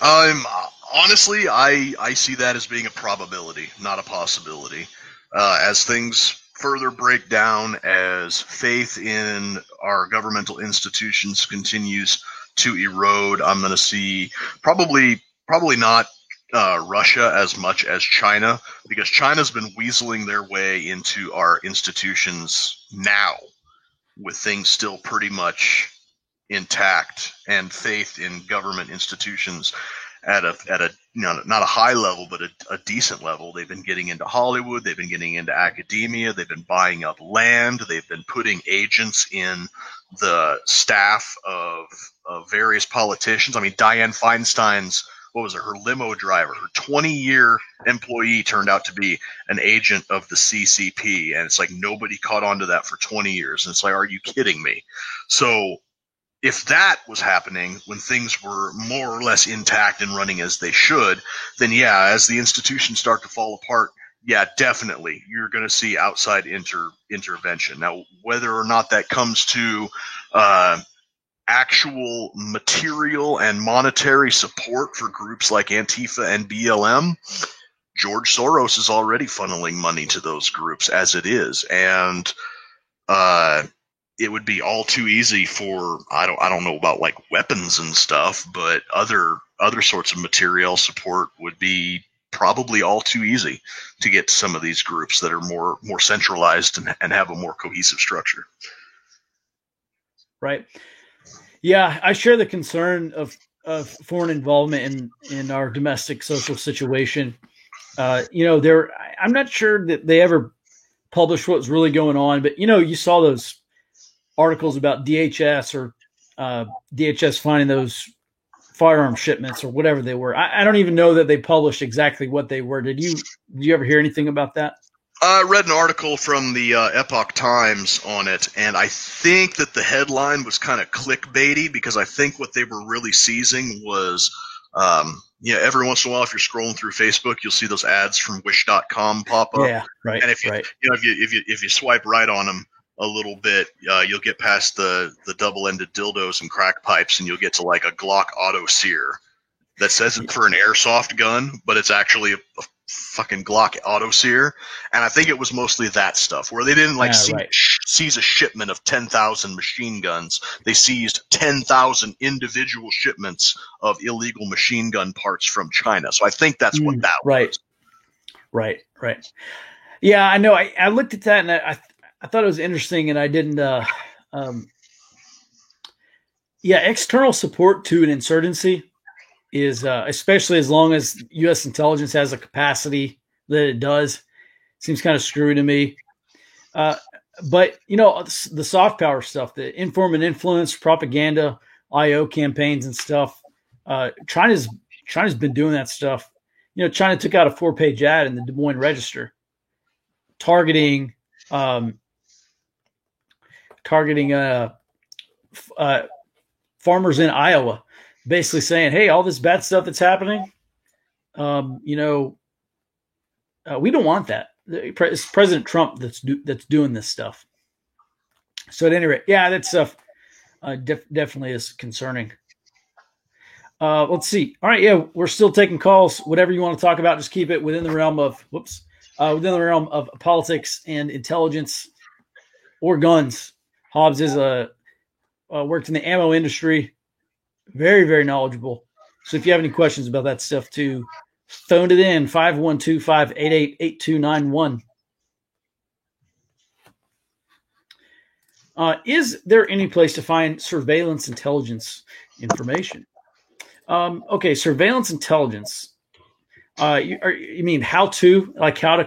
Honestly, I see that as being a probability, not a possibility. As things further break down, as faith in our governmental institutions continues to erode, I'm going to see probably not Russia as much as China, because China's been weaseling their way into our institutions now, with things still pretty much intact and faith in government institutions at a not a high level, but a decent level. They've been getting into Hollywood. They've been getting into academia. They've been buying up land. They've been putting agents in the staff of various politicians. I mean, Dianne Feinstein's, what was it, her limo driver, her 20-year employee turned out to be an agent of the CCP. And it's like nobody caught on to that for 20 years. And it's like, are you kidding me? So if that was happening when things were more or less intact and running as they should, then yeah, as the institutions start to fall apart, yeah, definitely you're going to see outside intervention. Now, whether or not that comes to actual material and monetary support for groups like Antifa and BLM, George Soros is already funneling money to those groups as it is, and it would be all too easy for I don't know about like weapons and stuff, but other sorts of material support would be probably all too easy to get to some of these groups that are more centralized and have a more cohesive structure. Right. Yeah, I share the concern of foreign involvement in our domestic social situation. I'm not sure that they ever published what was really going on, but you saw those articles about DHS or DHS finding those firearm shipments or whatever they were. I don't even know that they published exactly what they were. Did you ever hear anything about that? I read an article from the Epoch Times on it, and I think that the headline was kind of clickbaity, because I think what they were really seizing was, every once in a while, if you're scrolling through Facebook, you'll see those ads from Wish.com pop up. Yeah, right. And if you swipe right on them a little bit, you'll get past the double-ended dildos and crack pipes, and you'll get to like a Glock Auto Sear that says it's for an airsoft gun, but it's actually a fucking Glock Auto Sear. And I think it was mostly that stuff, where they didn't seize a shipment of 10,000 machine guns. They seized 10,000 individual shipments of illegal machine gun parts from China. So I think that's what that was. Right. Yeah, I know. I looked at that and I thought it was interesting, and I didn't. External support to an insurgency is, especially as long as U.S. intelligence has a capacity that it does, seems kind of screwy to me. But the soft power stuff, the inform and influence, propaganda, IO campaigns and stuff. China's been doing that stuff. China took out a 4-page ad in the Des Moines Register targeting farmers in Iowa, basically saying, hey, all this bad stuff that's happening, we don't want that. It's President Trump that's doing this stuff. So at any rate, yeah, that stuff definitely is concerning. Let's see. All right, yeah, we're still taking calls. Whatever you want to talk about, just keep it within the realm of politics and intelligence or guns. Hobbs is worked in the ammo industry, very, very knowledgeable. So if you have any questions about that stuff too, phone it in 512-588-8291. Is there any place to find surveillance intelligence information? Okay, surveillance intelligence. You mean how to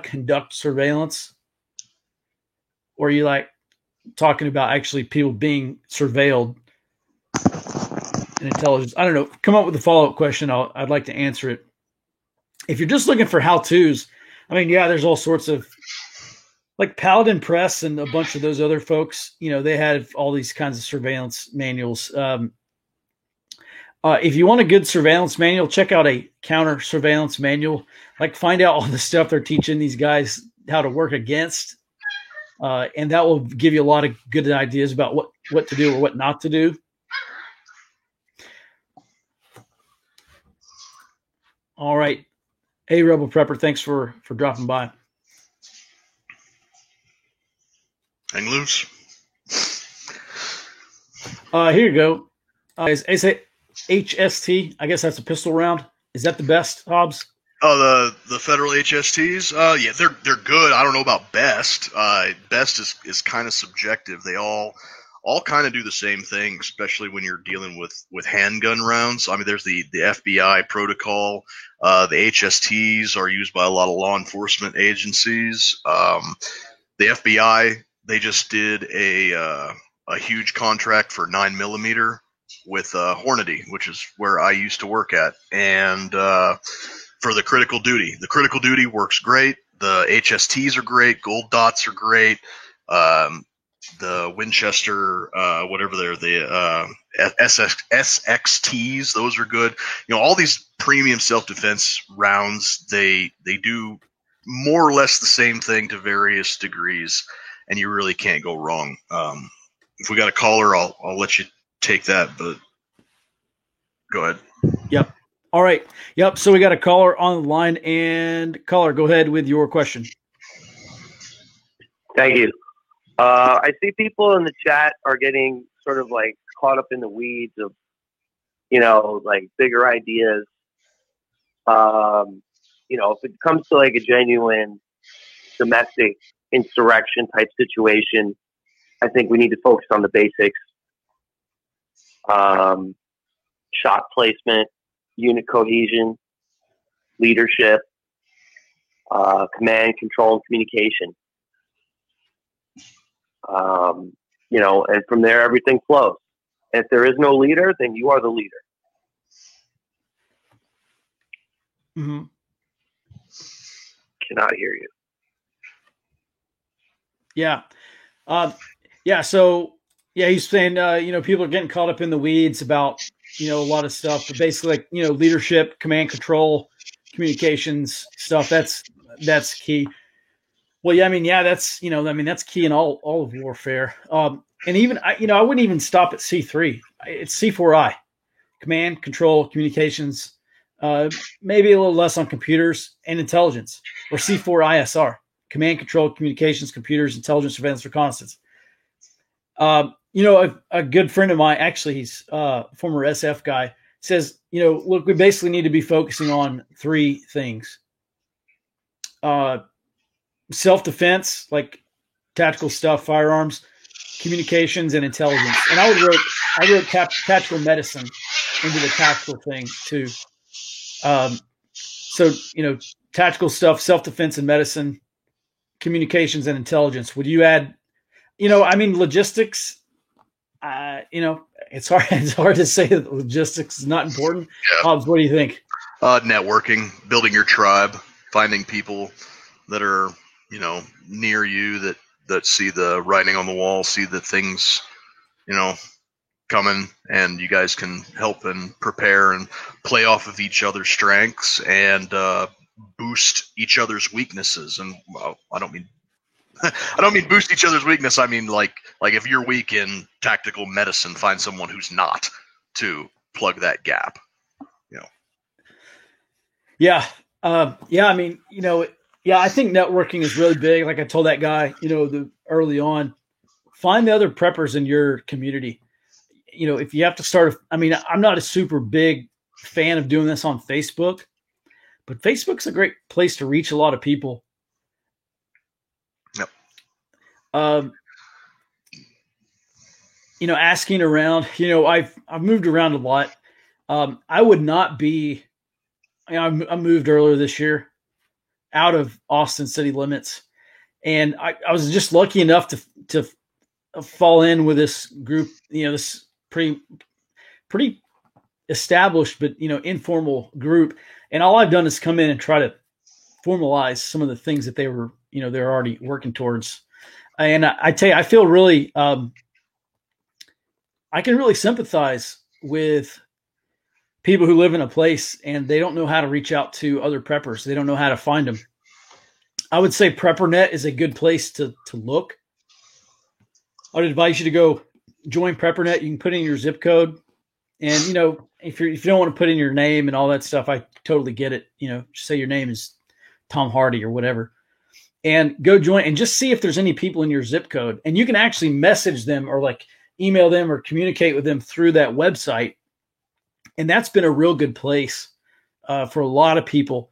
conduct surveillance? Or are you talking about actually people being surveilled in intelligence? I don't know. Come up with a follow-up question. I'd like to answer it. If you're just looking for how-tos, there's all sorts of, like Paladin Press and a bunch of those other folks, they have all these kinds of surveillance manuals. If you want a good surveillance manual, check out a counter surveillance manual. Find out all the stuff they're teaching these guys how to work against. And that will give you a lot of good ideas about what to do or what not to do. All right. Hey, Rebel Prepper, thanks for dropping by. Hang loose. Here you go. Is HST, I guess that's a pistol round. Is that the best, Hobbs? Oh, the federal HSTs. Yeah, they're good. I don't know about best. Best is kind of subjective. They all kind of do the same thing, especially when you're dealing with handgun rounds. I mean, there's the FBI protocol. The HSTs are used by a lot of law enforcement agencies. The FBI, they just did a huge contract for 9mm with Hornady, which is where I used to work at, and for the critical duty. The critical duty works great. The HSTs are great. Gold dots are great. The Winchester, whatever they're, the SXTs, those are good. You know, all these premium self-defense rounds, they do more or less the same thing to various degrees, and you really can't go wrong. If we got a caller, I'll let you take that, but go ahead. Yep. All right. Yep. So we got a caller on the line, and caller, go ahead with your question. Thank you. I see people in the chat are getting sort of like caught up in the weeds of, you know, like bigger ideas. You know, if it comes to like a genuine domestic insurrection type situation, I think we need to focus on the basics. Shot placement, unit cohesion, leadership, command, control, and communication. You know, and from there, everything flows. If there is no leader, then you are the leader. Mm-hmm. Cannot hear you. Yeah. Yeah. So, yeah, he's saying, you know, people are getting caught up in the weeds about, you know, a lot of stuff, but basically, like, you know, leadership, command, control, communications stuff. That's key. Well, yeah, I mean, yeah, that's, you know, I mean, that's key in all of warfare. And even, you know, I wouldn't even stop at C3. It's C4I, command, control, communications, maybe a little less on computers and intelligence, or C4ISR, command, control, communications, computers, intelligence, surveillance, reconnaissance. You know, a good friend of mine, actually, he's a former SF guy, says, you know, look, we basically need to be focusing on three things. Self-defense, like tactical stuff, firearms, communications, and intelligence. And I wrote tactical medicine into the tactical thing too. So, you know, tactical stuff, self-defense and medicine, communications and intelligence. Would you add, you know, I mean, logistics, you know, it's hard to say that logistics is not important. Yeah. Hobbs, what do you think? Networking, building your tribe, finding people that are, you know, near you that see the writing on the wall, see the things, you know, coming, and you guys can help and prepare and play off of each other's strengths and boost each other's weaknesses. And well, I don't mean boost each other's weakness. I mean like if you're weak in tactical medicine, find someone who's not to plug that gap. You know. Yeah. Yeah. I mean, you know. Yeah, I think networking is really big. Like I told that guy, you know, early on, find the other preppers in your community. You know, if you have to start, I mean, I'm not a super big fan of doing this on Facebook, but Facebook's a great place to reach a lot of people. Yep. You know, asking around, you know, I've moved around a lot. I would not be, you know, I moved earlier this year out of Austin city limits. And I was just lucky enough to fall in with this group, you know, this pretty established, but, you know, informal group. And all I've done is come in and try to formalize some of the things that they were, you know, they're already working towards. And I tell you, I feel really, I can really sympathize with people who live in a place and they don't know how to reach out to other preppers. They don't know how to find them. I would say PrepperNet is a good place to look. I would advise you to go join PrepperNet. You can put in your zip code, and, you know, if you don't want to put in your name and all that stuff, I totally get it. You know, just say your name is Tom Hardy or whatever, and go join and just see if there's any people in your zip code. And you can actually message them or like email them or communicate with them through that website. And that's been a real good place for a lot of people.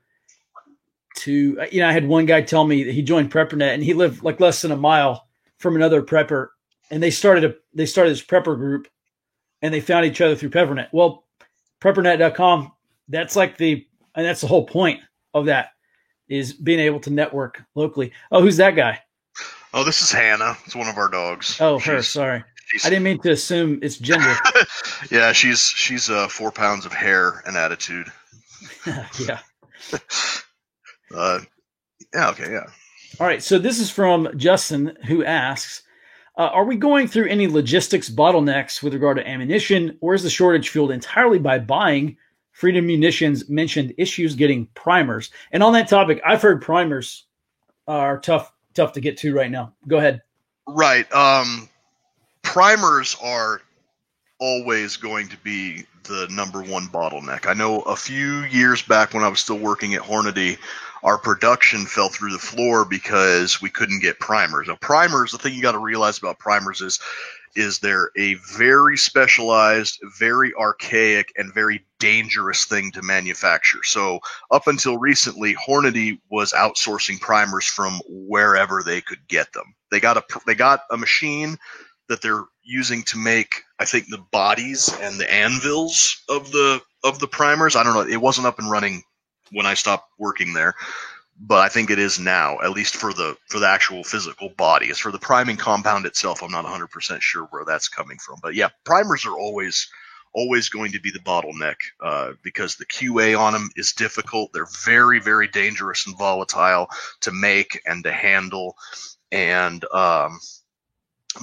to, I had one guy tell me that he joined PrepperNet and he lived like less than a mile from another prepper, and they started this prepper group, and they found each other through PrepperNet. Well, preppernet.com, that's the whole point of that, is being able to network locally. Oh, who's that guy? Oh, this is Hannah. It's one of our dogs. Oh, her. Sorry. I didn't mean to assume it's gender. Yeah, she's 4 pounds of hair and attitude. Yeah. Okay. All right. So this is from Justin, who asks, are we going through any logistics bottlenecks with regard to ammunition, or is the shortage fueled entirely by buying? Freedom Munitions mentioned issues getting primers. And on that topic, I've heard primers are tough to get to right now. Go ahead. Right. Primers are always going to be the number one bottleneck. I know a few years back when I was still working at Hornady, our production fell through the floor because we couldn't get primers. Now, primers, the thing you got to realize about primers is they're a very specialized, very archaic, and very dangerous thing to manufacture. So up until recently, Hornady was outsourcing primers from wherever they could get them. They got a machine that they're using to make, I think, the bodies and the anvils of the primers. I don't know. It wasn't up and running when I stopped working there, but I think it is now, at least for the actual physical body. As for the priming compound itself, I'm not 100% sure where that's coming from. But yeah, primers are always going to be the bottleneck because the QA on them is difficult. They're very, very dangerous and volatile to make and to handle. And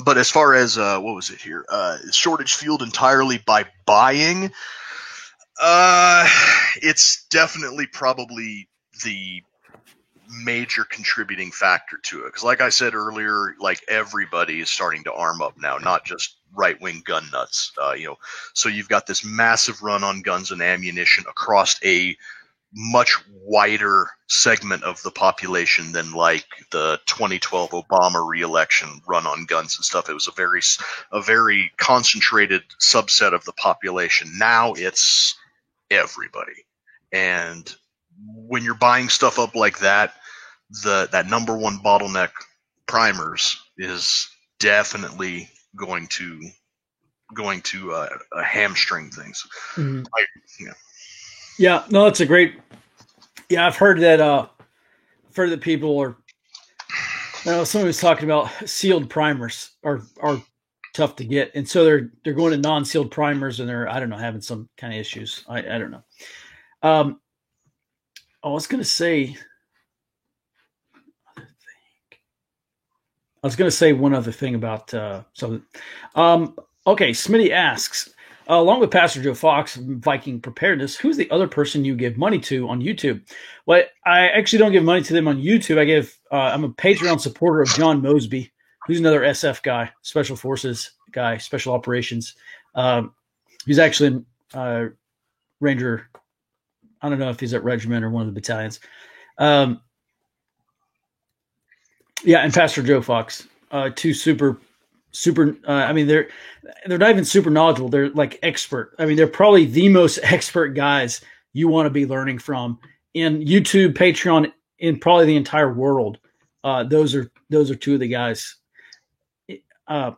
but as far as what was it here? Shortage fueled entirely by buying. It's definitely probably the major contributing factor to it, because like I said earlier, like everybody is starting to arm up now, not just right-wing gun nuts. So you've got this massive run on guns and ammunition across a much wider segment of the population than like the 2012 Obama re-election run on guns and stuff. It was a very concentrated subset of the population. Now it's everybody. And when you're buying stuff up like that, that number one bottleneck, primers, is definitely going to hamstring things. Mm-hmm. Yeah, no, that's a great. Yeah, I've heard that. People are. Somebody was talking about sealed primers are tough to get, and so they're going to non-sealed primers, and they're, I don't know, having some kind of issues. I don't know. I was going to say one other thing about something. Okay, Smitty asks, along with Pastor Joe Fox, Viking Preparedness, who's the other person you give money to on YouTube? Well, I actually don't give money to them on YouTube. I'm a Patreon supporter of John Mosby, who's another SF guy, Special Forces guy, Special Operations. He's actually a Ranger. I don't know if he's at Regiment or one of the battalions. And Pastor Joe Fox, two super. I mean, they're not even super knowledgeable. They're like expert. I mean, they're probably the most expert guys you want to be learning from in YouTube, Patreon, in probably the entire world. Those are two of the guys. I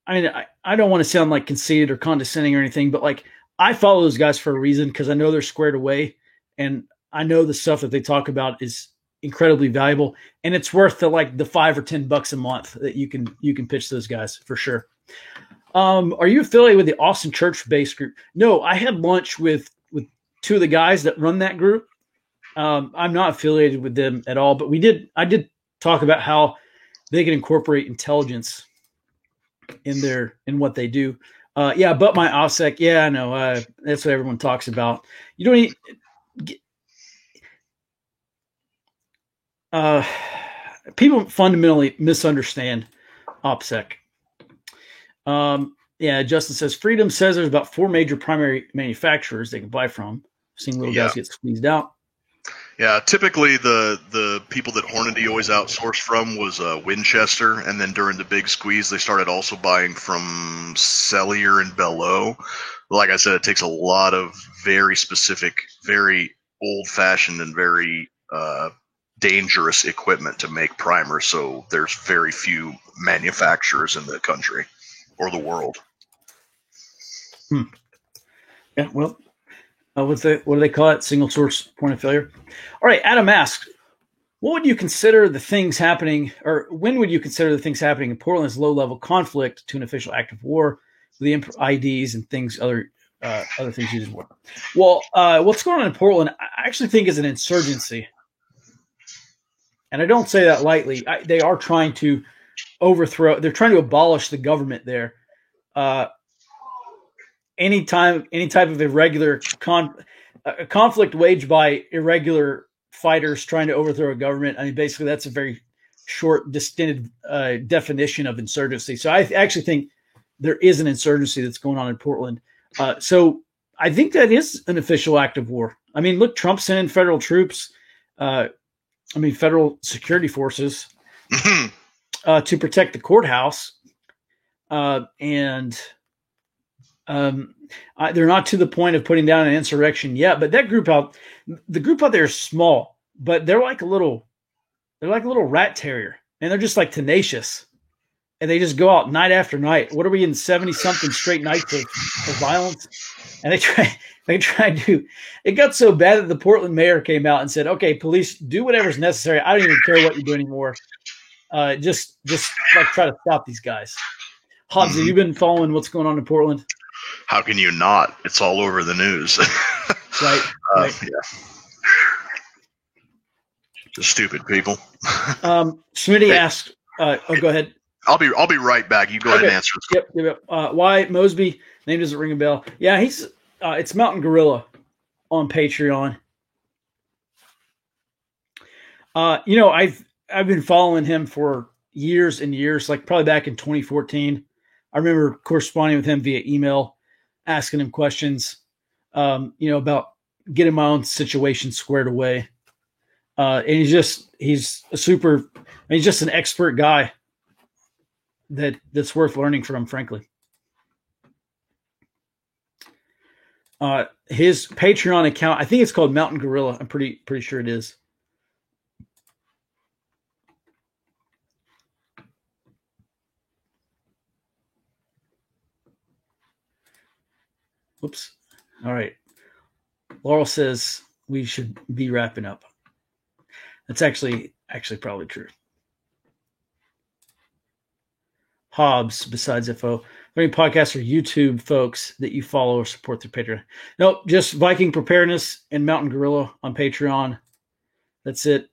mean, I don't want to sound like conceited or condescending or anything, but like, I follow those guys for a reason, because I know they're squared away, and I know the stuff that they talk about is incredibly valuable, and it's worth the $5 or $10 a month that you can pitch those guys for sure. Are you affiliated with the Austin Church Base group? No, I had lunch with two of the guys that run that group. I'm not affiliated with them at all, but I did talk about how they can incorporate intelligence in what they do. But my OPSEC. Yeah, I know. That's what everyone talks about. You don't need. People fundamentally misunderstand OPSEC. Justin says Freedom says there's about 4 major primary manufacturers they can buy from. Seeing little guys get squeezed out. Yeah, typically the people that Hornady always outsourced from was Winchester, and then during the big squeeze, they started also buying from Cellier and Belleau. Like I said, it takes a lot of very specific, very old-fashioned, and very dangerous equipment to make primers, so there's very few manufacturers in the country or the world. Yeah, well, what do they call it? Single source point of failure. All right, Adam asks, what would you consider the things happening, or when would you consider the things happening in Portland as low-level conflict to an official act of war, with the IDs and things, other things used in war? Well, what's going on in Portland, I actually think is an insurgency. And I don't say that lightly. They are trying to they're trying to abolish the government there. Any type of irregular conflict waged by irregular fighters trying to overthrow a government, I mean, basically that's a very short, distinct definition of insurgency. So I actually think there is an insurgency that's going on in Portland. So I think that is an official act of war. I mean, look, Trump sent in federal troops, federal security forces to protect the courthouse. They're not to the point of putting down an insurrection yet, but the group out there is small, but they're like a little rat terrier, and they're just like tenacious, and they just go out night after night. What are we in 70 something straight nights of violence? And they try to, it got so bad that the Portland mayor came out and said, okay, police, do whatever's necessary. I don't even care what you do anymore. Just like try to stop these guys. Hobbs, have you been following what's going on in Portland? How can you not? It's all over the news. Right. Yeah. The stupid people. Smitty asked, go ahead. I'll be right back. You go ahead and answer this. Yep. Why Mosby? Name doesn't ring a bell. Yeah, he's it's Mountain Gorilla on Patreon. I've been following him for years and years, like probably back in 2014. I remember corresponding with him via email, asking him questions, about getting my own situation squared away. And he's just an expert guy that's worth learning from, frankly. His Patreon account, I think it's called Mountain Gorilla. I'm pretty sure it is. Whoops. All right. Laurel says we should be wrapping up. That's actually probably true. Hobbs, besides FO, are there any podcasts or YouTube folks that you follow or support through Patreon? Nope, just Viking Preparedness and Mountain Gorilla on Patreon. That's it.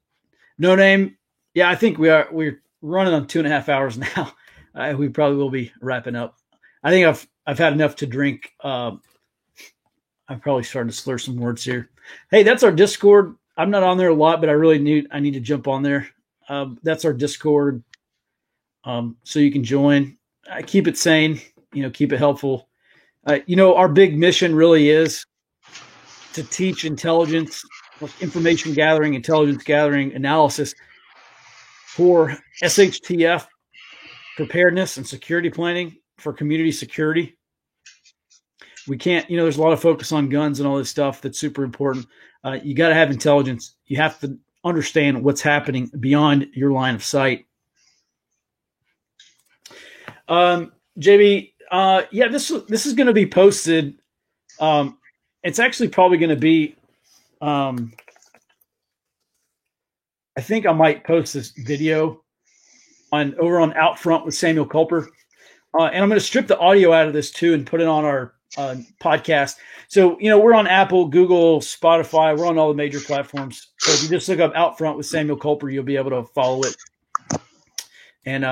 No Name. Yeah, I think we're running on 2.5 hours now. We probably will be wrapping up. I think I've had enough to drink. I'm probably starting to slur some words here. Hey, that's our Discord. I'm not on there a lot, but I need to jump on there. That's our Discord. So you can join. Keep it sane, keep it helpful. Our big mission really is to teach intelligence, information gathering, intelligence gathering, analysis for SHTF preparedness and security planning for community security. We can't, there's a lot of focus on guns and all this stuff that's super important. You got to have intelligence. You have to understand what's happening beyond your line of sight. JB, this is going to be posted. It's actually probably going to be, I think I might post this video over on Out Front with Samuel Culper. And I'm going to strip the audio out of this too and put it on our podcast. So, we're on Apple, Google, Spotify. We're on all the major platforms. So if you just look up Out Front with Samuel Culper, you'll be able to follow it. And,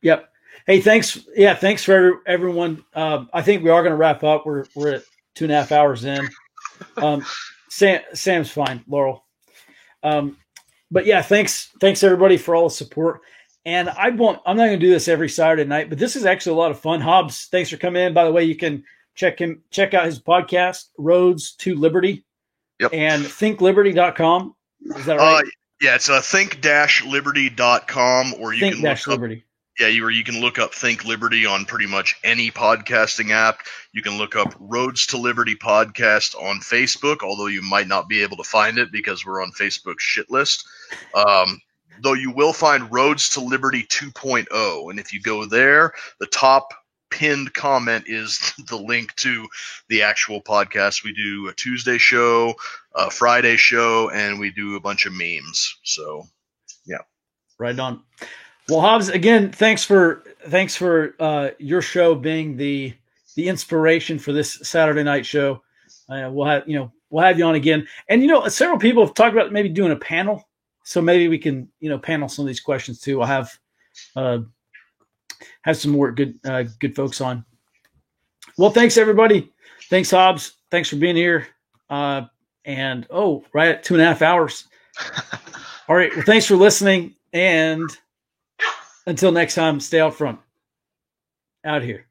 Yep. Hey, thanks. Yeah, thanks for everyone. I think we are going to wrap up. We're at 2.5 hours in. Sam's fine, Laurel. But yeah, thanks everybody for all the support. And I'm not going to do this every Saturday night, but this is actually a lot of fun. Hobbs, thanks for coming in. By the way, you can check out his podcast, Roads to Liberty. Yep. And thinkliberty.com. Is that right? Yeah, it's think-liberty.com, or you can look up Liberty. Yeah, you can look up Think Liberty on pretty much any podcasting app. You can look up Roads to Liberty podcast on Facebook, although you might not be able to find it because we're on Facebook's shit list. Though you will find Roads to Liberty 2.0. And if you go there, the top pinned comment is the link to the actual podcast. We do a Tuesday show, a Friday show, and we do a bunch of memes. So, yeah. Right on. Well, Hobbs, again, thanks for your show being the inspiration for this Saturday night show. We'll have you on again. And several people have talked about maybe doing a panel. So maybe we can, panel some of these questions too. I'll have some more good folks on. Well, thanks everybody. Thanks, Hobbs. Thanks for being here. Right at 2.5 hours. All right. Well, thanks for listening. And until next time, stay out front. Out here.